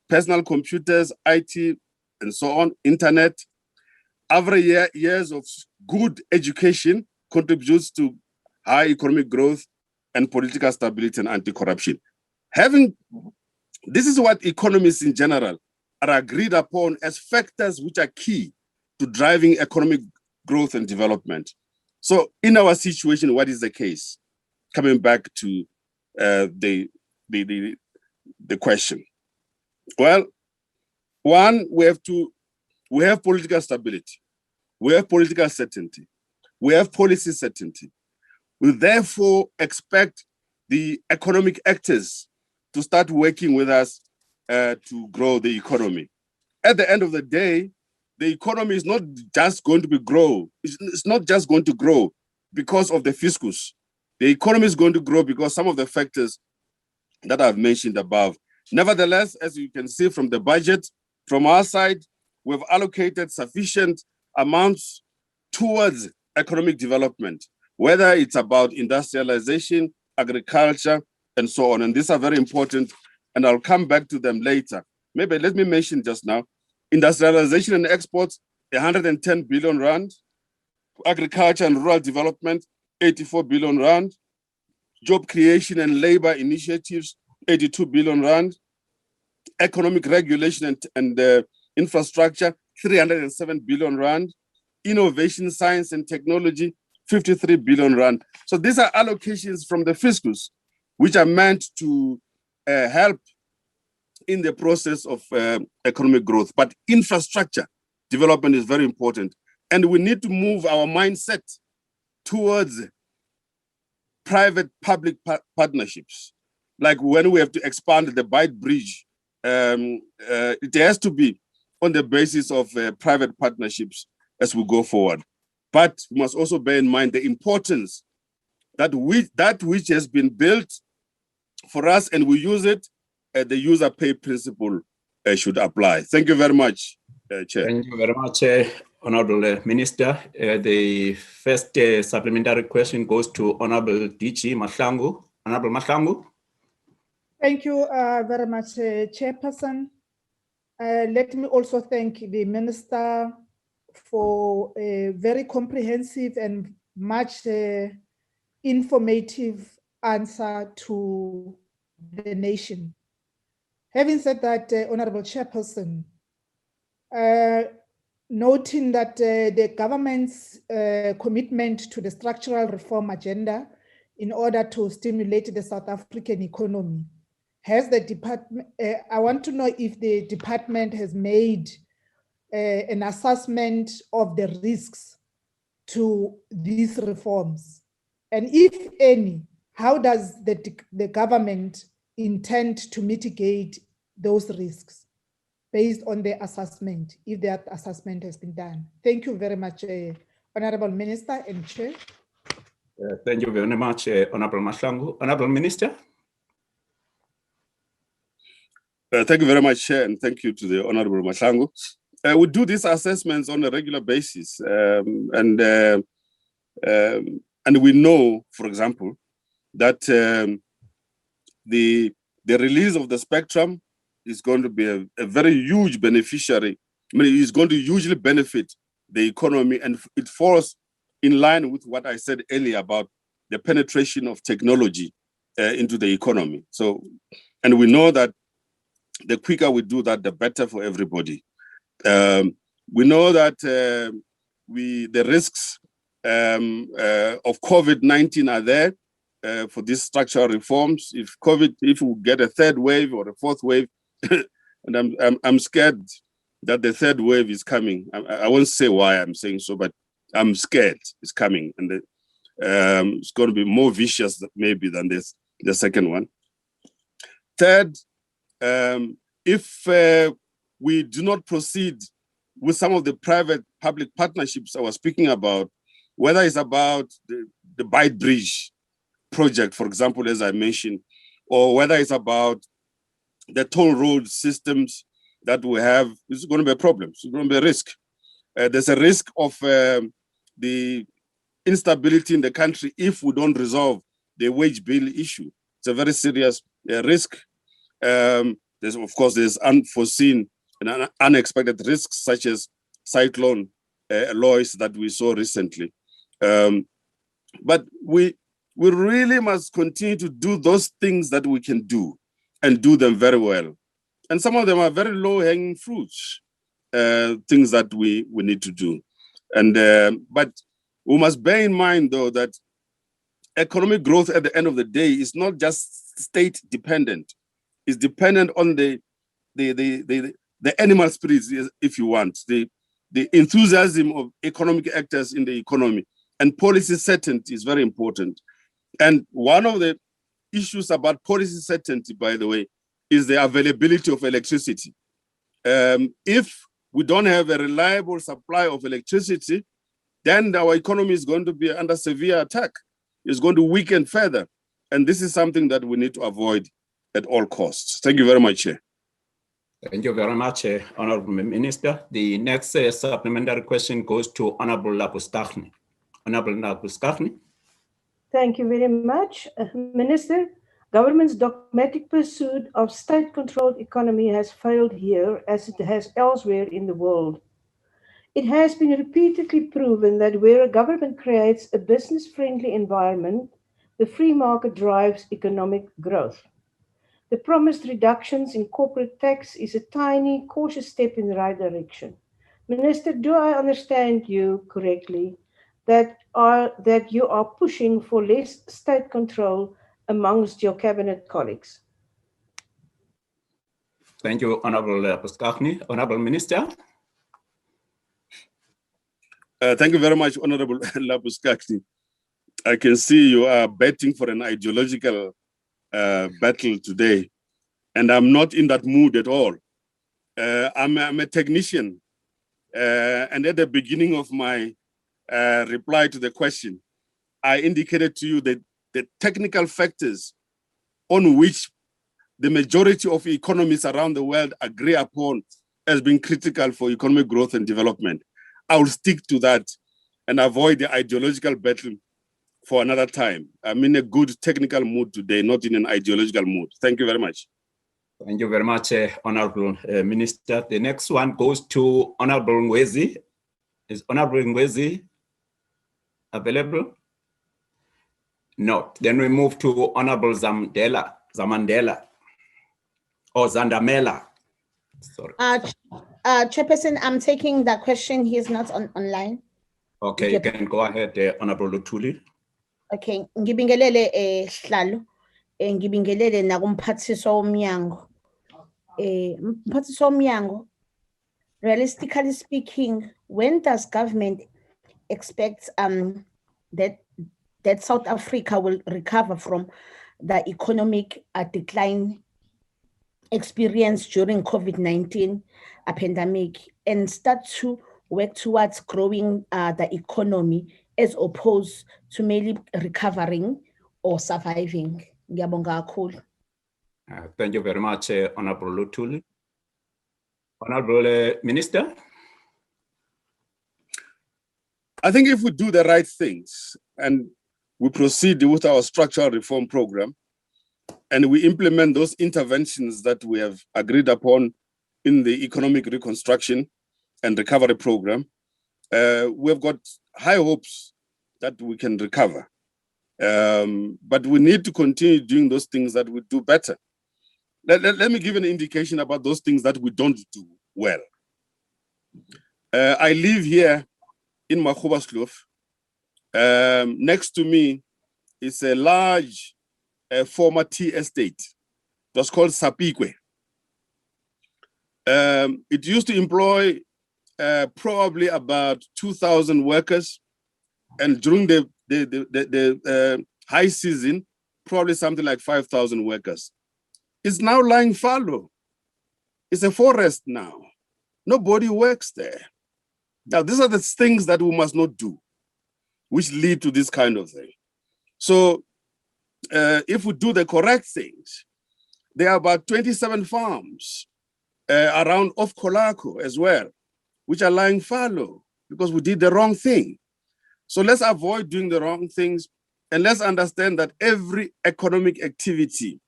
personal computers, IT, and so on, internet. Average years of good education contributes to high economic growth and political stability and anti-corruption. This is what economists in general are agreed upon as factors which are key to driving economic growth and development. So in our situation, what is the case? Coming back to the question. Well, one, we have political stability. We have political certainty. We have policy certainty. We therefore expect the economic actors to start working with us to grow the economy. At the end of the day, the economy is not just going to grow. It's not just going to grow because of the fiscus. The economy is going to grow because some of the factors that I've mentioned above. Nevertheless, as you can see from the budget, from our side, we've allocated sufficient amounts towards economic development, whether it's about industrialization, agriculture, and so on. And these are very important, and I'll come back to them later. Maybe let me mention just now, industrialization and exports, 110 billion rand, agriculture and rural development, 84 billion rand, job creation and labor initiatives, 82 billion rand, economic regulation and infrastructure, 307 billion rand, innovation, science and technology, 53 billion rand. So these are allocations from the fiscus, which are meant to help in the process of economic growth. But infrastructure development is very important. And we need to move our mindset towards private-public partnerships. Like when we have to expand the Bight Bridge, it has to be on the basis of private partnerships as we go forward. But we must also bear in mind the importance that which has been built for us and we use it, the user pay principle should apply. Thank you very much, Chair. Thank you very much, Honorable Minister. The first supplementary question goes to Honorable DG Mahlangu. Honorable Mahlangu. Thank you very much, Chairperson. Let me also thank the Minister for a very comprehensive and much informative answer to the nation. Having said that, Honorable Chairperson, noting that the government's commitment to the structural reform agenda in order to stimulate the South African economy, has the department, I want to know if the department has made an assessment of the risks to these reforms. And if any, how does the government intend to mitigate those risks based on the assessment, if that assessment has been done? Thank you very much, Honorable Minister and Chair. Thank you very much, Honorable Mahlangu. Honorable Minister. Thank you very much, Chair, and thank you to the Honorable Mahlangu. We do these assessments on a regular basis, and we know, for example, that the release of the spectrum is going to be a very huge beneficiary. I mean, it's going to hugely benefit the economy, and it falls in line with what I said earlier about the penetration of technology into the economy. So, and we know that the quicker we do that, the better for everybody. We know that the risks of COVID-19 are there for these structural reforms. If we get a third wave or a fourth wave, and I'm scared that the third wave is coming. I won't say why I'm saying so, but I'm scared it's coming, and it's going to be more vicious maybe than the second one. Third, if we do not proceed with some of the private-public partnerships I was speaking about, whether it's about the Bight Bridge project, for example, as I mentioned, or whether it's about the toll road systems that we have, it's going to be a problem. It's going to be a risk. There's a risk of the instability in the country if we don't resolve the wage bill issue. It's a very serious risk. There's unforeseen and unexpected risks such as Cyclone Lois that we saw recently. But we really must continue to do those things that we can do and do them very well. And some of them are very low-hanging fruits, things that we need to do. And but we must bear in mind, though, that economic growth at the end of the day is not just state-dependent. It's dependent on the animal spirits, if you want, the enthusiasm of economic actors in the economy. And policy certainty is very important. And one of the issues about policy certainty, by the way, is the availability of electricity. If we don't have a reliable supply of electricity, then our economy is going to be under severe attack. It's going to weaken further. And this is something that we need to avoid at all costs. Thank you very much, Chair. Thank you very much, Honorable Minister. The next supplementary question goes to Honorable Labuschagne. Honorable Labuschagne. Thank you very much. Minister, government's dogmatic pursuit of state-controlled economy has failed here as it has elsewhere in the world. It has been repeatedly proven that where a government creates a business-friendly environment, the free market drives economic growth. The promised reductions in corporate tax is a tiny, cautious step in the right direction. Minister, do I understand you correctly that you are pushing for less state control amongst your cabinet colleagues? Thank you, Honorable Labuschagne. Honorable Minister. Thank you very much, Honorable Labuschagne. I can see you are betting for an ideological battle today, and I'm not in that mood at all. I'm a technician, and at the beginning of my reply to the question, I indicated to you that the technical factors on which the majority of economies around the world agree upon as being critical for economic growth and development. I will stick to that and avoid the ideological battle for another time. I'm in a good technical mood today, not in an ideological mood. Thank you very much. Thank you very much, Honorable Minister. The next one goes to Honorable Ngwezi. Is Honorable Ngwezi available? No. Then we move to Honorable Zamandela, or Zandamela. Sorry. Chairperson, I'm taking that question. He is not online. Okay, you can go ahead, Honorable Luthuli. Okay, ngibingelele Hlalo, ngibingelele nakumphathiswa womnyango. Mphathiswa womnyango, realistically speaking, when does government expect that South Africa will recover from the economic decline experienced during COVID-19 pandemic and start to work towards growing the economy as opposed to merely recovering or surviving? Ngiyabonga kakhulu. Thank you very much, Honorable Luthuli. Honorable Minister. I think if we do the right things and we proceed with our structural reform program and we implement those interventions that we have agreed upon in the economic reconstruction and recovery program, we've got high hopes that we can recover. But we need to continue doing those things that we do better. Let me give an indication about those things that we don't do well. I live here in Makhubasloof. Next to me is a large former tea estate. It was called Sapikwe. It used to employ probably about 2,000 workers, and during the high season, probably something like 5,000 workers. It's now lying fallow. It's a forest now. Nobody works there. Now, these are the things that we must not do, which lead to this kind of thing. So if we do the correct things, there are about 27 farms around off Kolako as well, which are lying fallow because we did the wrong thing. So let's avoid doing the wrong things, and let's understand that every economic activity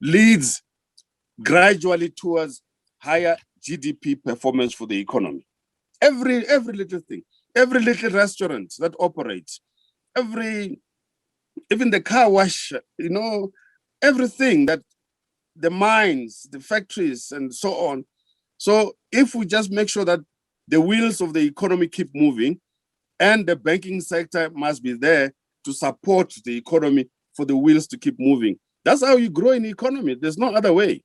leads gradually towards higher GDP performance for the economy. Every little thing, every little restaurant that operates, even the car wash, everything that the mines, the factories, and so on. So if we just make sure that the wheels of the economy keep moving, and the banking sector must be there to support the economy for the wheels to keep moving. That's how you grow in the economy. There's no other way.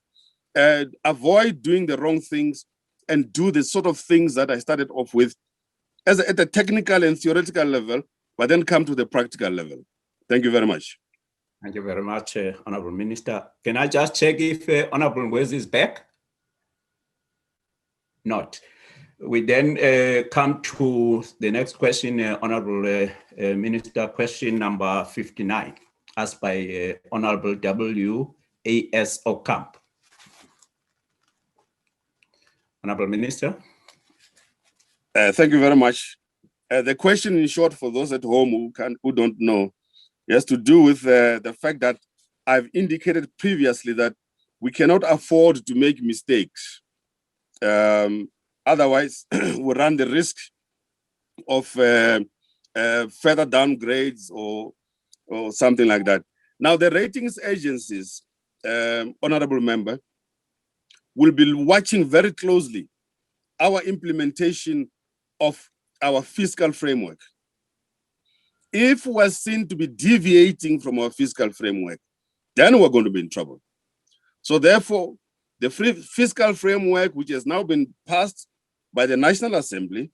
Avoid doing the wrong things and do the sort of things that I started off with at the technical and theoretical level, but then come to the practical level. Thank you very much. Thank you very much, Honorable Minister. Can I just check if Honorable Ngwezi is back? not. We then come to the next question, Honorable Minister, question number 59, asked by Honorable W.A.S. Ocamp. Honorable Minister. Thank you very much. The question, in short, for those at home who don't know, has to do with the fact that I've indicated previously that we cannot afford to make mistakes. Otherwise, we run the risk of further downgrades or something like that. Now, the ratings agencies, Honorable Member, will be watching very closely our implementation of our fiscal framework. If we're seen to be deviating from our fiscal framework, then we're going to be in trouble. So therefore, the fiscal framework, which has now been passed by the National Assembly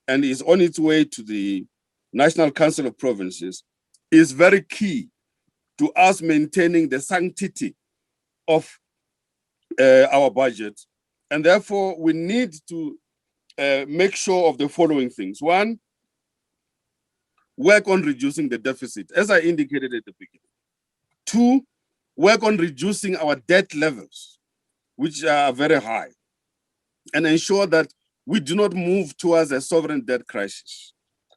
and is on its way to the National Council of Provinces, is very key to us maintaining the sanctity of our budget. And therefore, we need to make sure of the following things. One, work on reducing the deficit, as I indicated at the beginning. Two, work on reducing our debt levels, which are very high, and ensure that we do not move towards a sovereign debt crisis.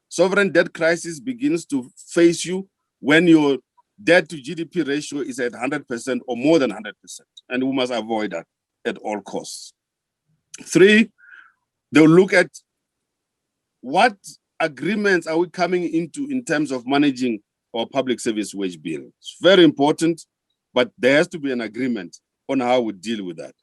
Sovereign debt crisis begins to face you when your debt to GDP ratio is at 100% or more than 100%, and we must avoid that at all costs. Three, they'll look at what agreements are we coming into in terms of managing our public service wage bill. It's very important, but there has to be an agreement on how we deal with that.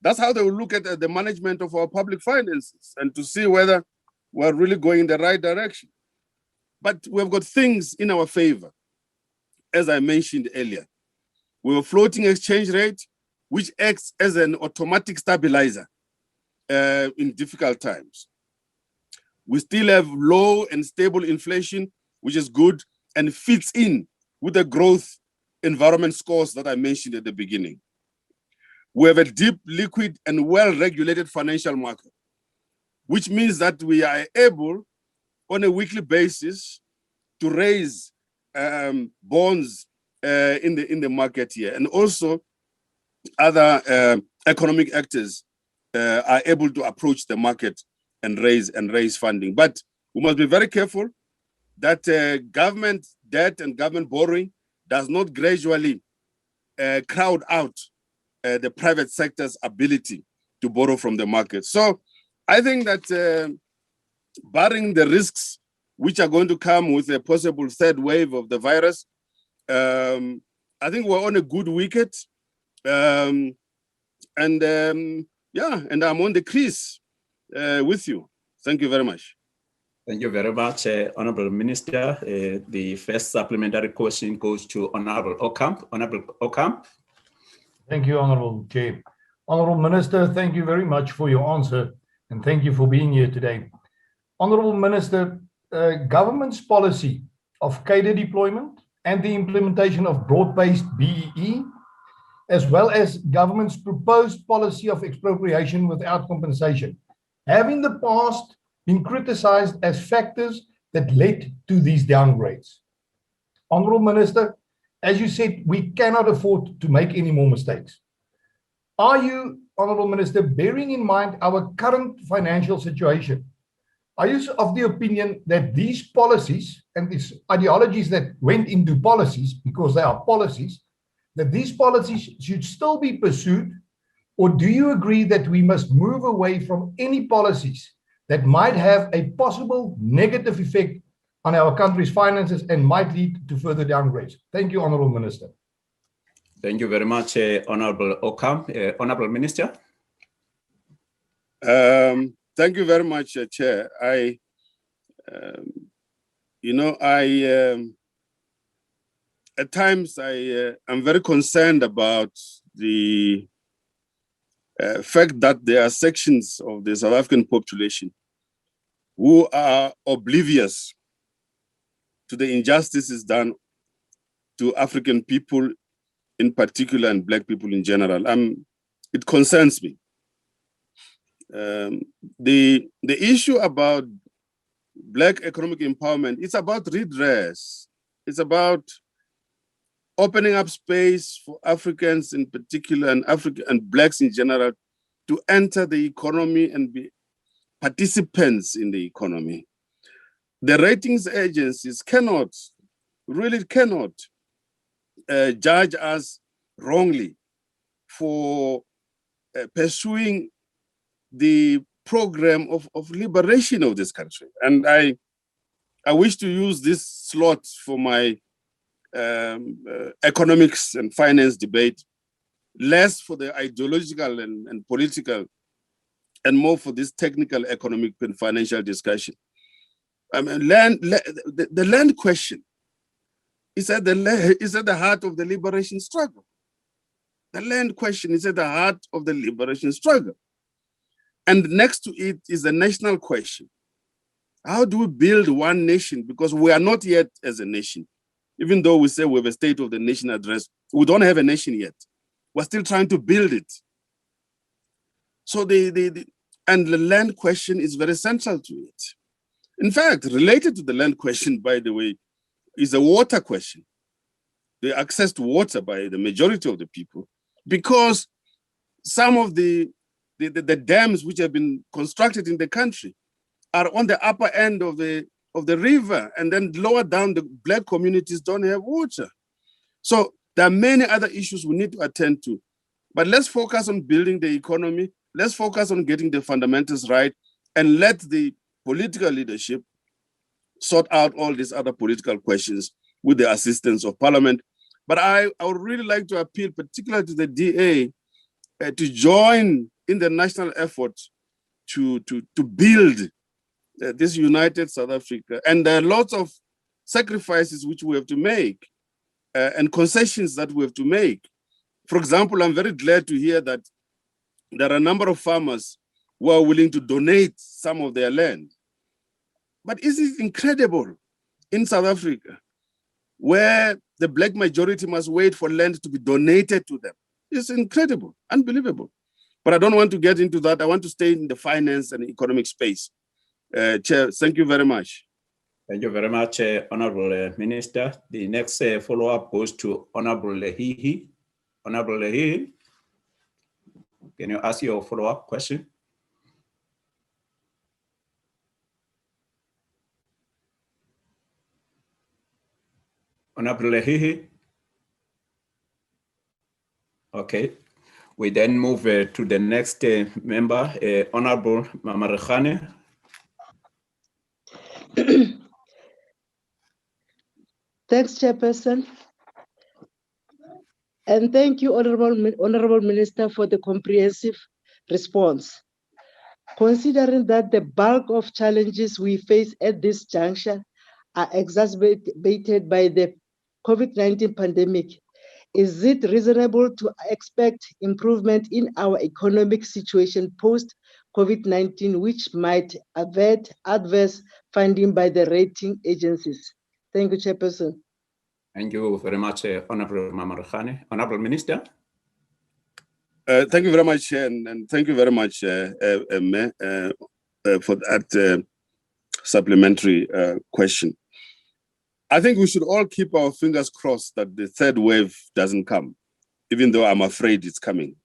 That's how they will look at the management of our public finances and to see whether we're really going in the right direction. But we've got things in our favor. As I mentioned earlier, we have a floating exchange rate, which acts as an automatic stabilizer in difficult times. We still have low and stable inflation, which is good and fits in with the growth environment scores that I mentioned at the beginning. We have a deep, liquid, and well-regulated financial market, which means that we are able, on a weekly basis, to raise bonds in the market here. And also, other economic actors are able to approach the market and raise funding. But we must be very careful that government debt and government borrowing does not gradually crowd out the private sector's ability to borrow from the market. So I think that barring the risks which are going to come with a possible third wave of the virus, I think we're on a good wicket. Yeah, and I'm on the crease with you. Thank you very much. Thank you very much, Honorable Minister. The first supplementary question goes to Honorable Ocamp. Honorable Ocamp. Thank you, Honorable Chair. Honorable Minister, thank you very much for your answer, and thank you for being here today. Honorable Minister, government's policy of cadre deployment and the implementation of broad-based BEE, as well as government's proposed policy of expropriation without compensation, have in the past been criticized as factors that led to these downgrades. Honorable Minister, as you said, we cannot afford to make any more mistakes. Are you, Honorable Minister, bearing in mind our current financial situation, are you of the opinion that these policies and these ideologies that went into policies, because they are policies, that these policies should still be pursued? Or do you agree that we must move away from any policies that might have a possible negative effect on our country's finances and might lead to further downgrades? Thank you, Honorable Minister. Thank you very much, Honorable Ocamp. Honorable Minister. Thank you very much, Chair. At times I'm very concerned about the fact that there are sections of the South African population who are oblivious to the injustices done to African people in particular and Black people in general. I'm it concerns me. The issue about Black economic empowerment, it's about redress. It's about opening up space for Africans in particular and Blacks in general to enter the economy and be participants in the economy. The ratings agencies really cannot judge us wrongly for pursuing the program of liberation of this country. And I wish to use this slot for my economics and finance debate, less for the ideological and political, and more for this technical economic and financial discussion. I mean, the land question is at the heart of the liberation struggle. The land question is at the heart of the liberation struggle. And next to it is the national question. How do we build one nation? Because we are not yet as a nation. Even though we say we have a State of the Nation address, we don't have a nation yet. We're still trying to build it. So the land question is very central to it. In fact, related to the land question, by the way, is the water question. The access to water by the majority of the people, because some of the dams which have been constructed in the country are on the upper end of the river, and then lower down the Black communities don't have water. So there are many other issues we need to attend to. But let's focus on building the economy. Let's focus on getting the fundamentals right, and let the political leadership sort out all these other political questions with the assistance of Parliament. But I would really like to appeal particularly to the DA to join in the national effort to build this united South Africa. And there are lots of sacrifices which we have to make and concessions that we have to make. For example, I'm very glad to hear that there are a number of farmers who are willing to donate some of their land. But is it incredible in South Africa where the Black majority must wait for land to be donated to them? It's incredible, unbelievable. But I don't want to get into that. I want to stay in the finance and economic space. Chair, thank you very much. Thank you very much, Honorable Minister. The next follow-up goes to Honorable Lehihi. Honorable Lehihi, can you ask your follow-up question? Honorable Lehihi. Okay. We then move to the next member, Honorable Mamarkhane. Thanks, Chairperson. And thank you, Honorable Minister, for the comprehensive response. Considering that the bulk of challenges we face at this juncture are exacerbated by the COVID-19 pandemic, is it reasonable to expect improvement in our economic situation post-COVID-19, which might avert adverse finding by the rating agencies? Thank you, Chairperson. Thank you very much, Honorable Mamarkhane. Honorable Minister. Thank you very much, and thank you very much, Me, for that supplementary question. I think we should all keep our fingers crossed that the third wave doesn't come, even though I'm afraid it's coming.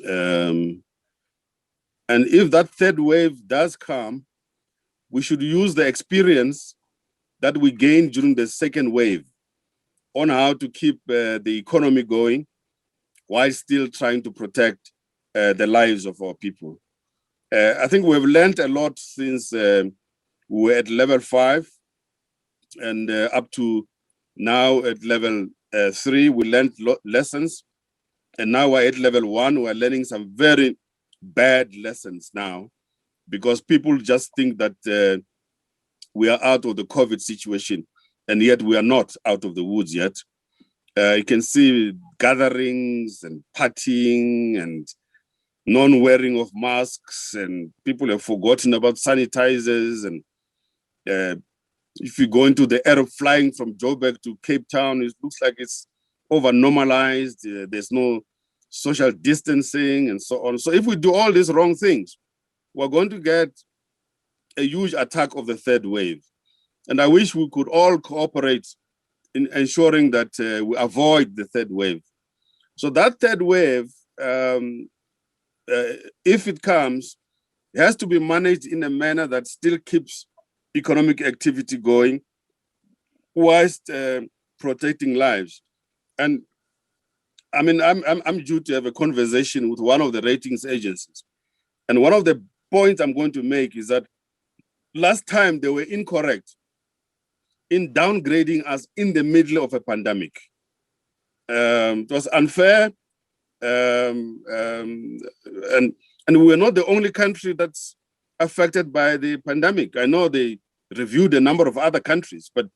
And if that third wave does come, we should use the experience that we gained during the second wave on how to keep the economy going while still trying to protect the lives of our people. I think we've learned a lot since we were at level 5 and up to now at level 3, we learned lessons. And now we're at level 1, we're learning some very bad lessons now, because people just think that we are out of the COVID situation, and yet we are not out of the woods yet. You can see gatherings and partying and non-wearing of masks, and people have forgotten about sanitizers. And if you go into the air flying from Joburg to Cape Town, it looks like it's over-normalized. There's no social distancing, and so on. So if we do all these wrong things, we're going to get a huge attack of the third wave. And I wish we could all cooperate in ensuring that we avoid the third wave. So that third wave, if it comes, it has to be managed in a manner that still keeps economic activity going whilst protecting lives. And I mean, I'm due to have a conversation with one of the ratings agencies. And one of the points I'm going to make is that last time they were incorrect in downgrading us in the middle of a pandemic. It was unfair, and we were not the only country that's affected by the pandemic. I know they reviewed a number of other countries, but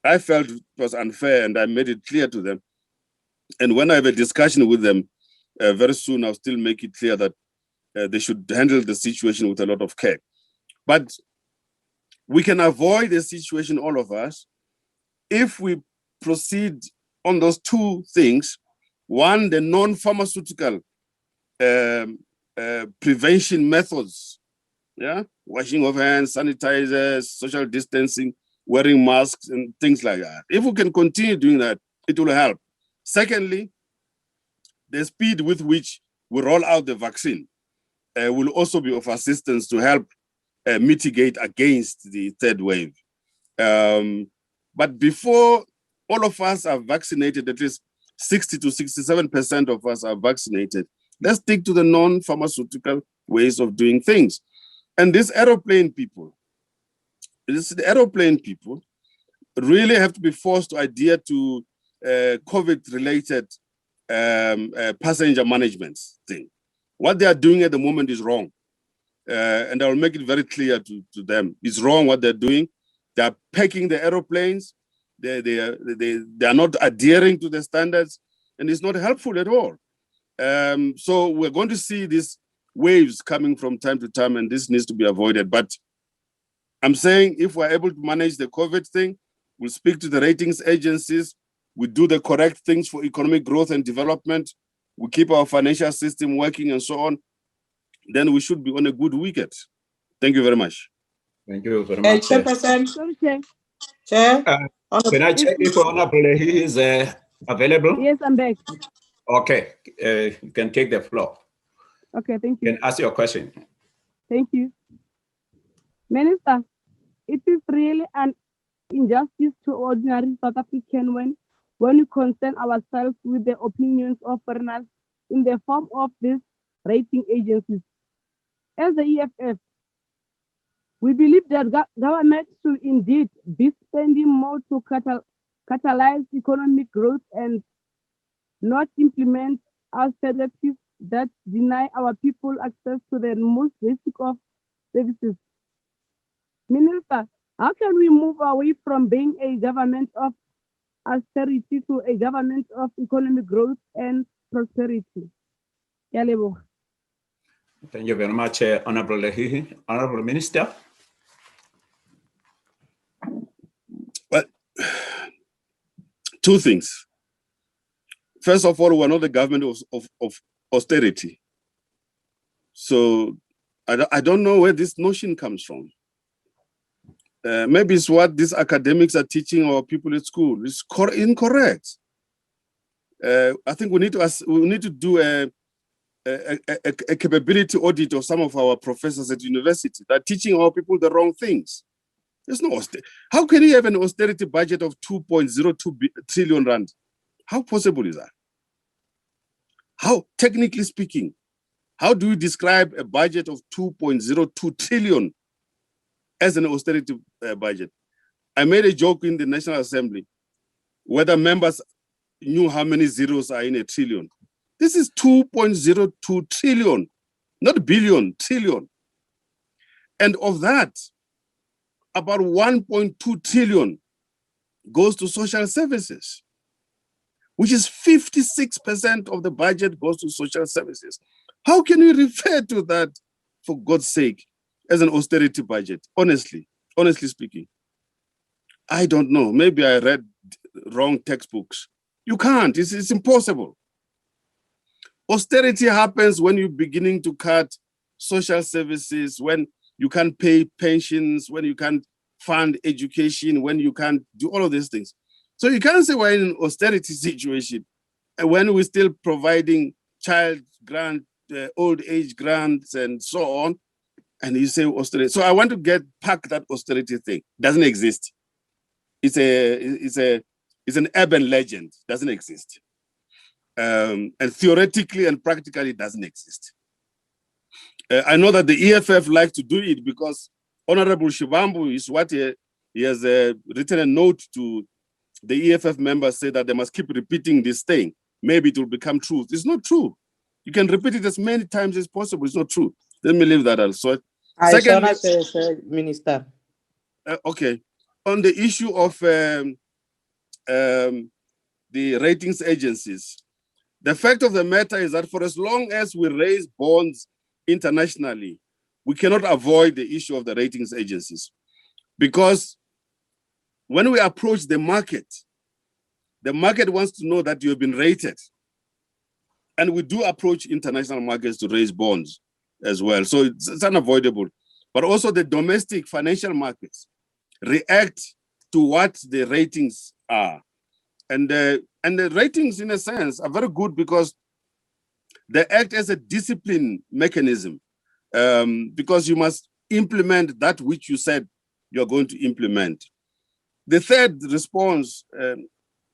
I felt it was unfair, and I made it clear to them. And when I have a discussion with them, very soon I'll still make it clear that they should handle the situation with a lot of care. But we can avoid the situation, all of us, if we proceed on those two things. One, the non-pharmaceutical prevention methods, yeah, washing of hands, sanitizers, social distancing, wearing masks, and things like that. If we can continue doing that, it will help. Secondly, the speed with which we roll out the vaccine will also be of assistance to help mitigate against the third wave. But before all of us are vaccinated, at least 60 to 67% of us are vaccinated, let's stick to the non-pharmaceutical ways of doing things. And these aeroplane people, really have to be forced to adhere to COVID-related passenger management thing. What they are doing at the moment is wrong. And I will make it very clear to them. It's wrong what they're doing. They are packing the aeroplanes. They are not adhering to the standards, and it's not helpful at all. So we're going to see these waves coming from time to time, and this needs to be avoided. But I'm saying if we're able to manage the COVID thing, we'll speak to the ratings agencies, we do the correct things for economic growth and development, we keep our financial system working and so on, then we should be on a good wicket. Thank you very much. Thank you very much. Chairperson. Sorry, Chair. Chair. Can I check if Honorable he is available? Yes, I'm back. Okay, you can take the floor. Okay, thank you. You can ask your question. Thank you. Minister, it is really an injustice to ordinary South African when we concern ourselves with the opinions of foreigners in the form of these rating agencies. As the EFF, we believe that government should indeed be spending more to catalyze economic growth and not implement austerities that deny our people access to the most basic of services. Minister, how can we move away from being a government of austerity to a government of economic growth and prosperity? Thank you very much, Honorable Lehihi. Honorable Minister. Well, two things. First of all, we're not the government of austerity. So I don't know where this notion comes from. Maybe it's what these academics are teaching our people at school. It's incorrect. I think we need to do a capability audit of some of our professors at university that are teaching our people the wrong things. There's no austerity. How can you have an austerity budget of 2.02 trillion rand? How possible is that? How, technically speaking, how do you describe a budget of 2.02 trillion as an austerity budget? I made a joke in the National Assembly whether members knew how many zeros are in a trillion. This is 2.02 trillion, not billion, trillion. And of that, about 1.2 trillion goes to social services, which is 56% of the budget goes to social services. How can you refer to that, for God's sake, as an austerity budget? Honestly speaking, I don't know. Maybe I read wrong textbooks. You can't, it's impossible. Austerity happens when you're beginning to cut social services, when you can't pay pensions, when you can't fund education, when you can't do all of these things. So you can't say we're in an austerity situation when we're still providing child grant, old age grants, and so on. And you say austerity. So I want to pack that austerity thing. Doesn't exist. It's an urban legend. Doesn't exist. And theoretically and practically, it doesn't exist. I know that the EFF likes to do it because Honorable Shivambu is what he has written a note to the EFF members, say that they must keep repeating this thing. Maybe it will become truth. It's not true. You can repeat it as many times as possible. It's not true. Let me leave that also. Secondly, Minister. Okay. On the issue of the ratings agencies, the fact of the matter is that for as long as we raise bonds internationally, we cannot avoid the issue of the ratings agencies. Because when we approach the market wants to know that you have been rated. And we do approach international markets to raise bonds as well. So it's unavoidable. But also the domestic financial markets react to what the ratings are. And the ratings, in a sense, are very good because they act as a discipline mechanism, because you must implement that which you said you're going to implement. The third response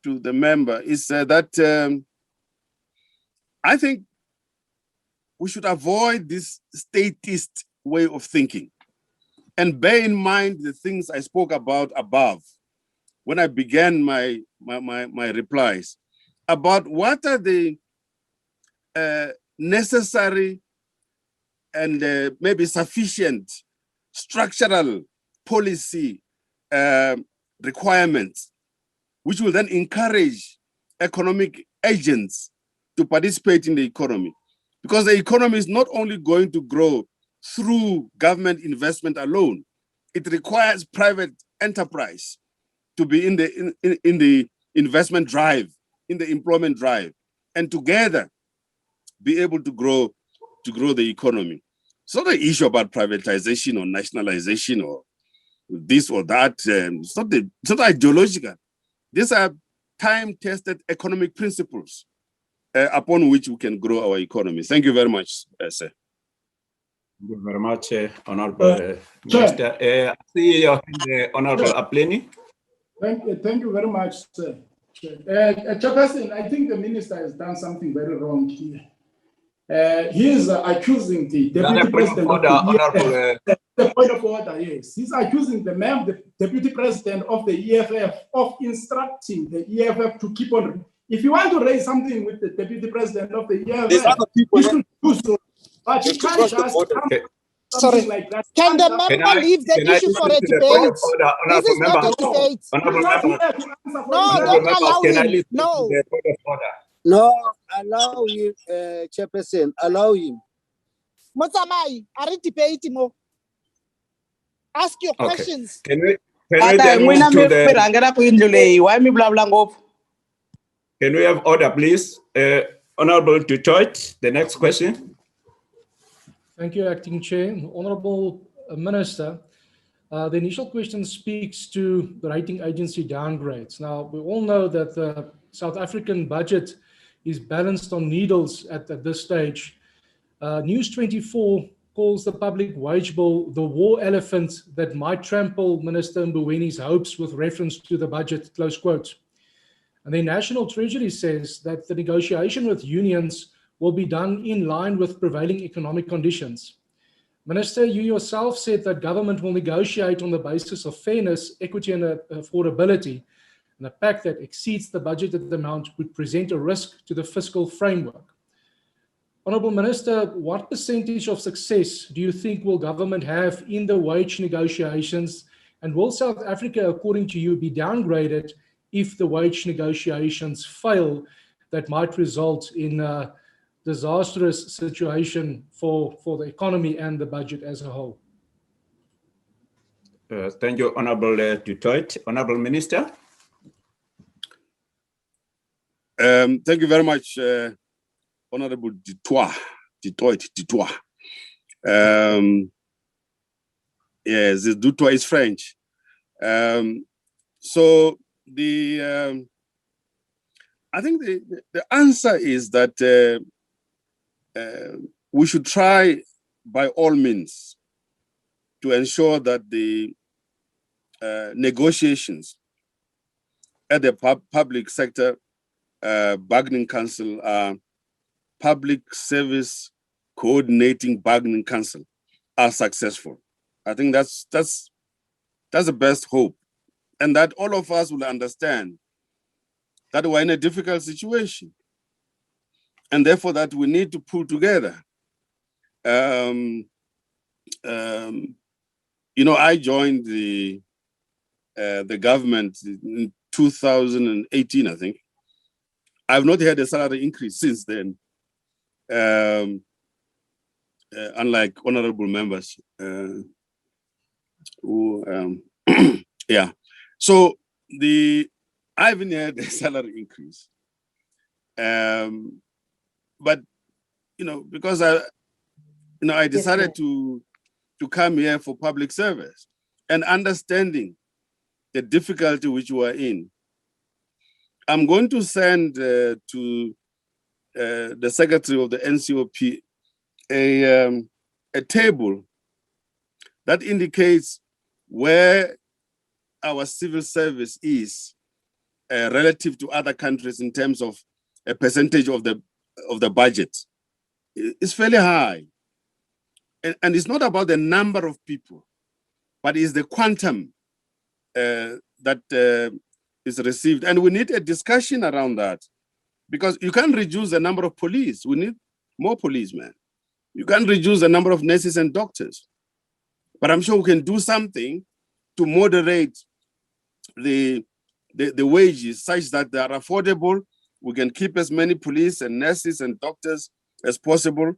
to the member is that I think we should avoid this statist way of thinking and bear in mind the things I spoke about above when I began my replies about what are the necessary and maybe sufficient structural policy requirements, which will then encourage economic agents to participate in the economy. Because the economy is not only going to grow through government investment alone, it requires private enterprise to be in the investment drive, in the employment drive, and together be able to grow the economy. It's not an issue about privatization or nationalization or this or that. It's not ideological. These are time-tested economic principles upon which we can grow our economy. Thank you very much, sir. Thank you very much, Honorable Minister. I see your hand, Honorable Apleni. Thank you very much, sir. Chairperson, I think the minister has done something very wrong here. He is accusing the deputy president of the EFF. The point of order, yes. He's accusing the deputy president of the EFF of instructing the EFF to keep on. If you want to raise something with the deputy president of the EFF, you should do so. But you can't just Sorry. like that. Can the member leave the issue for a debate? This is not a debate. No, don't allow him. No. No, allow him, Chairperson, allow him. Motsamai, are you debating more? Ask your questions. Can we then move to Can we have order, please? Honorable Detroit, the next question. Thank you, Acting Chair. Honorable Minister, the initial question speaks to the rating agency downgrades. Now, we all know that the South African budget is balanced on needles at this stage. News 24 calls the public wage bill the war elephant that might trample Minister Mbowene's hopes with reference to the budget, close quote. And the National Treasury says that the negotiation with unions will be done in line with prevailing economic conditions. Minister, you yourself said that government will negotiate on the basis of fairness, equity, and affordability. And a pact that exceeds the budgeted amount would present a risk to the fiscal framework. Honourable Minister, what percentage of success do you think will government have in the wage negotiations? And will South Africa, according to you, be downgraded if the wage negotiations fail that might result in a disastrous situation for the economy and the budget as a whole? Thank you, Honourable Detroit. Honourable Minister. Thank you very much, Honorable Dutoit. Yes, the Dutoit is French. So I think the answer is that we should try by all means to ensure that the negotiations at the public sector bargaining council are public service coordinating bargaining council are successful. I think that's the best hope, and that all of us will understand that we're in a difficult situation, and therefore that we need to pull together. You know, I joined the government in 2018, I think. I've not had a salary increase since then, unlike honorable members who, yeah. So I haven't had a salary increase, but you know, because I decided to come here for public service and understanding the difficulty which we are in. I'm going to send to the secretary of the NCOP a table that indicates where our civil service is relative to other countries in terms of a percentage of the budget. It's fairly high. And it's not about the number of people, but it's the quantum that is received. And we need a discussion around that, because you can't reduce the number of police. We need more policemen. You can't reduce the number of nurses and doctors. But I'm sure we can do something to moderate the wages such that they are affordable. We can keep as many police and nurses and doctors as possible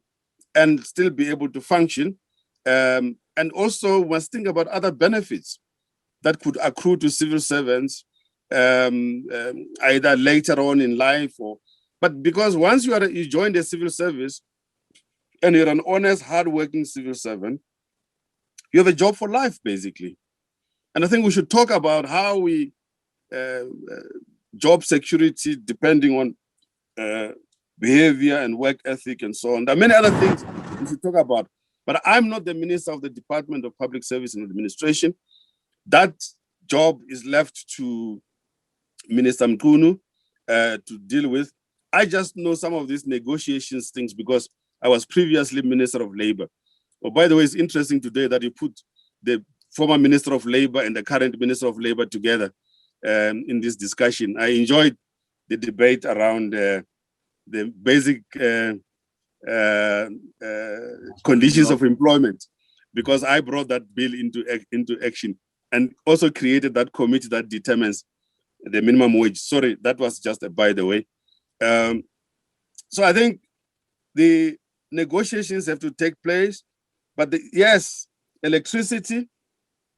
and still be able to function. And also we must think about other benefits that could accrue to civil servants either later on in life but because once you join the civil service and you're an honest, hardworking civil servant, you have a job for life, basically. And I think we should talk about how we job security depending on behavior and work ethic and so on. There are many other things we should talk about, but I'm not the minister of the Department of Public Service and Administration. That job is left to Minister Mkunu to deal with. I just know some of these negotiations things because I was previously Minister of Labor. Oh, by the way, it's interesting today that you put the former Minister of Labor and the current Minister of Labor together in this discussion. I enjoyed the debate around the basic conditions of employment, because I brought that bill into action and also created that committee that determines the minimum wage. Sorry, that was just a by the way. So I think the negotiations have to take place, but yes, electricity,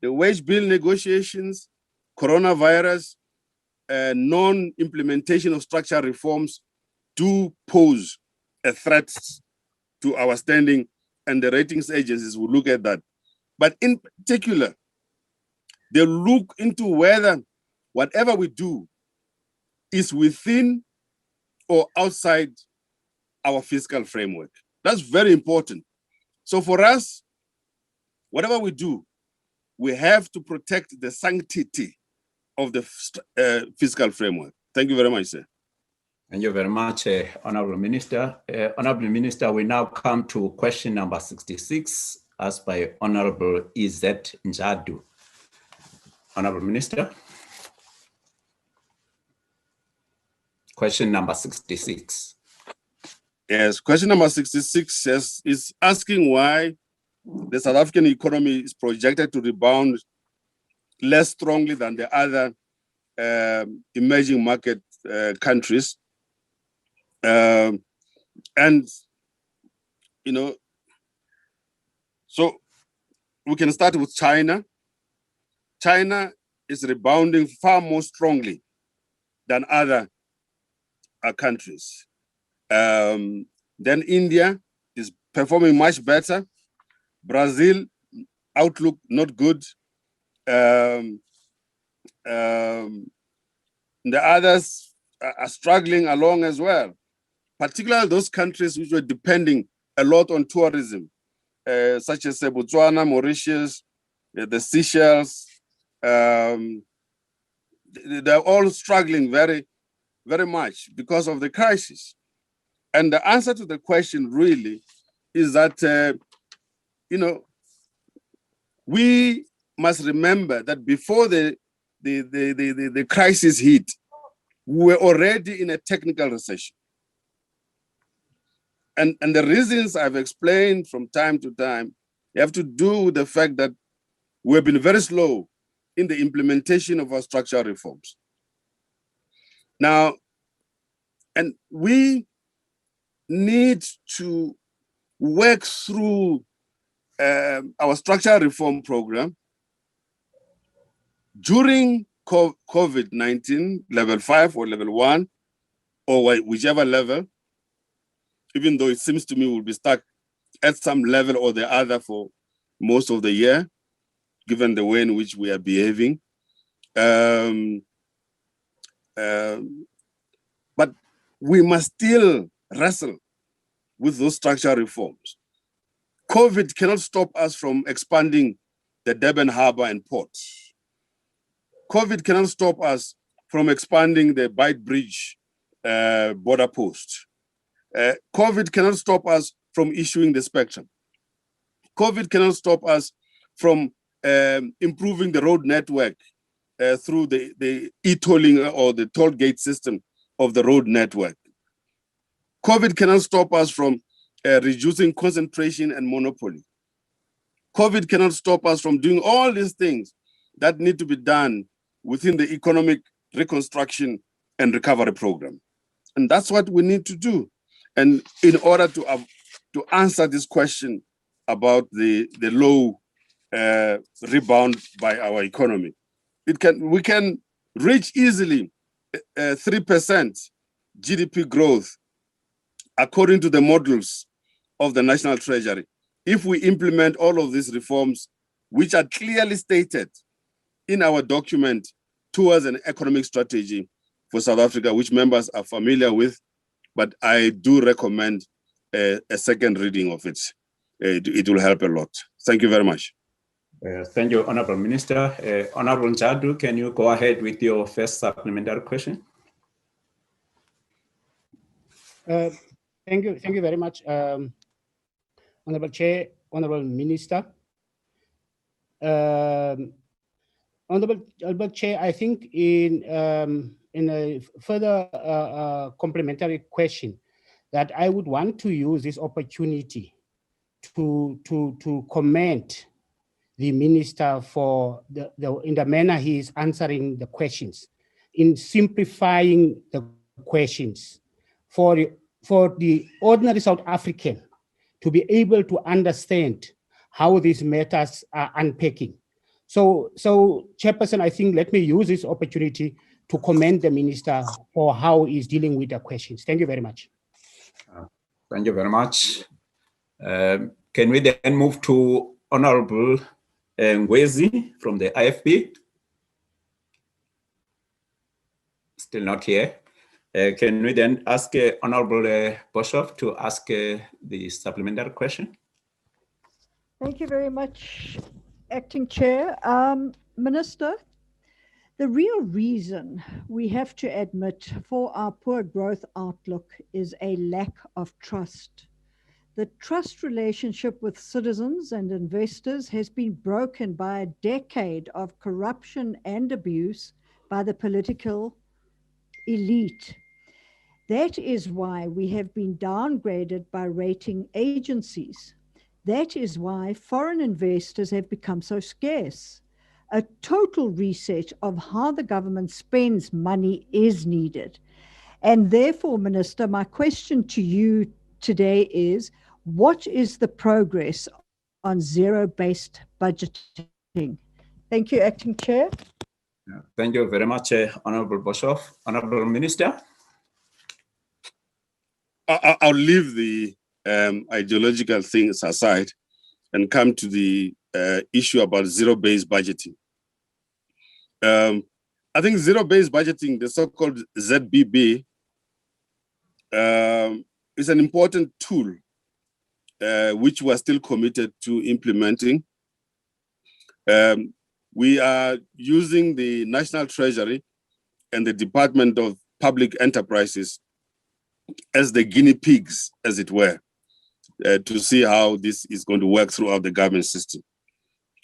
the wage bill negotiations, coronavirus, non-implementation of structural reforms do pose a threat to our standing, and the ratings agencies will look at that. But in particular, they look into whether whatever we do is within or outside our fiscal framework. That's very important. So for us, whatever we do, we have to protect the sanctity of the fiscal framework. Thank you very much, sir. Thank you very much, Honorable Minister. Honorable Minister, we now come to question number 66, asked by Honorable Izet Njadu. Honorable Minister. Question number 66. Yes, question number 66 is asking why the South African economy is projected to rebound less strongly than the other emerging market countries. And, you know, so we can start with China. China is rebounding far more strongly than other countries. Then India is performing much better. Brazil, outlook not good. The others are struggling along as well, particularly those countries which were depending a lot on tourism, such as Botswana, Mauritius, the Seychelles. They're all struggling very, very much because of the crisis. And the answer to the question really is that, we must remember that before the crisis hit, we were already in a technical recession. And the reasons I've explained from time to time have to do with the fact that we've been very slow in the implementation of our structural reforms. Now, and we need to work through our structural reform program during COVID-19, level 5 or level 1, or whichever level, even though it seems to me we'll be stuck at some level or the other for most of the year, given the way in which we are behaving. But we must still wrestle with those structural reforms. COVID cannot stop us from expanding the Durban Harbour and port. COVID cannot stop us from expanding the Beitbridge border post. COVID cannot stop us from issuing the spectrum. COVID cannot stop us from improving the road network through the e-tolling or the toll gate system of the road network. COVID cannot stop us from reducing concentration and monopoly. COVID cannot stop us from doing all these things that need to be done within the economic reconstruction and recovery program. And that's what we need to do. And in order to answer this question about the low rebound by our economy, we can reach easily 3% GDP growth according to the models of the National Treasury, if we implement all of these reforms, which are clearly stated in our document towards an economic strategy for South Africa, which members are familiar with, but I do recommend a second reading of it. It will help a lot. Thank you very much. Thank you, Honorable Minister. Honorable Njadu, can you go ahead with your first supplementary question? Thank you very much, Honorable Chair, Honorable Minister. Honorable Chair, I think in a further complementary question that I would want to use this opportunity to comment the minister for in the manner he is answering the questions, in simplifying the questions for the ordinary South African to be able to understand how these matters are unpacking. So Chairperson, I think let me use this opportunity to commend the minister for how he's dealing with the questions. Thank you very much. Thank you very much. Can we then move to Honorable Ngwezi from the IFP? Still not here. Can we then ask Honorable Boshoff to ask the supplementary question? Thank you very much, Acting Chair. Minister, the real reason we have to admit for our poor growth outlook is a lack of trust. The trust relationship with citizens and investors has been broken by a decade of corruption and abuse by the political elite. That is why we have been downgraded by rating agencies. That is why foreign investors have become so scarce. A total reset of how the government spends money is needed. And therefore, Minister, my question to you today is, what is the progress on zero-based budgeting? Thank you, Acting Chair. Thank you very much, Honorable Boshoff. Honorable Minister. I'll leave the ideological things aside and come to the issue about zero-based budgeting. I think zero-based budgeting, the so-called ZBB, is an important tool which we're still committed to implementing. We are using the National Treasury and the Department of Public Enterprises as the guinea pigs, as it were, to see how this is going to work throughout the government system.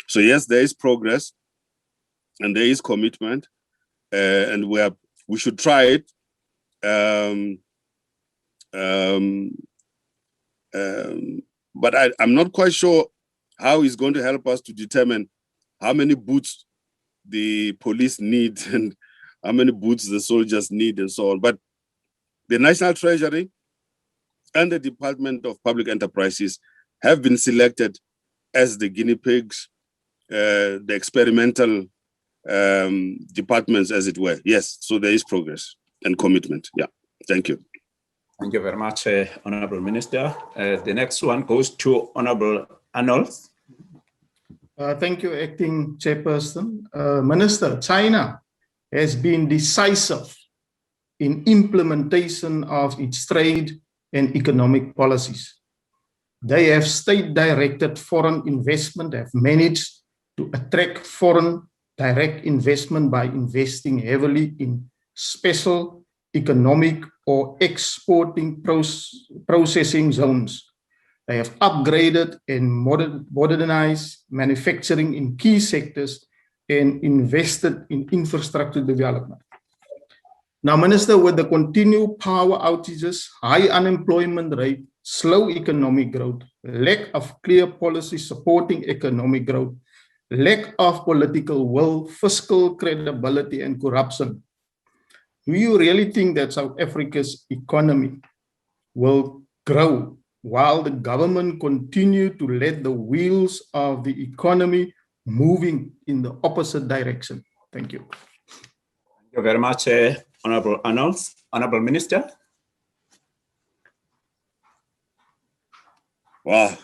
So yes, there is progress and there is commitment, and we should try it. But I'm not quite sure how it's going to help us to determine how many boots the police need and how many boots the soldiers need and so on. But the National Treasury and the Department of Public Enterprises have been selected as the guinea pigs, the experimental departments, as it were. Yes, so there is progress and commitment. Yeah, thank you. Thank you very much, Honorable Minister. The next one goes to Honorable Arnold. Thank you, Acting Chairperson. Minister, China has been decisive in implementation of its trade and economic policies. They have state-directed foreign investment, have managed to attract foreign direct investment by investing heavily in special economic or exporting processing zones. They have upgraded and modernized manufacturing in key sectors and invested in infrastructure development. Now, Minister, with the continued power outages, high unemployment rate, slow economic growth, lack of clear policy supporting economic growth, lack of political will, fiscal credibility, and corruption, do you really think that South Africa's economy will grow while the government continue to let the wheels of the economy moving in the opposite direction? Thank you. Thank you very much, Honorable Arnold. Honorable Minister. Wow,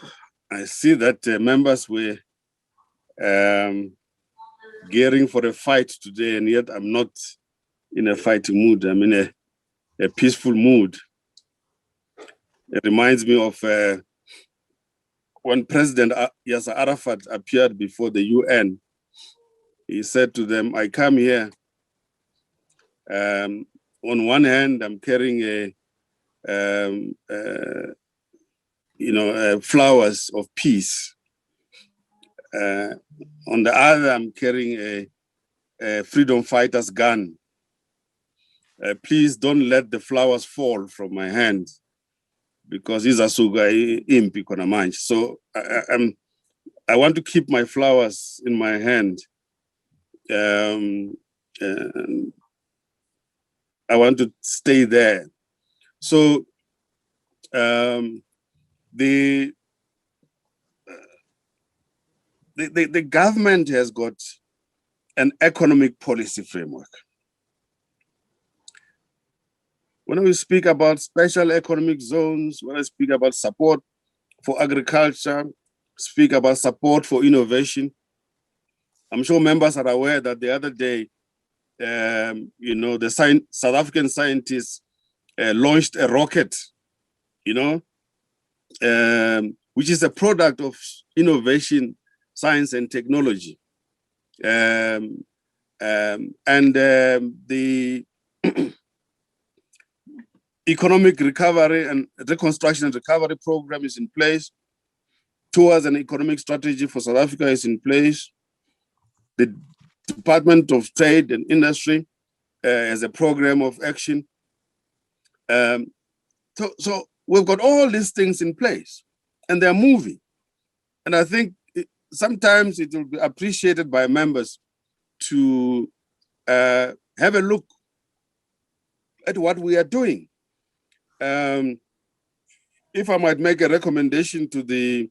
I see that members were gearing for a fight today, and yet I'm not in a fighting mood. I'm in a peaceful mood. It reminds me of when President Yasser Arafat appeared before the UN. He said to them, I come here. On one hand, I'm carrying flowers of peace. On the other, I'm carrying a freedom fighter's gun. Please don't let the flowers fall from my hand, because he's a suga impi kona manch. So I want to keep my flowers in my hand. I want to stay there. So the government has got an economic policy framework. When we speak about special economic zones, when I speak about support for agriculture, speak about support for innovation, I'm sure members are aware that the other day, the South African scientists launched a rocket, which is a product of innovation, science, and technology. The economic recovery and reconstruction and recovery program is in place. Towards an economic strategy for South Africa is in place. The Department of Trade and Industry has a program of action. So we've got all these things in place, and they're moving. And I think sometimes it will be appreciated by members to have a look at what we are doing. If I might make a recommendation to the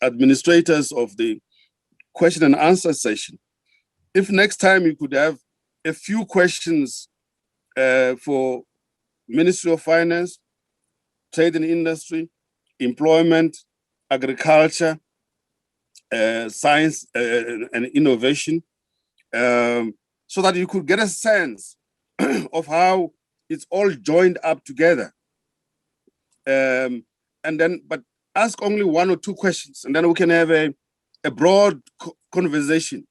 administrators of the question and answer session, if next time you could have a few questions for Ministry of Finance, Trade and Industry, Employment, Agriculture, Science and Innovation, so that you could get a sense of how it's all joined up together. And then, but ask only 1 or 2 questions, and then we can have a broad conversation,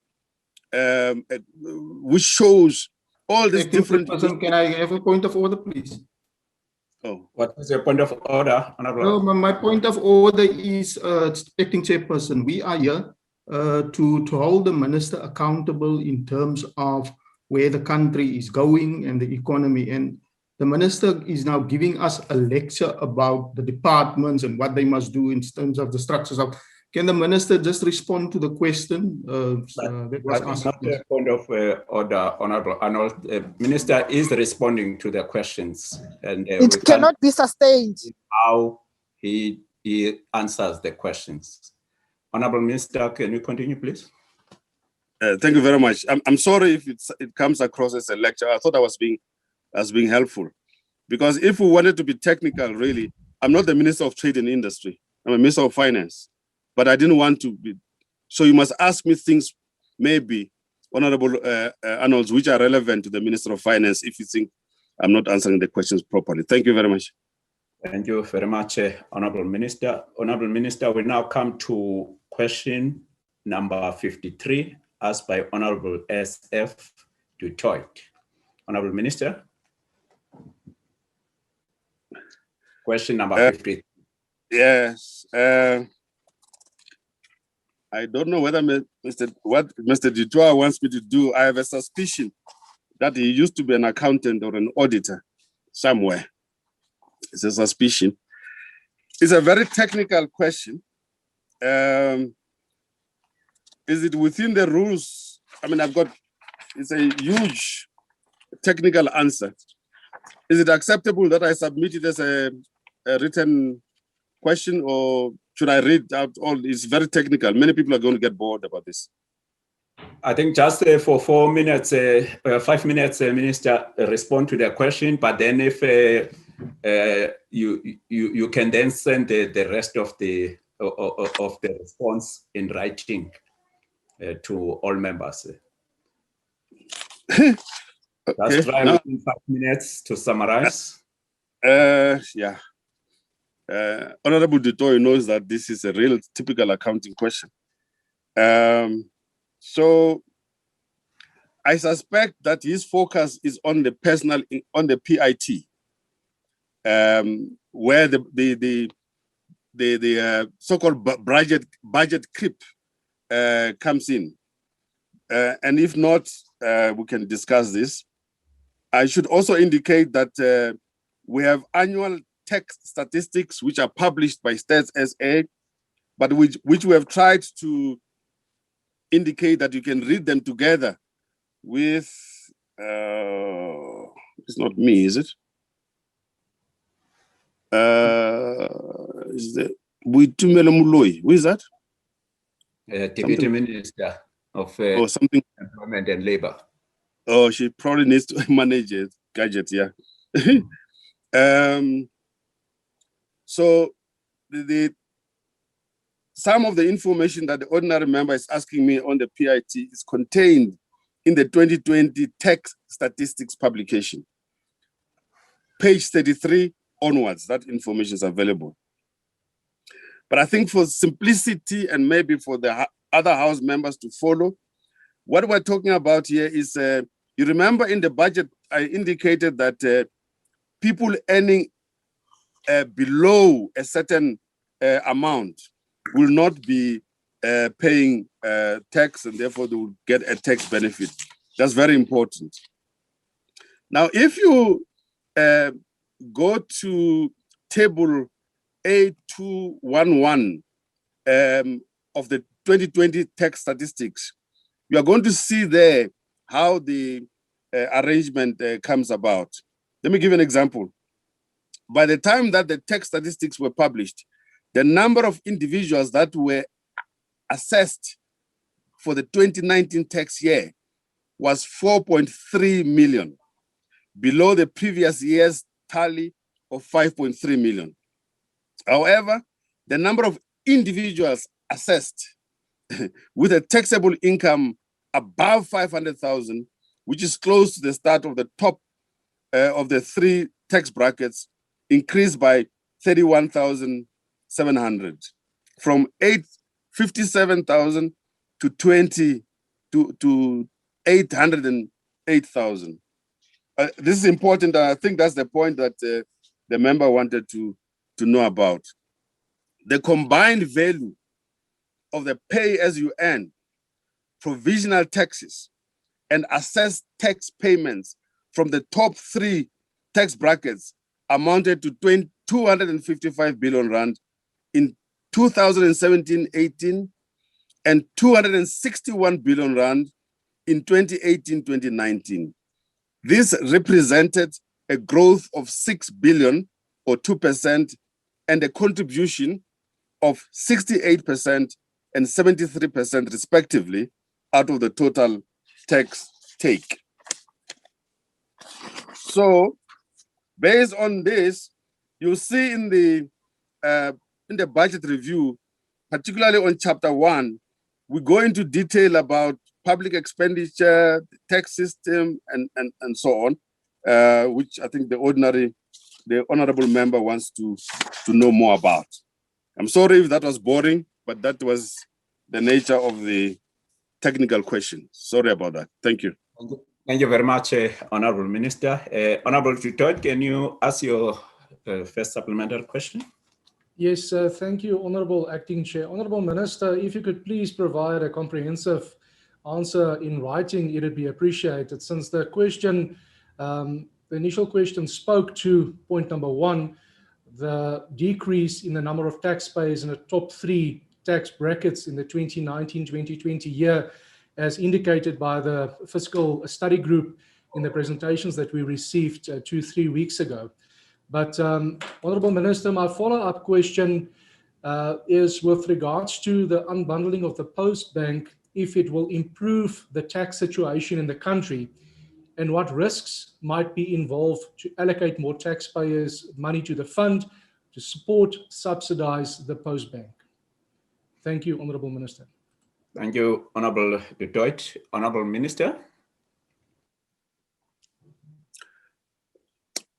which shows all these different. Can I have a point of order, please? Oh, what is your point of order, Honorable? No, my point of order is, Acting Chairperson, we are here to hold the minister accountable in terms of where the country is going and the economy. And the minister is now giving us a lecture about the departments and what they must do in terms of the structures of. Can the minister just respond to the question that was asked? Not a point of order, Honorable Arnold. The minister is responding to the questions, and it cannot be sustained. How he answers the questions. Honorable Minister, can you continue, please? Thank you very much. I'm sorry if it comes across as a lecture. I thought I was being helpful, because if we wanted to be technical, really, I'm not the Minister of Trade and Industry. I'm a Minister of Finance, but I didn't want to be. So you must ask me things, maybe, Honorable Arnold, which are relevant to the Minister of Finance if you think I'm not answering the questions properly. Thank you very much. Thank you very much, Honorable Minister. Honorable Minister, we now come to question number 53, asked by Honorable S.F. Dutoit. Honorable Minister. Question number 53. Yes. I don't know whether what Mr. Dutoit wants me to do. I have a suspicion that he used to be an accountant or an auditor somewhere. It's a suspicion. It's a very technical question. Is it within the rules? I mean, it's a huge technical answer. Is it acceptable that I submit it as a written question, or should I read out all? It's very technical. Many people are going to get bored about this. I think just for 4 minutes, 5 minutes, Minister, respond to the question. But then, if you can then send the rest of the response in writing to all members. Let's try within 5 minutes to summarize. Yeah. Honorable Dutoit knows that this is a real typical accounting question. So I suspect that his focus is on the personal, on the PIT, where the so-called budget creep comes in. And if not, we can discuss this. I should also indicate that we have annual tax statistics which are published by Stats SA, but which we have tried to indicate that you can read them together with, it's not me, is it? Is the Buitumelo Muloi? Who is that? Deputy Minister of something Employment and Labor. Oh, she probably needs to manage it, gadget, yeah. So some of the information that the ordinary member is asking me on the PIT is contained in the 2020 tax statistics publication. Page 33 onwards, that information is available. But I think for simplicity and maybe for the other House members to follow, what we're talking about here is, you remember in the budget, I indicated that people earning below a certain amount will not be paying tax, and therefore they will get a tax benefit. That's very important. Now, if you go to table A211 of the 2020 tax statistics, you are going to see there how the arrangement comes about. Let me give you an example. By the time that the tax statistics were published, the number of individuals that were assessed for the 2019 tax year was 4.3 million, below the previous year's tally of 5.3 million. However, the number of individuals assessed with a taxable income above 500,000, which is close to the start of the top of the three tax brackets, increased by 31,700 from 857,000 to 808,000. This is important. I think that's the point that the member wanted to know about. The combined value of the pay-as-you-earn, provisional taxes, and assessed tax payments from the top three tax brackets amounted to 255 billion rand in 2017-18 and 261 billion rand in 2018-2019. This represented a growth of 6 billion or 2% and a contribution of 68% and 73% respectively out of the total tax take. So based on this, you see in the budget review, particularly on chapter 1, we go into detail about public expenditure, the tax system, and so on, which I think the honorable member wants to know more about. I'm sorry if that was boring, but that was the nature of the technical question. Sorry about that. Thank you. Thank you very much, Honorable Minister. Honorable Tutoit, can you ask your first supplementary question? Yes, thank you, Honorable Acting Chair. Honorable Minister, if you could please provide a comprehensive answer in writing, it would be appreciated. Since the question, the initial question spoke to point number 1, the decrease in the number of taxpayers in the top 3 tax brackets in the 2019-2020 year, as indicated by the fiscal study group in the presentations that we received 2-3 weeks ago. But Honorable Minister, my follow-up question is with regards to the unbundling of the Post Bank, if it will improve the tax situation in the country, and what risks might be involved to allocate more taxpayers' money to the fund to support, subsidize the Post Bank. Thank you, Honorable Minister. Thank you, Honorable Tutoit. Honorable Minister.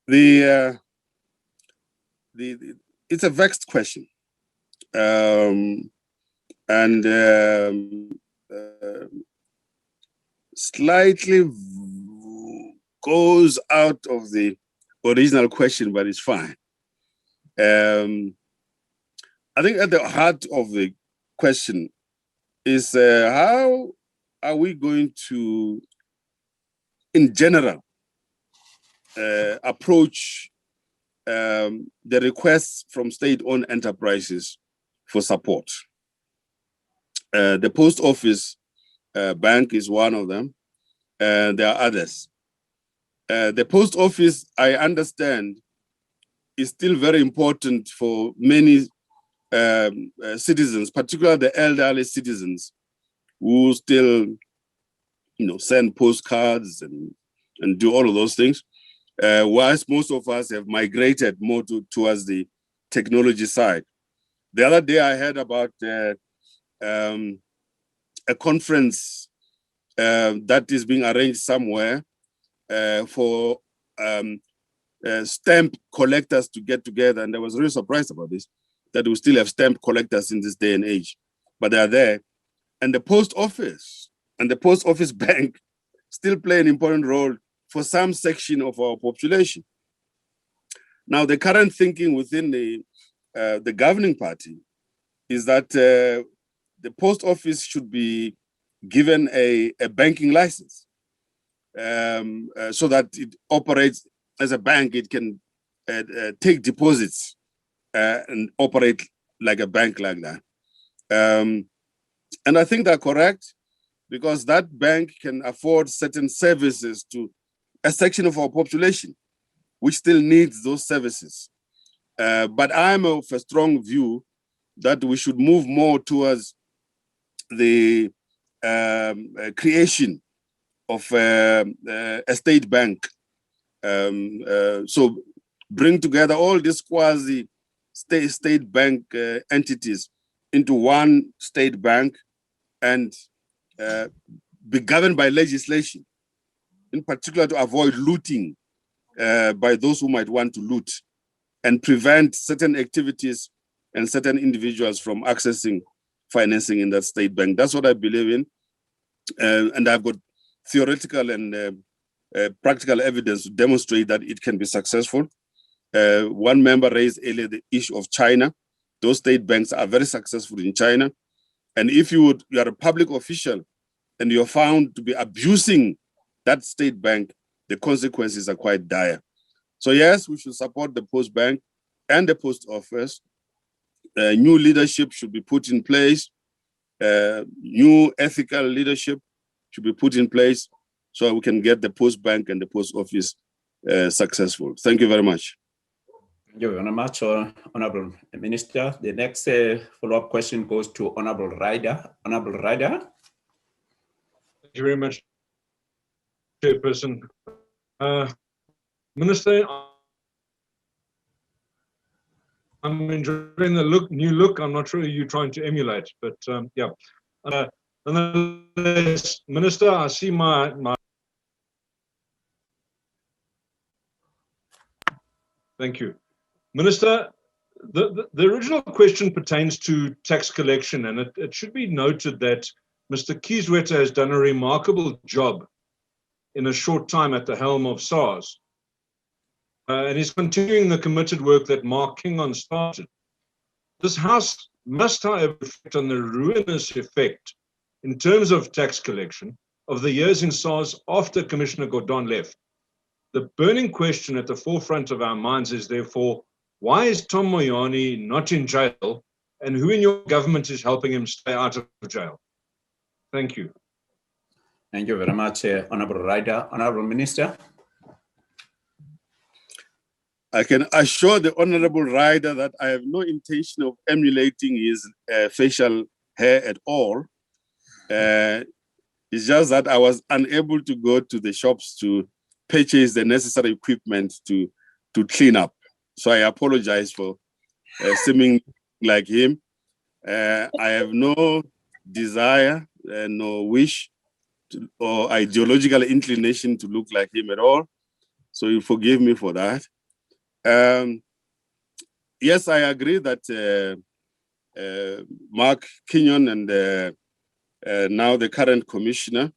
It's a vexed question, slightly goes out of the original question, but it's fine. I think at the heart of the question is how are we going to, in general, approach the requests from state-owned enterprises for support. The Post Office Bank is one of them, and there are others. The Post Office, I understand, is still very important for many citizens, particularly the elderly citizens who still, send postcards and do all of those things. Whilst most of us have migrated more towards the technology side. The other day I heard about a conference that is being arranged somewhere for stamp collectors to get together, and I was really surprised about this, that we still have stamp collectors in this day and age, but they are there. And the Post Office and the Post Office Bank still play an important role for some section of our population. Now, the current thinking within the governing party is that the Post Office should be given a banking license so that it operates as a bank. It can take deposits and operate like a bank like that. And I think they're correct, because that bank can afford certain services to a section of our population which still needs those services. But I'm of a strong view that we should move more towards the creation of a state bank. So bring together all these quasi state bank entities into one state bank and be governed by legislation, in particular to avoid looting by those who might want to loot, and prevent certain activities and certain individuals from accessing financing in that state bank. That's what I believe in. And I've got theoretical and practical evidence to demonstrate that it can be successful. One member raised earlier the issue of China. Those state banks are very successful in China. And if you are a public official and you're found to be abusing that state bank, the consequences are quite dire. So yes, we should support the post bank and the post office. New leadership should be put in place. New ethical leadership should be put in place so we can get the post bank and the post office successful. Thank you very much. Thank you very much, Honorable Minister. The next follow-up question goes to Honorable Ryder. Honorable Ryder. Thank you very much, Chairperson. Minister, I'm enjoying the new look. I'm not sure you're trying to emulate, but yeah. Nonetheless, Minister, I see my Thank you. Minister, the original question pertains to tax collection, and it should be noted that Mr. Kieswetter has done a remarkable job in a short time at the helm of SARS. And he's continuing the committed work that Mark Kingon started. This House must, however, reflect on the ruinous effect in terms of tax collection of the years in SARS after Commissioner Gordon left. The burning question at the forefront of our minds is therefore, why is Tom Moyani not in jail, and who in your government is helping him stay out of jail? Thank you. Thank you very much, Honorable Ryder. Honorable Minister. I can assure the Honorable Ryder that I have no intention of emulating his facial hair at all. It's just that I was unable to go to the shops to purchase the necessary equipment to clean up. So I apologize for seeming like him. I have no desire, no wish or ideological inclination to look like him at all. So you forgive me for that. Yes, I agree that Mark Kingon and now the current commissioner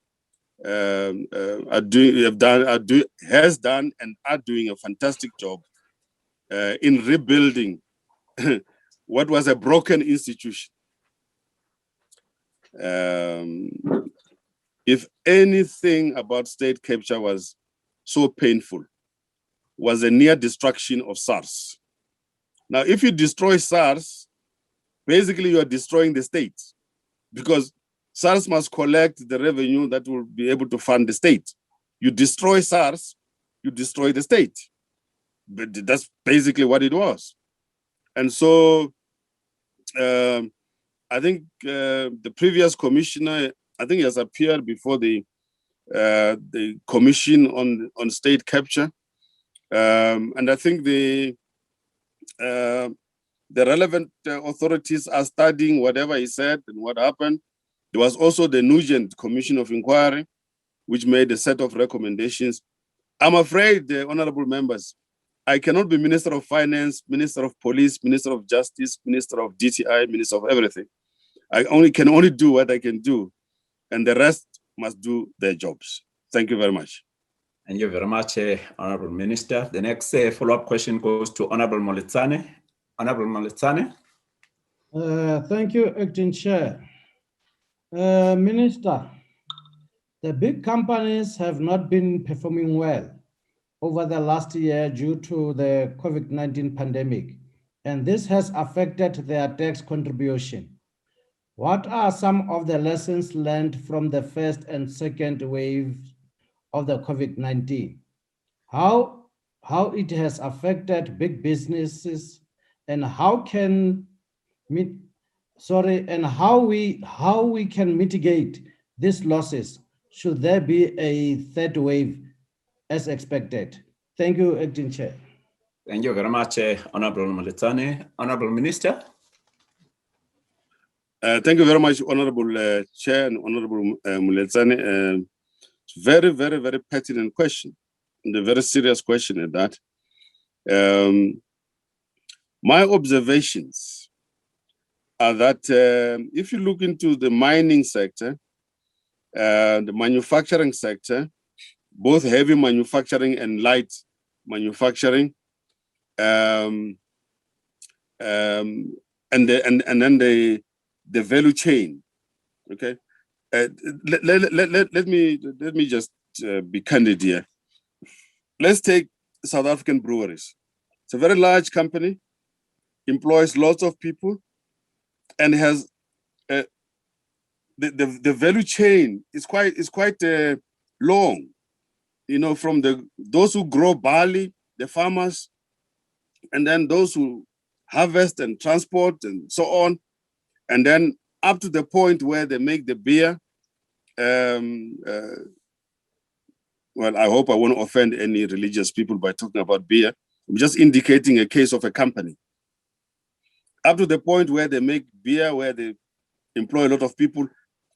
has done and are doing a fantastic job in rebuilding what was a broken institution. If anything about state capture was so painful, was the near destruction of SARS. Now, if you destroy SARS, basically you are destroying the state, because SARS must collect the revenue that will be able to fund the state. You destroy SARS, you destroy the state. But that's basically what it was. And so I think the previous commissioner, I think he has appeared before the commission on state capture. And I think the relevant authorities are studying whatever he said and what happened. There was also the Nugent Commission of Inquiry, which made a set of recommendations. I'm afraid, the honorable members, I cannot be Minister of Finance, Minister of Police, Minister of Justice, Minister of DTI, Minister of everything. I can only do what I can do, and the rest must do their jobs. Thank you very much. Thank you very much, Honorable Minister. The next follow-up question goes to Honorable Moletsane. Honorable Moletsane. Thank you, Acting Chair. Minister, the big companies have not been performing well over the last year due to the COVID-19 pandemic, and this has affected their tax contribution. What are some of the lessons learned from the first and second wave of the COVID-19? How it has affected big businesses, and how we can mitigate these losses should there be a third wave as expected? Thank you, Acting Chair. Thank you very much, Honorable Muletsane. Honorable Minister. Thank you very much, Honorable Chair and Honorable Muletsane. Very, very, very pertinent question, and a very serious question at that. My observations are that if you look into the mining sector, the manufacturing sector, both heavy manufacturing and light manufacturing, and then the value chain. Okay, let me just be candid here. Let's take South African breweries. It's a very large company, employs lots of people, and has the value chain is quite long. You know, from those who grow barley, the farmers, and then those who harvest and transport and so on, and then up to the point where they make the beer. Well, I hope I won't offend any religious people by talking about beer. I'm just indicating a case of a company. Up to the point where they make beer, where they employ a lot of people.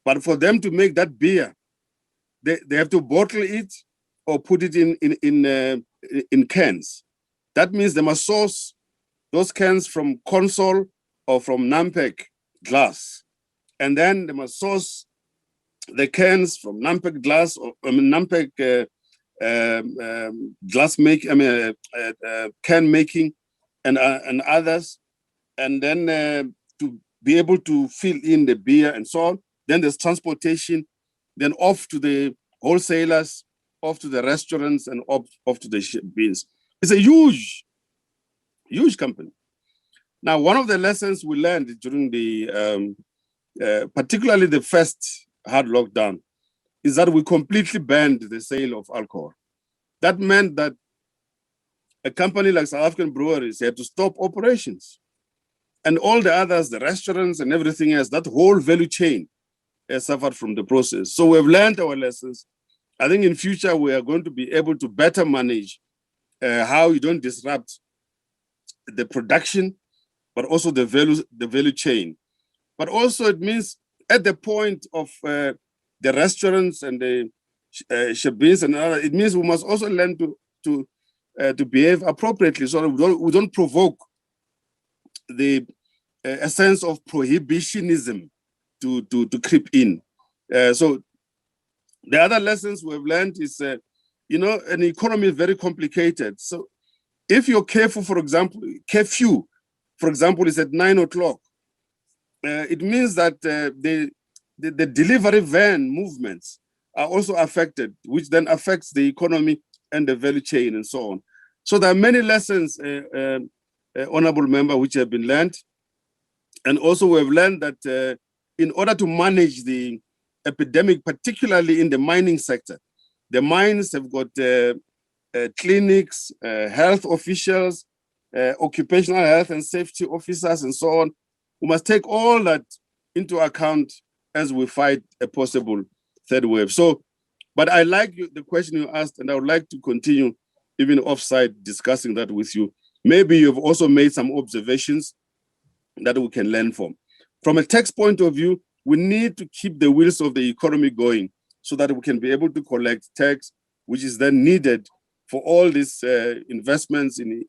But for them to make that beer, they have to bottle it or put it in cans. That means they must source those cans from Consol or from Nampek glass. And then they must source the cans from Nampek glass or Nampek glass making, can making, and others, and then to be able to fill in the beer and so on. Then there's transportation, then off to the wholesalers, off to the restaurants, and off to the beans. It's a huge company. Now, one of the lessons we learned during the, particularly the first hard lockdown, is that we completely banned the sale of alcohol. That meant that a company like South African Breweries had to stop operations. And all the others, the restaurants and everything else, that whole value chain has suffered from the process. So we've learned our lessons. I think in future, we are going to be able to better manage how you don't disrupt the production, but also the value chain. But also it means at the point of the restaurants and the shebeens and other, it means we must also learn to behave appropriately so that we don't provoke a sense of prohibitionism to creep in. So the other lessons we've learned is, you know, an economy is very complicated. So if you're careful, for example, curfew, for example, is at 9 o'clock, it means that the delivery van movements are also affected, which then affects the economy and the value chain and so on. So there are many lessons, Honorable Member, which have been learned. And also we've learned that in order to manage the epidemic, particularly in the mining sector, the mines have got clinics, health officials, occupational health and safety officers, and so on. We must take all that into account as we fight a possible third wave. So, but I like the question you asked, and I would like to continue even offsite discussing that with you. Maybe you've also made some observations that we can learn from. From a tax point of view, we need to keep the wheels of the economy going so that we can be able to collect tax, which is then needed for all these investments in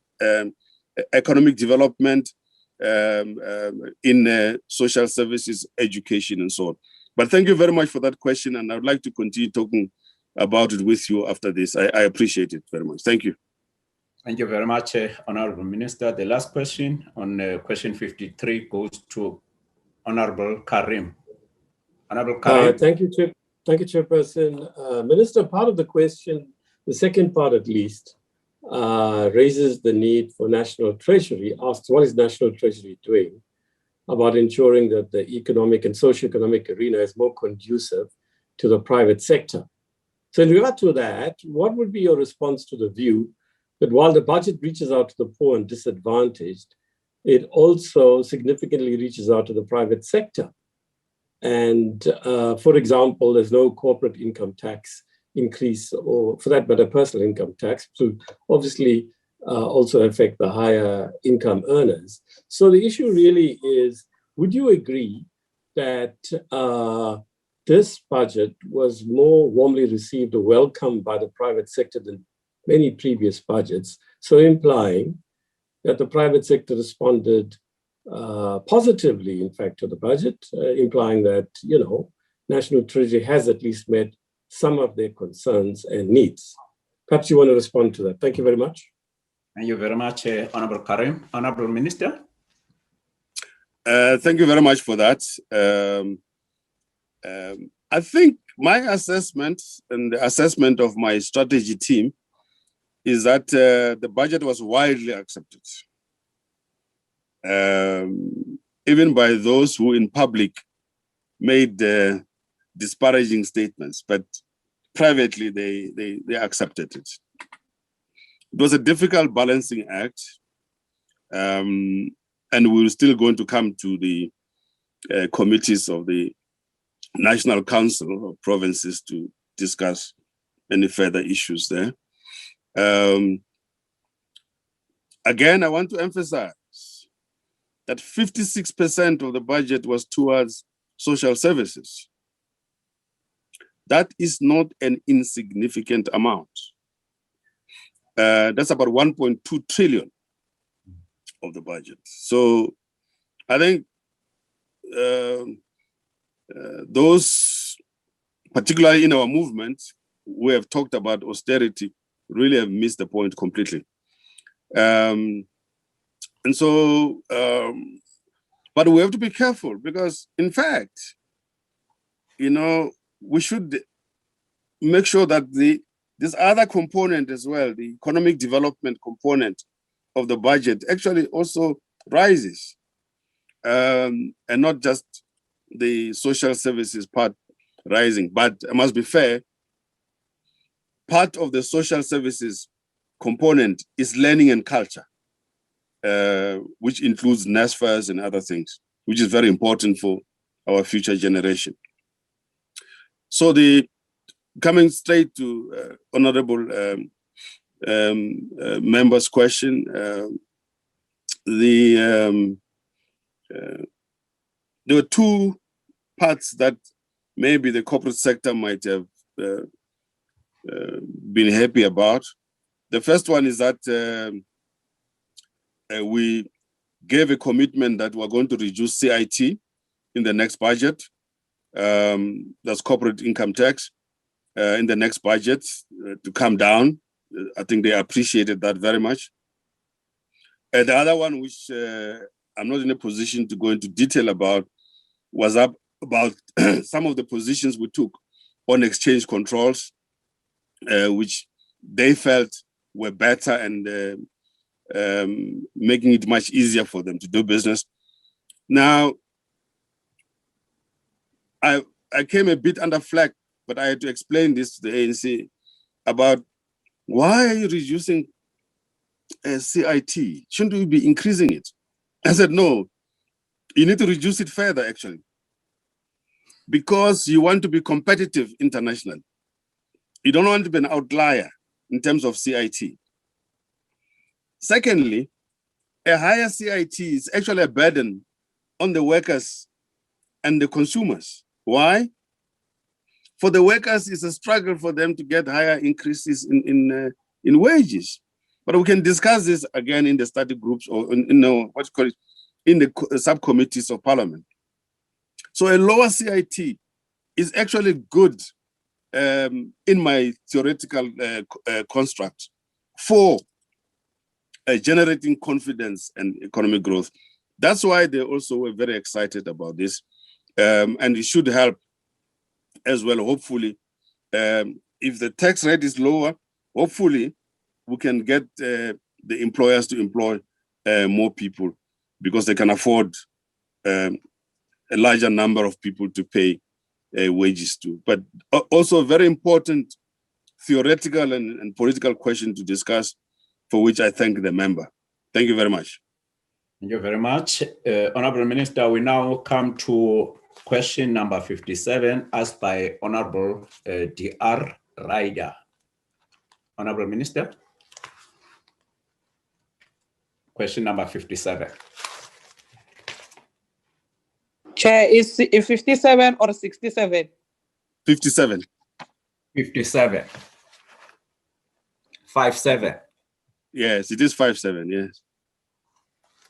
economic development, in social services, education, and so on. But thank you very much for that question, and I would like to continue talking about it with you after this. I appreciate it very much. Thank you. Thank you very much, Honorable Minister. The last question on question 53 goes to Honorable Karim. Honorable Karim. Thank you, Chairperson. Minister, part of the question, the second part at least, raises the need for National Treasury, asks what is National Treasury doing about ensuring that the economic and socio-economic arena is more conducive to the private sector. So in regard to that, what would be your response to the view that while the budget reaches out to the poor and disadvantaged, it also significantly reaches out to the private sector? And for example, there's no corporate income tax increase, or for that matter, personal income tax. So obviously, also affect the higher income earners. So the issue really is, would you agree that this budget was more warmly received or welcomed by the private sector than many previous budgets? So implying that the private sector responded positively, in fact, to the budget, implying that, National Treasury has at least met some of their concerns and needs. Perhaps you want to respond to that. Thank you very much. Thank you very much, Honorable Karim. Honorable Minister. Thank you very much for that. I think my assessment and the assessment of my strategy team is that the budget was widely accepted, even by those who in public made disparaging statements, but privately they accepted it. It was a difficult balancing act, and we're still going to come to the committees of the National Council of Provinces to discuss any further issues there. Again, I want to emphasize that 56% of the budget was towards social services. That is not an insignificant amount. That's about 1.2 trillion of the budget. So I think those, particularly in our movement, we have talked about austerity, really have missed the point completely. And so, but we have to be careful because, in fact, we should make sure that this other component as well, the economic development component of the budget, actually also rises, and not just the social services part rising. But I must be fair, part of the social services component is learning and culture, which includes NSFAS and other things, which is very important for our future generation. So coming straight to honorable member's question, there were two parts that maybe the corporate sector might have been happy about. The first one is that we gave a commitment that we're going to reduce CIT in the next budget. That's corporate income tax in the next budget to come down. I think they appreciated that very much. The other one, which I'm not in a position to go into detail about, was about some of the positions we took on exchange controls, which they felt were better and making it much easier for them to do business. Now, I came a bit under flack, but I had to explain this to the ANC about why are you reducing CIT? Shouldn't we be increasing it? I said, no, you need to reduce it further, actually, because you want to be competitive internationally. You don't want to be an outlier in terms of CIT. Secondly, a higher CIT is actually a burden on the workers and the consumers. Why? For the workers, it's a struggle for them to get higher increases in wages. But we can discuss this again in the study groups or in the subcommittees of Parliament. So a lower CIT is actually good in my theoretical construct for generating confidence and economic growth. That's why they also were very excited about this. And it should help as well, hopefully. If the tax rate is lower, hopefully we can get the employers to employ more people because they can afford a larger number of people to pay wages to. But also a very important theoretical and political question to discuss, for which I thank the member. Thank you very much. Thank you very much. Honorable Minister, we now come to question number 57, asked by Honorable D.R. Ryder. Honorable Minister. Question number 57. Chair, is it 57 or 67? 57. 57. 57. Yes, it is 57, yes.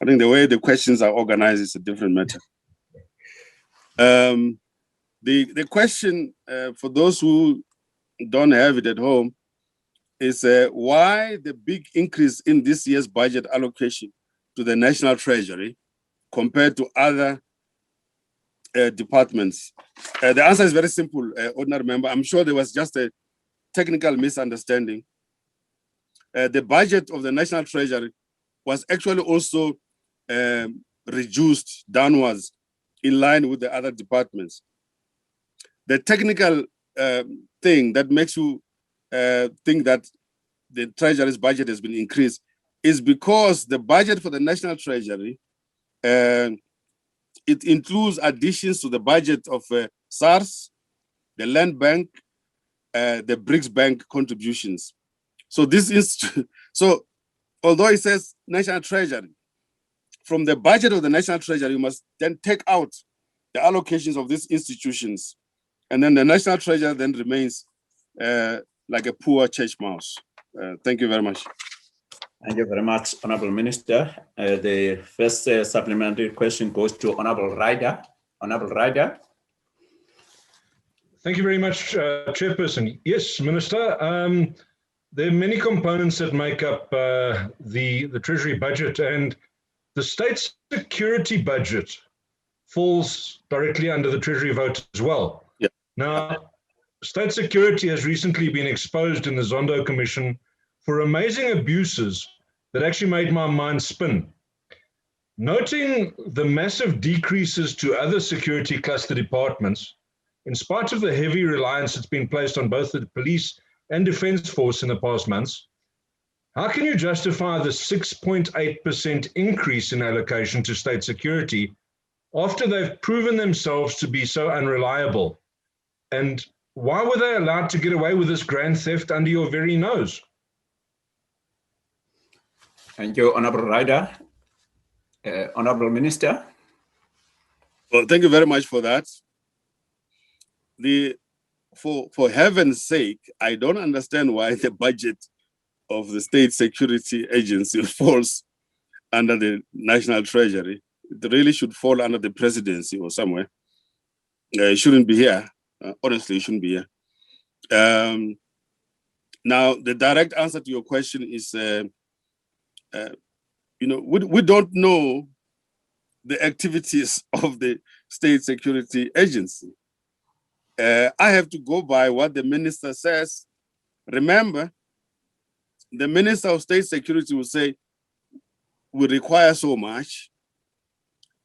I think the way the questions are organized is a different matter. The question, for those who don't have it at home, is why the big increase in this year's budget allocation to the National Treasury compared to other departments? The answer is very simple, Ordinary Member. I'm sure there was just a technical misunderstanding. The budget of the National Treasury was actually also reduced downwards in line with the other departments. The technical thing that makes you think that the Treasury's budget has been increased is because the budget for the National Treasury, it includes additions to the budget of SARS, the Land Bank, the BRICS Bank contributions. So this is, so although it says National Treasury, from the budget of the National Treasury, you must then take out the allocations of these institutions. And then the National Treasury then remains like a poor church mouse. Thank you very much. Thank you very much, Honorable Minister. The first supplementary question goes to Honorable Ryder. Honorable Ryder. Thank you very much, Chairperson. Yes, Minister. There are many components that make up the Treasury budget, and the state security budget falls directly under the Treasury vote as well. Yeah. Now, state security has recently been exposed in the Zondo Commission for amazing abuses that actually made my mind spin. Noting the massive decreases to other security cluster departments, in spite of the heavy reliance that's been placed on both the police and defense force in the past months, how can you justify the 6.8% increase in allocation to state security after they've proven themselves to be so unreliable? And why were they allowed to get away with this grand theft under your very nose? Thank you, Honorable Ryder. Honorable Minister. Well, thank you very much for that. For heaven's sake, I don't understand why the budget of the State Security Agency falls under the National Treasury. It really should fall under the presidency or somewhere. It shouldn't be here. Honestly, it shouldn't be here. Now, the direct answer to your question is, we don't know the activities of the State Security Agency. I have to go by what the minister says. Remember, the Minister of State Security will say, we require so much.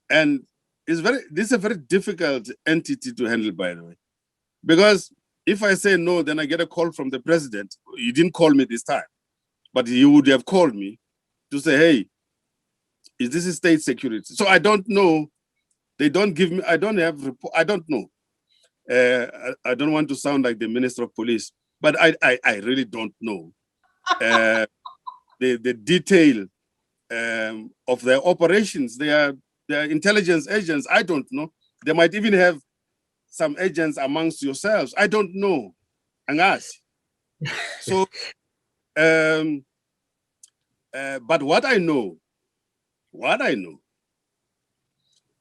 And this is a very difficult entity to handle, by the way. Because if I say no, then I get a call from the president. You didn't call me this time, but you would have called me to say, hey, is this a state security? So I don't know. They don't give me, I don't have report. I don't know. I don't want to sound like the Minister of Police, but I really don't know the detail of their operations. They are intelligence agents. I don't know. They might even have some agents amongst yourselves. I don't know. And us. So, but what I know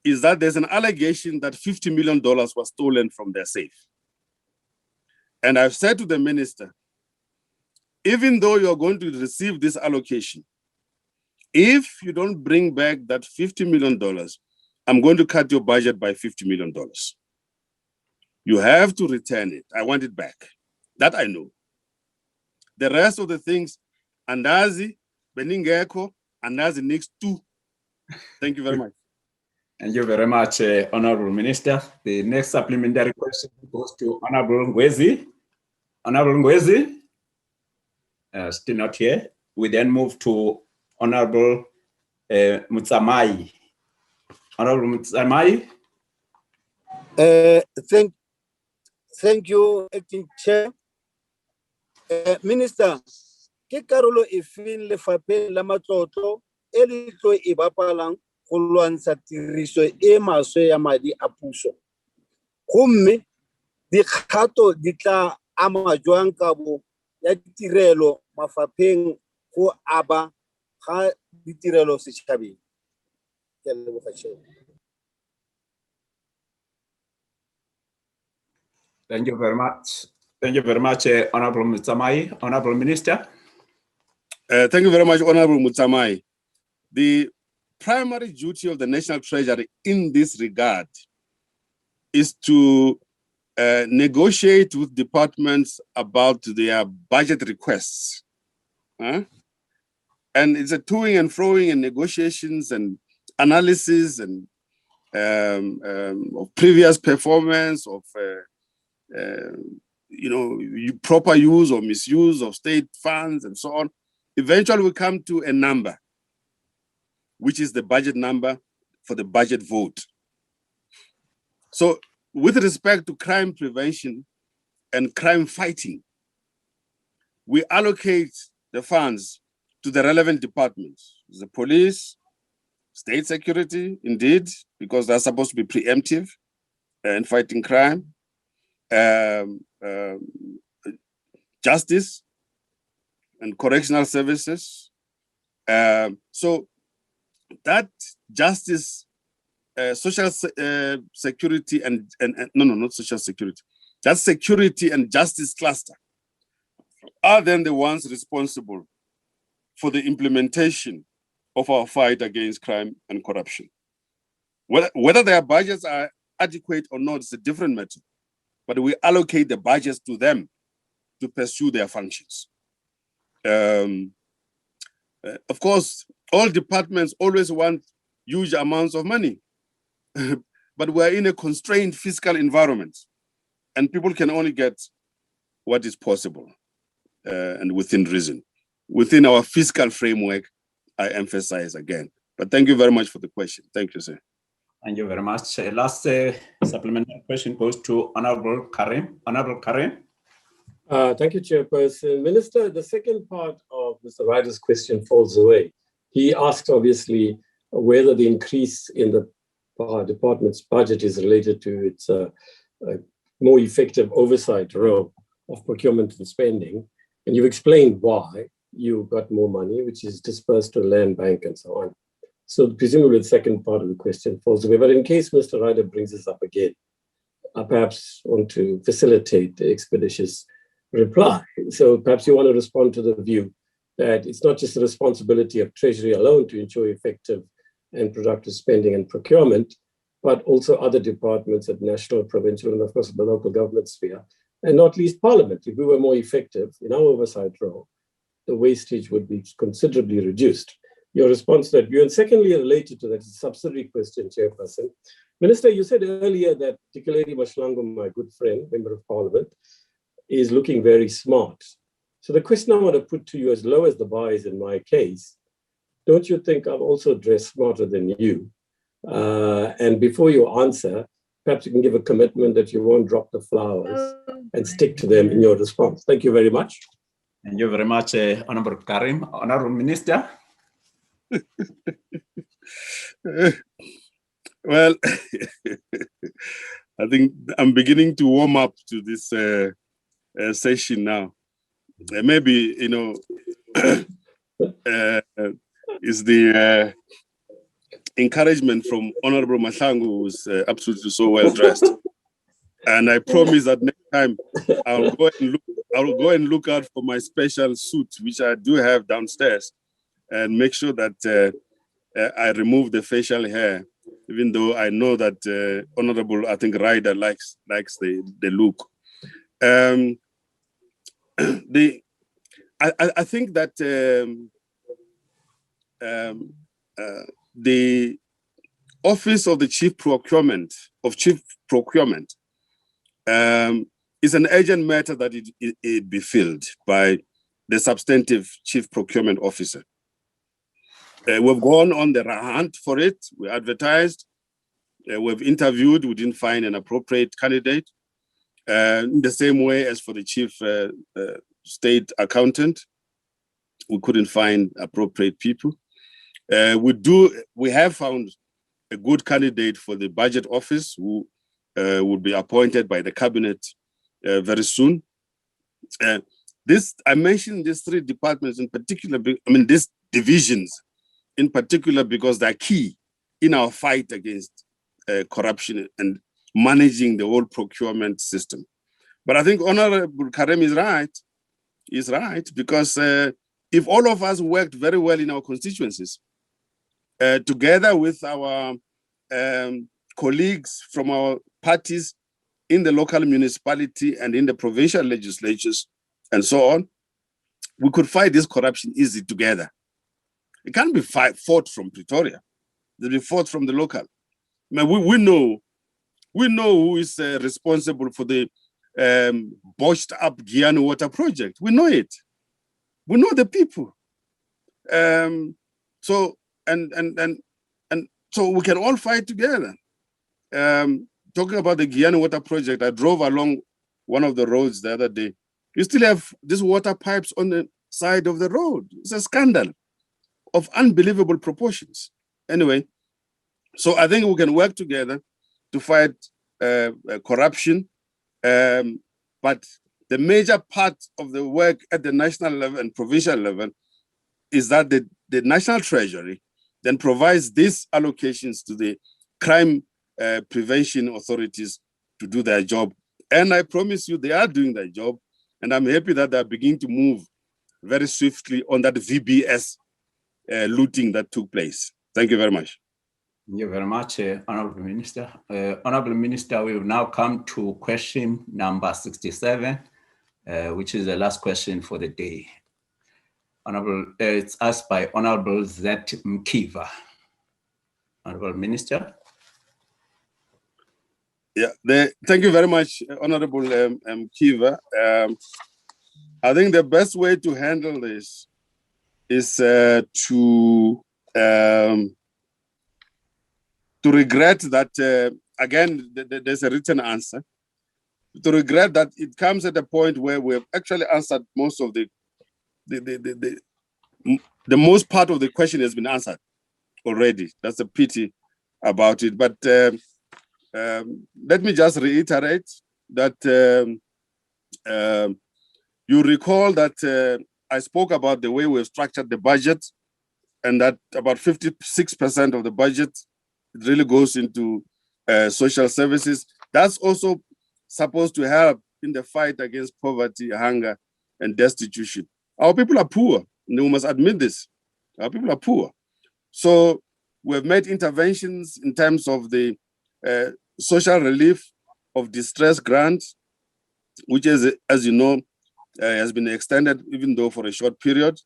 is that there's an allegation that $50 million was stolen from their safe. And I've said to the minister, even though you're going to receive this allocation, if you don't bring back that $50 million, I'm going to cut your budget by $50 million. You have to return it. I want it back. That I know. The rest of the things, Andazi, Beningeko, Andazi next two. Thank you very much. Thank you very much, Honorable Minister. The next supplementary question goes to Honorable Ngwezi. Honorable Ngwezi, still not here. We then move to Honorable Mutsamai. Honorable Mutsamai. Thank you, Acting Chair. Minister, ke karolo e feng lefapheng la matlotlo e le tlo e bapalang go lwantsha tiriso e maswe ya madi a puso. Gomme dikgato di tla ama jwang kabo ya ditirelo mafapheng go aba ga ditirelo setšhabeng. Ke a leboga, Chair. Thank you very much. Thank you very much, Honorable Mutsamai. Honorable Minister. Thank you very much, Honorable Mutsamai. The primary duty of the National Treasury in this regard is to negotiate with departments about their budget requests. And it's a toing and froing and negotiations and analysis and of previous performance of proper use or misuse of state funds and so on. Eventually we come to a number, which is the budget number for the budget vote. So with respect to crime prevention and crime fighting, we allocate the funds to the relevant departments, the police, state security, indeed, because they're supposed to be preemptive in fighting crime, justice and correctional services. So that justice, social security and not social security, that security and justice cluster are then the ones responsible for the implementation of our fight against crime and corruption. Whether their budgets are adequate or not is a different matter, but we allocate the budgets to them to pursue their functions. Of course, all departments always want huge amounts of money, but we're in a constrained fiscal environment and people can only get what is possible and within reason. Within our fiscal framework, I emphasize again. But thank you very much for the question. Thank you, sir. Thank you very much. Last supplementary question goes to Honorable Karim. Honorable Karim. Thank you, Chairperson. Minister, the second part of Mr. Ryder's question falls away. He asks, obviously, whether the increase in the department's budget is related to its more effective oversight role of procurement and spending. And you've explained why you got more money, which is dispersed to the land bank and so on. So presumably the second part of the question falls away. But in case Mr. Ryder brings this up again, I perhaps want to facilitate the expeditious reply. So perhaps you want to respond to the view that it's not just the responsibility of Treasury alone to ensure effective and productive spending and procurement, but also other departments at national, provincial, and of course the local government sphere, and not least Parliament. If we were more effective in our oversight role, the wastage would be considerably reduced. Your response to that view, and secondly, related to that, is a subsidiary question, Chairperson. Minister, you said earlier that particularly Mashlango, my good friend, Member of Parliament, is looking very smart. So the question I want to put to you, as low as the bar is in my case, don't you think I'm also dressed smarter than you? And before you answer, perhaps you can give a commitment that you won't drop the flowers and stick to them in your response. Thank you very much. Thank you very much, Honorable Karim. Honorable Minister. Well, I think I'm beginning to warm up to this session now. Maybe, is the encouragement from Honorable Mashlango, who's absolutely so well dressed. And I promise that next time I'll go and look out for my special suit, which I do have downstairs, and make sure that I remove the facial hair, even though I know that Honorable, I think, Ryder likes the look. I think that the office of the Chief Procurement is an urgent matter that it be filled by the substantive Chief Procurement Officer. We've gone on the hunt for it. We advertised. We've interviewed. We didn't find an appropriate candidate. In the same way as for the Chief State Accountant, we couldn't find appropriate people. We have found a good candidate for the budget office who will be appointed by the cabinet very soon. I mentioned these three departments in particular, these divisions in particular, because they're key in our fight against corruption and managing the whole procurement system. But I think Honorable Karem is right, because if all of us worked very well in our constituencies, together with our colleagues from our parties in the local municipality and in the provincial legislatures and so on, we could fight this corruption easily together. It can't be fought from Pretoria. It'll be fought from the local. We know who is responsible for the botched up Guyana water project. We know it. We know the people. So we can all fight together. Talking about the Guyana water project, I drove along one of the roads the other day. You still have these water pipes on the side of the road. It's a scandal of unbelievable proportions. Anyway, so I think we can work together to fight corruption. But the major part of the work at the national level and provincial level is that the National Treasury then provides these allocations to the crime prevention authorities to do their job. And I promise you, they are doing their job. And I'm happy that they're beginning to move very swiftly on that VBS looting that took place. Thank you very much. Thank you very much, Honorable Minister. Honorable Minister, we will now come to question number 67, which is the last question for the day. It's asked by Honorable Z. Mkiva. Honorable Minister. Yeah, thank you very much, Honorable Mkiva. I think the best way to handle this is to regret that, again, there's a written answer, to regret that it comes at a point where we have actually answered most of the most part of the question has been answered already. That's a pity about it. But let me just reiterate that you recall that I spoke about the way we've structured the budget, and that about 56% of the budget it really goes into social services. That's also supposed to help in the fight against poverty, hunger, and destitution. Our people are poor, and we must admit this. Our people are poor. So we've made interventions in terms of the social relief of distress grants, which is, as you know, has been extended, even though for a short period.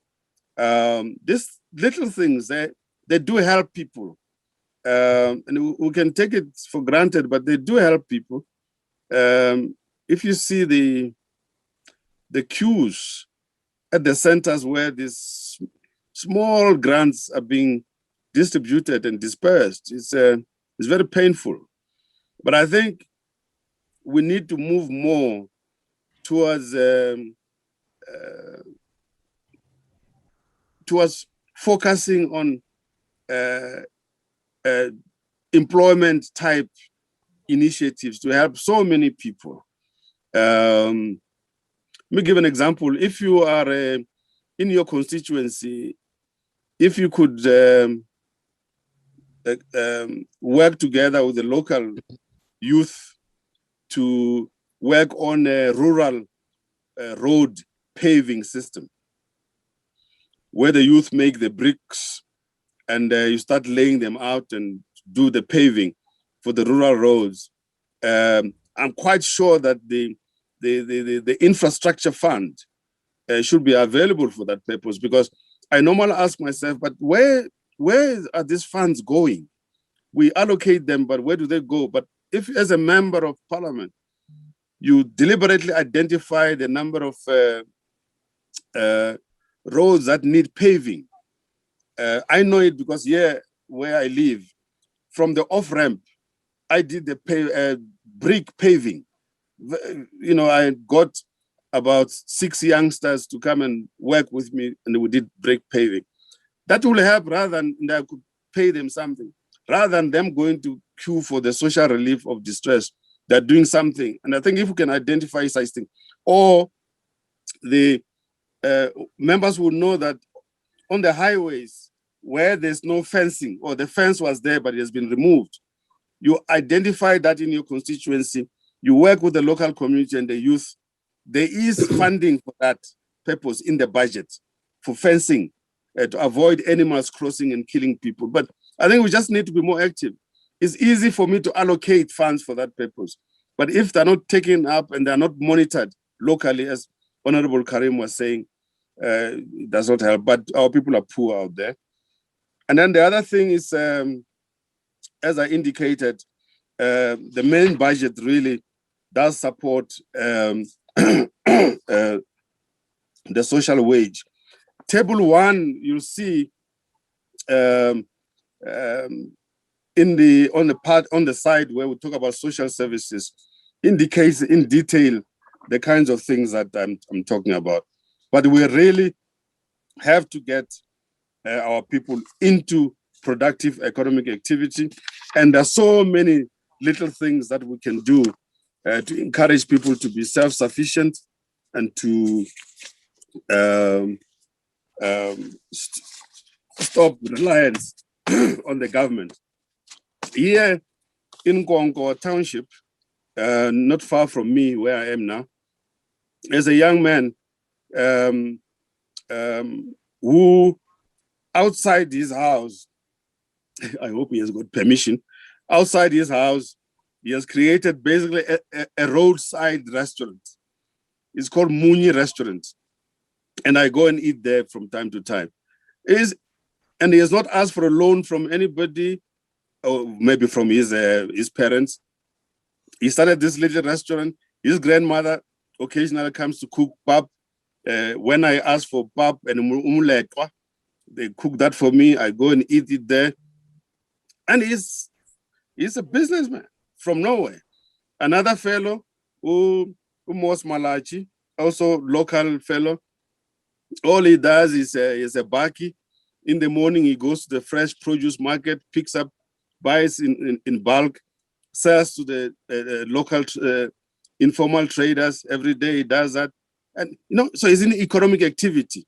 These little things, they do help people. And we can take it for granted, but they do help people. If you see the queues at the centers where these small grants are being distributed and dispersed, it's very painful. But I think we need to move more towards focusing on employment type initiatives to help so many people. Let me give an example. If you are in your constituency, if you could work together with the local youth to work on a rural road paving system, where the youth make the bricks and you start laying them out and do the paving for the rural roads. I'm quite sure that the infrastructure fund should be available for that purpose, because I normally ask myself, but where are these funds going? We allocate them, but where do they go? But if as a member of parliament, you deliberately identify the number of roads that need paving. I know it because here where I live, from the off-ramp, I did the brick paving. You know, I got about 6 youngsters to come and work with me, and we did brick paving. That will help rather than I could pay them something. Rather than them going to queue for the social relief of distress, they're doing something. And I think if we can identify such things, or the members will know that on the highways where there's no fencing, or the fence was there but it has been removed, you identify that in your constituency, you work with the local community and the youth. There is funding for that purpose in the budget for fencing to avoid animals crossing and killing people. But I think we just need to be more active. It's easy for me to allocate funds for that purpose. But if they're not taken up and they're not monitored locally, as Honorable Karim was saying, it does not help. But our people are poor out there. And then the other thing is, as I indicated, the main budget really does support the social wage. Table 1, you'll see on the side where we talk about social services, indicates in detail the kinds of things that I'm talking about. But we really have to get our people into productive economic activity. And there's so many little things that we can do to encourage people to be self-sufficient and to stop reliance on the government. Here in Nkonko Township, not far from me where I am now, there's a young man who outside his house, I hope he has got permission, outside his house, he has created basically a roadside restaurant. It's called Muni Restaurant. And I go and eat there from time to time. And he has not asked for a loan from anybody, or maybe from his parents. He started this little restaurant. His grandmother occasionally comes to cook pap. When I ask for pap and umulekwa, they cook that for me. I go and eat it there. And he's a businessman from nowhere. Another fellow, Umos Malachi, also local fellow, all he does is a baki. In the morning, he goes to the fresh produce market, picks up, buys in bulk, sells to the local informal traders. Every day he does that. And, so he's in economic activity.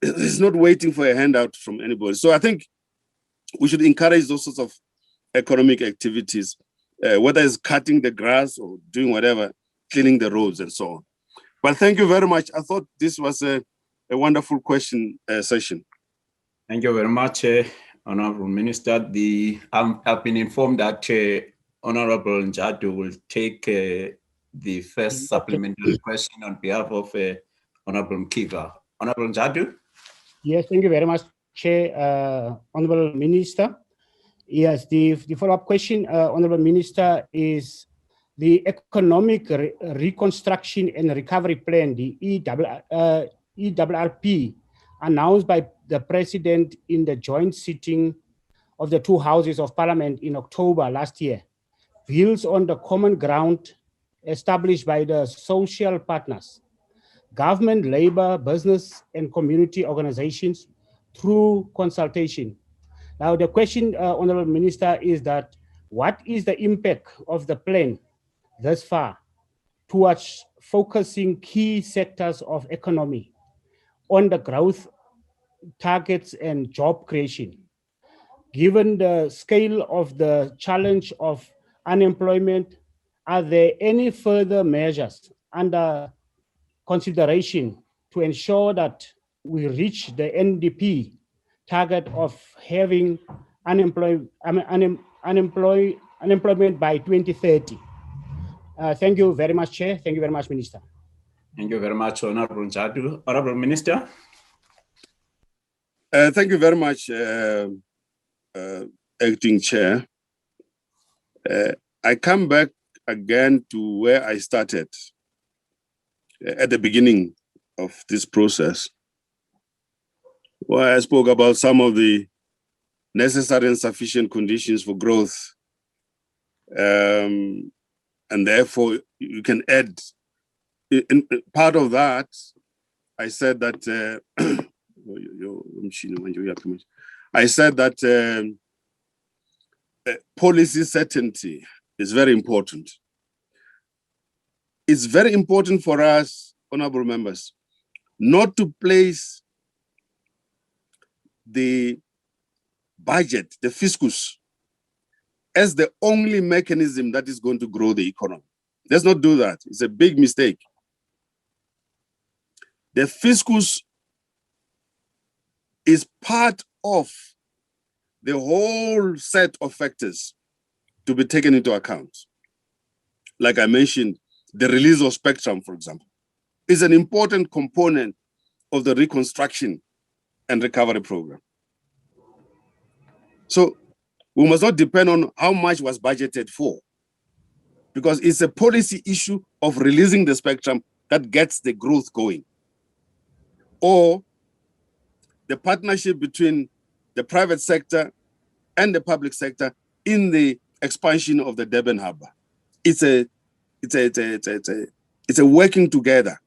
He's not waiting for a handout from anybody. So I think we should encourage those sorts of economic activities, whether it's cutting the grass or doing whatever, cleaning the roads and so on. But thank you very much. I thought this was a wonderful question session. Thank you very much, Honorable Minister. I've been informed that Honorable Njadu will take the first supplementary question on behalf of Honorable Mkiva. Honorable Njadu? Yes, thank you very much, Chair, Honorable Minister. Yes, the follow-up question, Honorable Minister, is the Economic Reconstruction and Recovery Plan, the ERRP, announced by the President in the joint sitting of the two houses of Parliament in October last year, builds on the common ground established by the social partners, government, labor, business, and community organizations through consultation. Now, the question, Honorable Minister, is that what is the impact of the plan thus far towards focusing key sectors of economy on the growth targets and job creation? Given the scale of the challenge of unemployment, are there any further measures under consideration to ensure that we reach the NDP target of having unemployment by 2030? Thank you very much, Chair. Thank you very much, Minister. Thank you very much, Honorable Njadu. Honorable Minister? Thank you very much, Acting Chair. I come back again to where I started at the beginning of this process, where I spoke about some of the necessary and sufficient conditions for growth. And therefore, you can add, in part of that, I said that I said that policy certainty is very important. It's very important for us, honorable members, not to place the budget, the fiscus, as the only mechanism that is going to grow the economy. Let's not do that. It's a big mistake. The fiscus is part of the whole set of factors to be taken into account. Like I mentioned, the release of spectrum, for example, is an important component of the reconstruction and recovery program. So we must not depend on how much was budgeted for, because it's a policy issue of releasing the spectrum that gets the growth going. Or the partnership between the private sector and the public sector in the expansion of the Durban Harbour. It's a working together.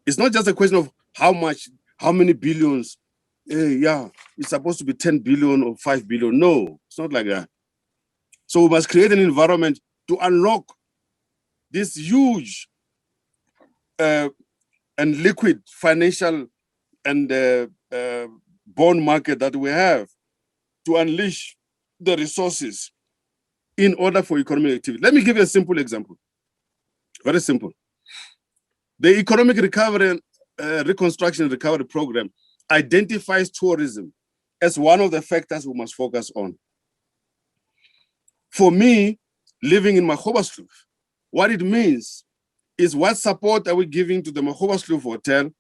It's not just a question of how much, how many billions. Yeah, it's supposed to be 10 billion or 5 billion. No, it's not like that. So we must create an environment to unlock this huge and liquid financial and bond market that we have, to unleash the resources in order for economic activity. Let me give you a simple example. Very simple. The Economic Recovery and Reconstruction and Recovery Program identifies tourism as one of the factors we must focus on. For me, living in Mahobaskloof, what it means is what support are we giving to the Mahobaskloof Hotel,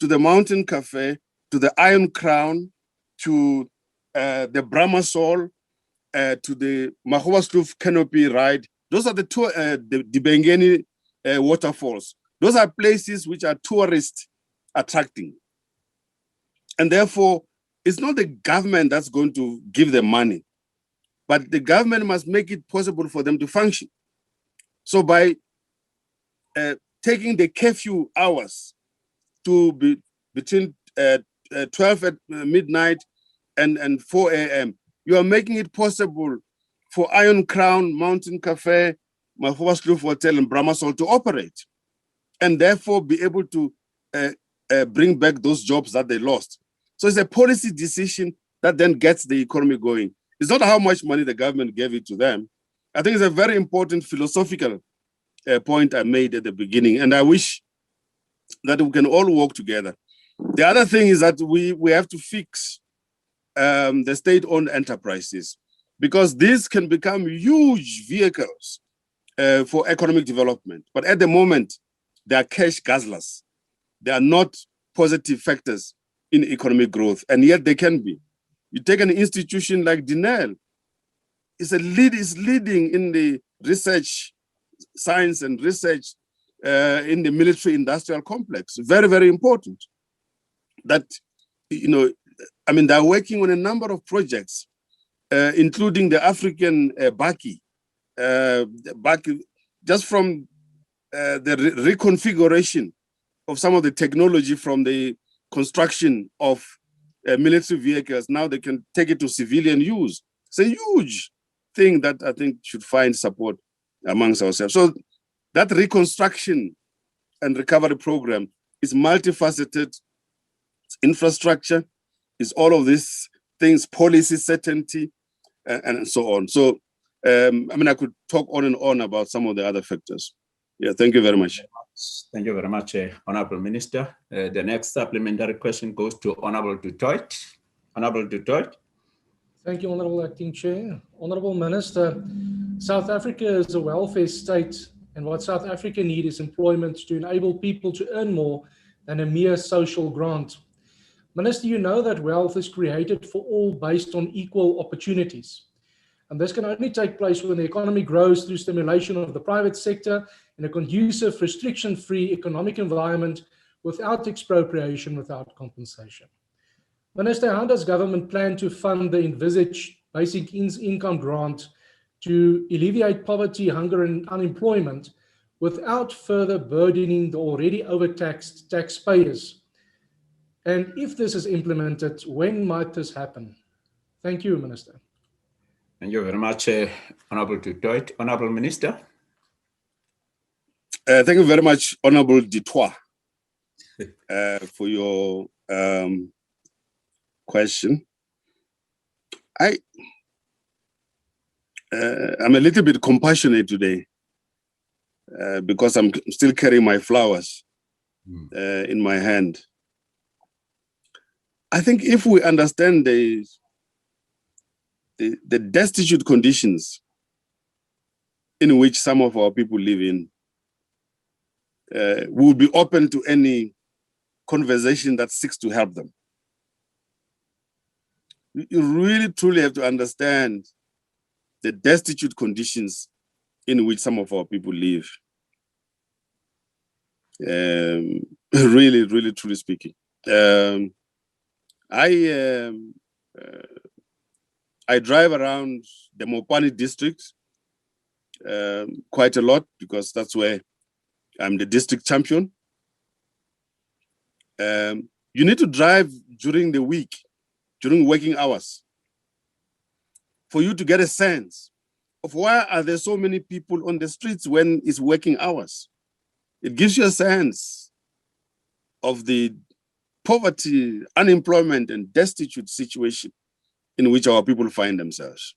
to the Mountain Cafe, to the Iron Crown, to the Brahma Sol, to the Mahobaskloof Canopy Ride. Those are the Bengeni waterfalls. Those are places which are tourist attracting. And therefore, it's not the government that's going to give them money, but the government must make it possible for them to function. So by taking the curfew hours to be between 12 at midnight and 4 a.m., you are making it possible for Iron Crown, Mountain Cafe, Mahobaskloof Hotel, and Brahma Sol to operate, and therefore be able to bring back those jobs that they lost. So it's a policy decision that then gets the economy going. It's not how much money the government gave it to them. I think it's a very important philosophical point I made at the beginning, and I wish that we can all work together. The other thing is that we have to fix the state-owned enterprises, because these can become huge vehicles for economic development. But at the moment, they are cash guzzlers. They are not positive factors in economic growth, and yet they can be. You take an institution like Dinel, is leading in the research, science and research in the military industrial complex. Very, very important. That, I mean, they're working on a number of projects, including the African Baki, just from the reconfiguration of some of the technology from the construction of military vehicles. Now they can take it to civilian use. It's a huge thing that I think should find support amongst ourselves. So that reconstruction and recovery program is multifaceted. It's infrastructure, is all of these things, policy certainty, and so on. So, I mean, I could talk on and on about some of the other factors. Yeah, thank you very much. Thank you very much, Honorable Minister. The next supplementary question goes to Honorable Du Toit. Honorable Du Toit. Thank you, Honorable Acting Chair. Honorable Minister, South Africa is a welfare state, and what South Africa needs is employment to enable people to earn more than a mere social grant. Minister, you know that wealth is created for all based on equal opportunities. And this can only take place when the economy grows through stimulation of the private sector in a conducive, restriction-free economic environment without expropriation, without compensation. Minister, how does government plan to fund the envisaged basic income grant to alleviate poverty, hunger, and unemployment without further burdening the already overtaxed taxpayers? And if this is implemented, when might this happen? Thank you, Minister. Thank you very much, Honorable Dutoit. Honorable Minister. Thank you very much, Honorable Dutoit, for your question. I'm a little bit compassionate today because I'm still carrying my flowers in my hand. I think if we understand the destitute conditions in which some of our people live in, we will be open to any conversation that seeks to help them. You really truly have to understand the destitute conditions in which some of our people live. Really, really, truly speaking. I drive around the Mopani district quite a lot because that's where I'm the district champion. You need to drive during the week, during working hours, for you to get a sense of why are there so many people on the streets when it's working hours. It gives you a sense of the poverty, unemployment, and destitute situation in which our people find themselves.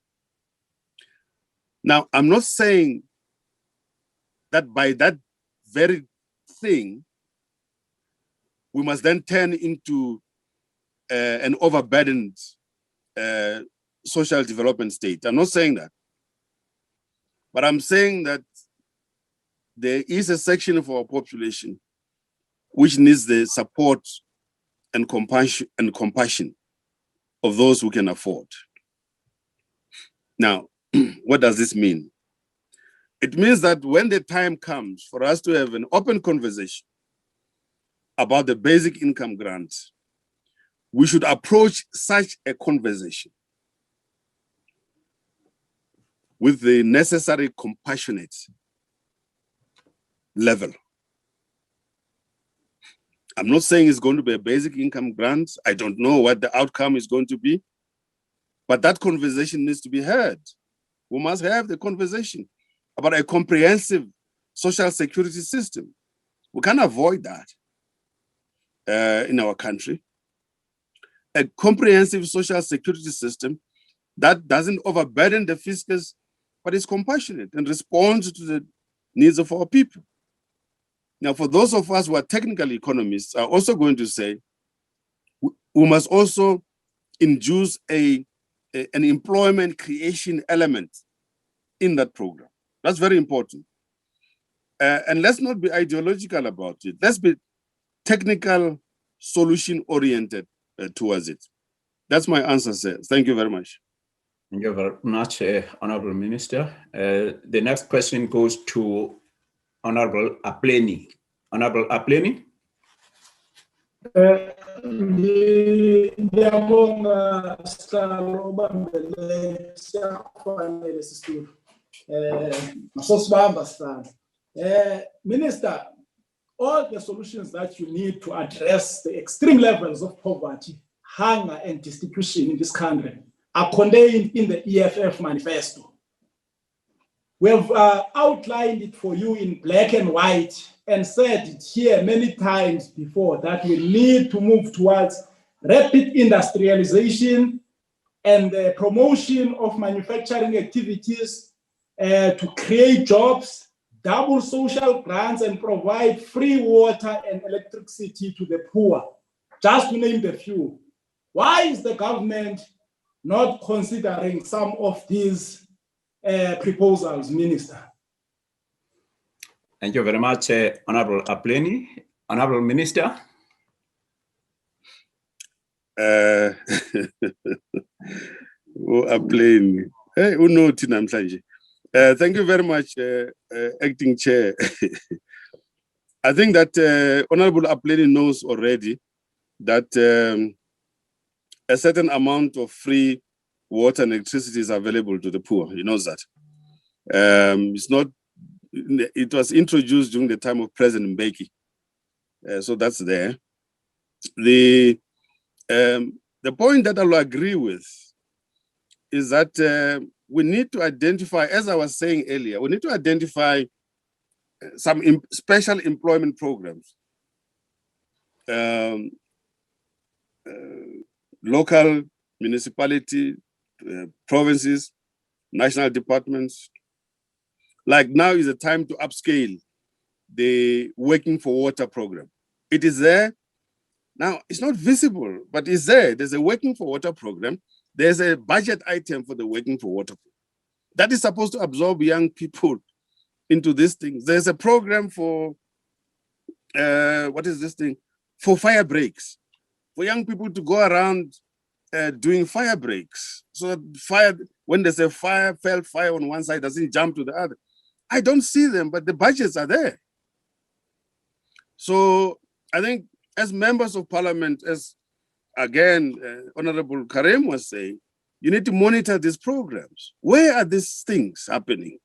Now, I'm not saying that by that very thing, we must then turn into an overburdened social development state. I'm not saying that. But I'm saying that there is a section of our population which needs the support and compassion of those who can afford. Now, what does this mean? It means that when the time comes for us to have an open conversation about the basic income grant, we should approach such a conversation with the necessary compassionate level. I'm not saying it's going to be a basic income grant. I don't know what the outcome is going to be, but that conversation needs to be heard. We must have the conversation about a comprehensive social security system. We can't avoid that in our country. A comprehensive social security system that doesn't overburden the fiscus, but is compassionate and responds to the needs of our people. Now, for those of us who are technical economists, are also going to say, we must also induce an employment creation element in that program. That's very important. And let's not be ideological about it. Let's be technical, solution-oriented towards it. That's my answer, sir. Thank you very much. Thank you very much, Honorable Minister. The next question goes to Honorable Apleni. Honorable Apleni. Ngiyabonga sihlalo obambele siyafanele sisulu. Masosibamba sihlalo. Minister, all the solutions that you need to address the extreme levels of poverty, hunger, and destitution in this country are contained in the EFF manifesto. We have outlined it for you in black and white and said it here many times before that we need to move towards rapid industrialization and the promotion of manufacturing activities to create jobs, double social grants, and provide free water and electricity to the poor, just to name the few. Why is the government not considering some of these proposals, Minister? Thank you very much, Honorable Apleni. Honorable Minister. Apleni. Hey, thank you very much, Acting Chair. I think that Honorable Apleni knows already that a certain amount of free water and electricity is available to the poor. He knows that. It was introduced during the time of President Mbeki. So that's there. The point that I will agree with is that we need to identify, as I was saying earlier, we need to identify some special employment programs, local, municipality, provinces, national departments. Like now is the time to upscale the Working for Water program. It is there. Now, it's not visible, but it's there. There's a Working for Water program. There's a budget item for the Working for Water program. That is supposed to absorb young people into these things. There's a program for, what is this thing? For fire breaks, for young people to go around doing fire breaks. So that fire, when there's a fire on one side, doesn't jump to the other. I don't see them, but the budgets are there. So I think as members of parliament, as again, Honorable Karim was saying, you need to monitor these programs. Where are these things happening?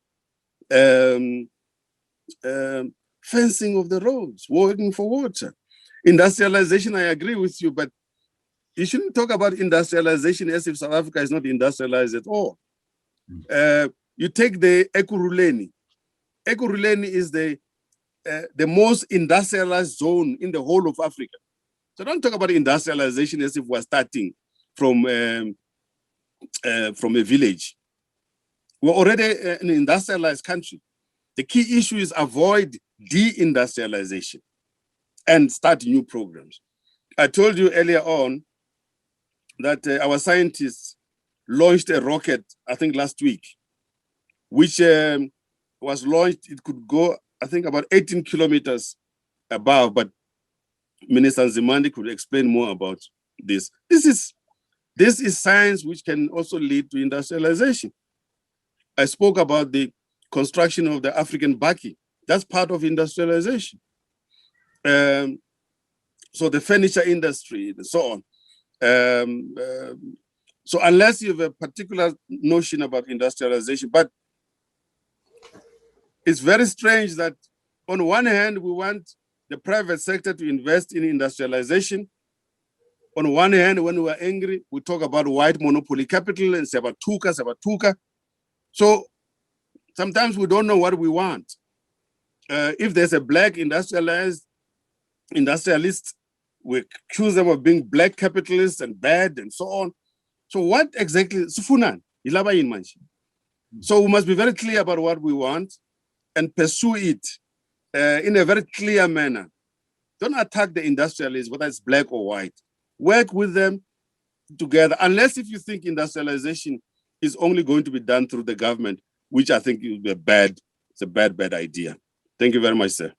Fencing of the roads, Working for Water. Industrialization, I agree with you, but you shouldn't talk about industrialization as if South Africa is not industrialized at all. You take the Ekurhuleni. Ekurhuleni is the most industrialized zone in the whole of Africa. So don't talk about industrialization as if we're starting from a village. We're already an industrialized country. The key issue is avoid deindustrialization and start new programs. I told you earlier on that our scientists launched a rocket, I think last week, which was launched, it could go, I think, about 18 kilometers above, but Minister Nzimande could explain more about this. This is science which can also lead to industrialization. I spoke about the construction of the African Baki. That's part of industrialization. So the furniture industry and so on. So unless you have a particular notion about industrialization, but it's very strange that on one hand, we want the private sector to invest in industrialization. On one hand, when we are angry, we talk about white monopoly capital and sabatuka. So sometimes we don't know what we want. If there's a black industrialist, we accuse them of being black capitalists and bad and so on. So what exactly, so we must be very clear about what we want and pursue it in a very clear manner. Don't attack the industrialists, whether it's black or white. Work with them together, unless if you think industrialization is only going to be done through the government, which I think is it's a bad idea. Thank you very much, sir.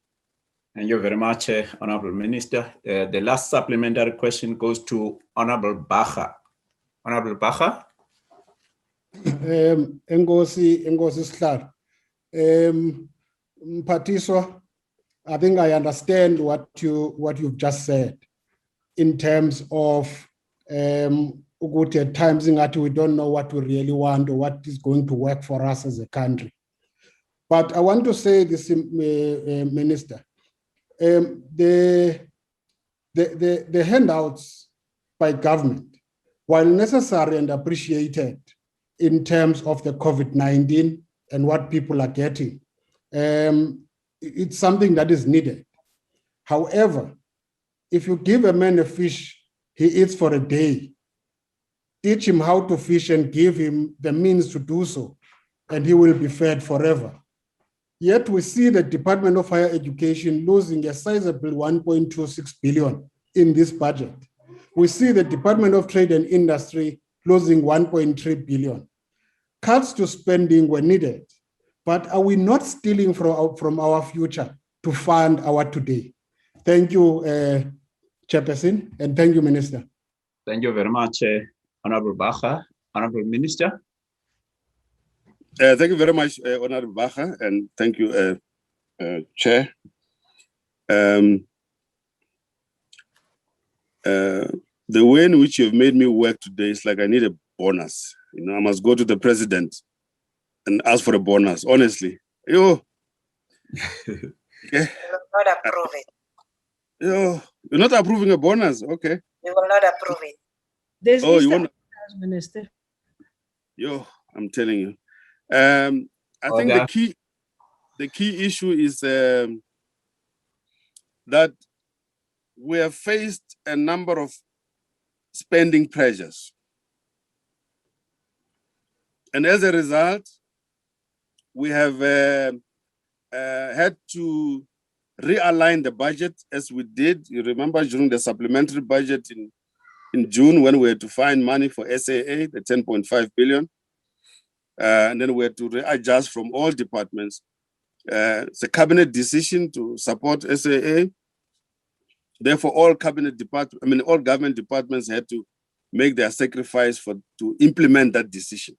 Thank you very much, Honorable Minister. The last supplementary question goes to Honorable Bacha. Honorable Bacha. Engosi Sihlalo. Mphathiswa, I think I understand what you've just said in terms of at times we don't know what we really want or what is going to work for us as a country. But I want to say this, Minister, the handouts by government, while necessary and appreciated in terms of the COVID-19 and what people are getting, it's something that is needed. However, if you give a man a fish, he eats for a day. Teach him how to fish and give him the means to do so, and he will be fed forever. Yet we see the Department of Higher Education losing a sizable 1.26 billion in this budget. We see the Department of Trade and Industry losing 1.3 billion. Cuts to spending were needed, but are we not stealing from our future to fund our today? Thank you, Chairperson, and thank you, Minister. Thank you very much, Honorable Bacha. Honorable Minister. Thank you very much, Honorable Bacha, and thank you, Chair. The way in which you've made me work today is like I need a bonus. You know, I must go to the president and ask for a bonus, honestly. Yo. Okay. Not approve it. You're not approving a bonus, okay? We will not approve it. There's Oh, you Easter want? Minister. I'm telling you. I think the key issue is that we have faced a number of spending pressures. And as a result, we have had to realign the budget as we did. You remember during the supplementary budget in June when we had to find money for SAA, the 10.5 billion. And then we had to readjust from all departments. It's a cabinet decision to support SAA. Therefore, all government departments had to make their sacrifice to implement that decision.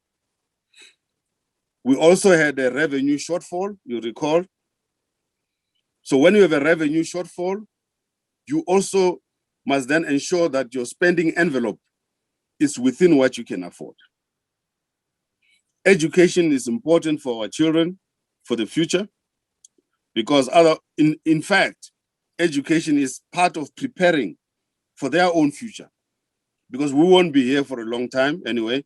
We also had a revenue shortfall, you recall. So when you have a revenue shortfall, you also must then ensure that your spending envelope is within what you can afford. Education is important for our children, for the future, because in fact, education is part of preparing for their own future, because we won't be here for a long time anyway,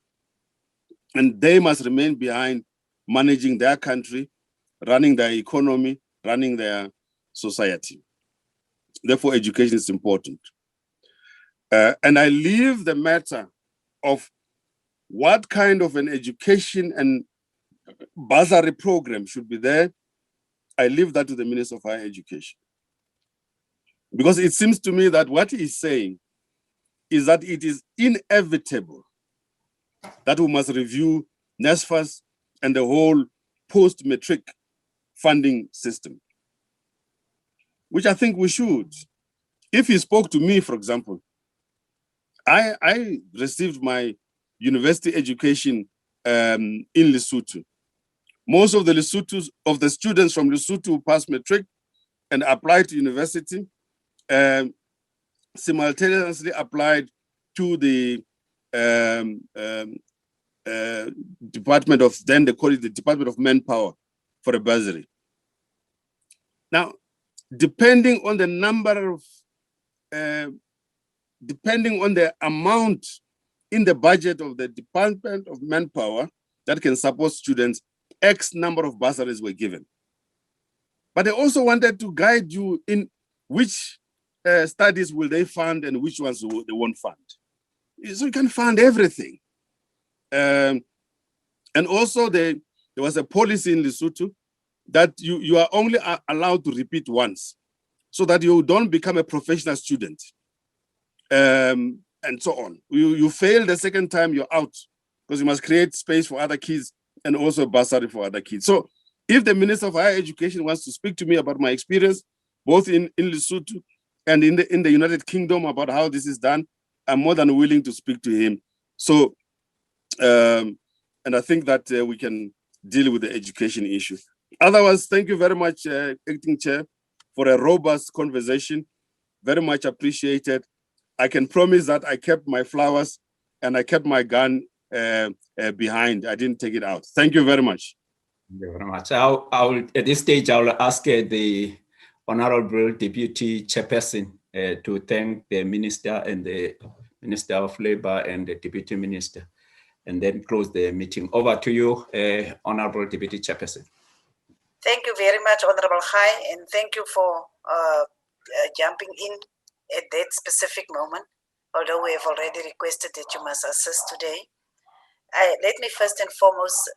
and they must remain behind managing their country, running their economy, running their society. Therefore, education is important. And I leave the matter of what kind of an education and bursary program should be there. I leave that to the Minister of Higher Education. Because it seems to me that what he's saying is that it is inevitable that we must review NSFAS and the whole post-matric funding system, which I think we should. If he spoke to me, for example, I received my university education in Lesotho. Most of the students from Lesotho who passed matric and applied to university simultaneously applied to the Department of, then they call it the Department of Manpower for a bursary. Now, depending on the number of, depending on the amount in the budget of the Department of Manpower that can support students, X number of bursaries were given. But they also wanted to guide you in which studies will they fund and which ones they won't fund. So you can fund everything. And also there was a policy in Lesotho that you are only allowed to repeat once so that you don't become a professional student. And so on. You fail the second time, you're out because you must create space for other kids and also bursary for other kids. So if the Minister of Higher Education wants to speak to me about my experience, both in Lesotho and in the United Kingdom about how this is done, I'm more than willing to speak to him. So, and I think that we can deal with the education issue. Otherwise, thank you very much, Acting Chair, for a robust conversation. Very much appreciated. I can promise that I kept my flowers and I kept my gun behind. I didn't take it out. Thank you very much. Thank you very much. At this stage, I will ask the Honorable Deputy Chairperson to thank the Minister and the Minister of Labour and the Deputy Minister, and then close the meeting. Over to you, Honorable Deputy Chairperson. Thank you very much, Honorable Khai, and thank you for jumping in at that specific moment, although we have already requested that you must assist today. Let me first and foremost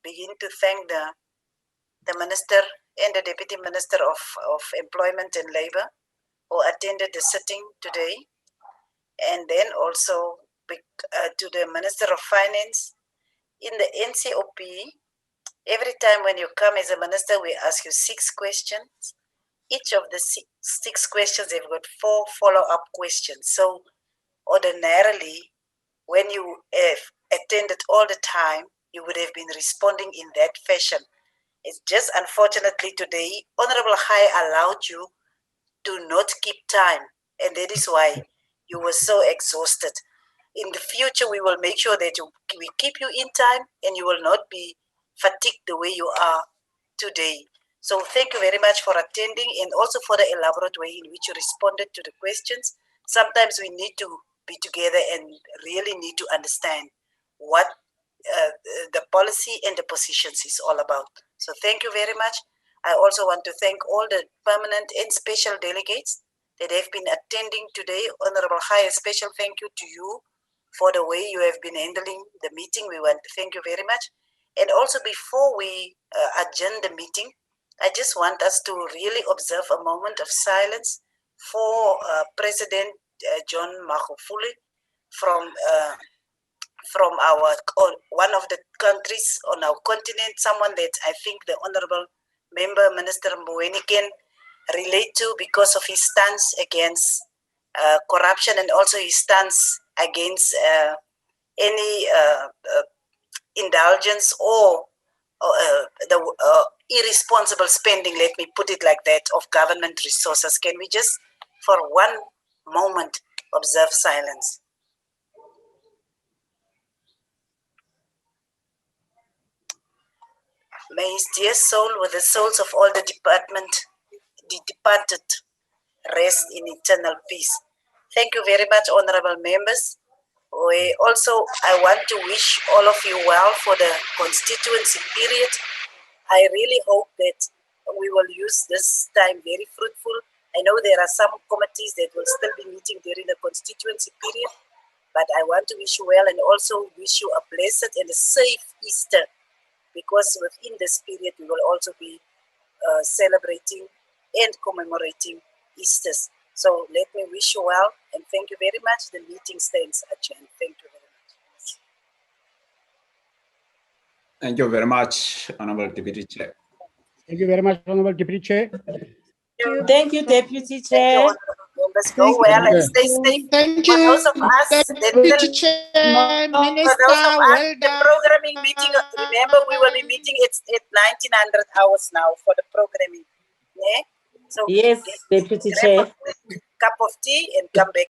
begin to thank the Minister and the Deputy Minister of Employment and Labour who attended the sitting today, and then also to the Minister of Finance. In the NCOP, every time when you come as a minister, we ask you 6 questions. Each of the six questions, they've got 4 follow-up questions. So ordinarily, when you have attended all the time, you would have been responding in that fashion. It's just unfortunately today, Honorable Khai allowed you to not keep time, and that is why you were so exhausted. In the future, we will make sure that we keep you in time and you will not be fatigued the way you are today. So thank you very much for attending and also for the elaborate way in which you responded to the questions. Sometimes we need to be together and really need to understand what the policy and the positions is all about. So thank you very much. I also want to thank all the permanent and special delegates that have been attending today. Honorable Khai, a special thank you to you for the way you have been handling the meeting. We want to thank you very much. And also before we adjourn the meeting, I just want us to really observe a moment of silence for President John Magufuli from our one of the countries on our continent, someone that I think the Honorable Member Minister Mboweni can relate to because of his stance against corruption and also his stance against any indulgence or the irresponsible spending, let me put it like that, of government resources. Can we just for one moment observe silence? May his dear soul with the souls of all the departed rest in eternal peace. Thank you very much, honorable members. I want to wish all of you well for the constituency period. I really hope that we will use this time very fruitful. I know there are some committees that will still be meeting during the constituency period, but I want to wish you well and also wish you a blessed and a safe Easter, because within this period we will also be celebrating and commemorating Easters. So let me wish you well and thank you very much. The meeting stands adjourned. Thank you very much. Thank you very much, Honorable Deputy Chair. Thank you very much, Honorable Deputy Chair. Thank you, Deputy Chair. Members, go well and stay safe. Thank For you, those of us Deputy Chair, Minister, well the programming meeting, remember we will be meeting at 1900 hours now for the programming. Yeah? So yes, Deputy Chair. A cup of tea and come back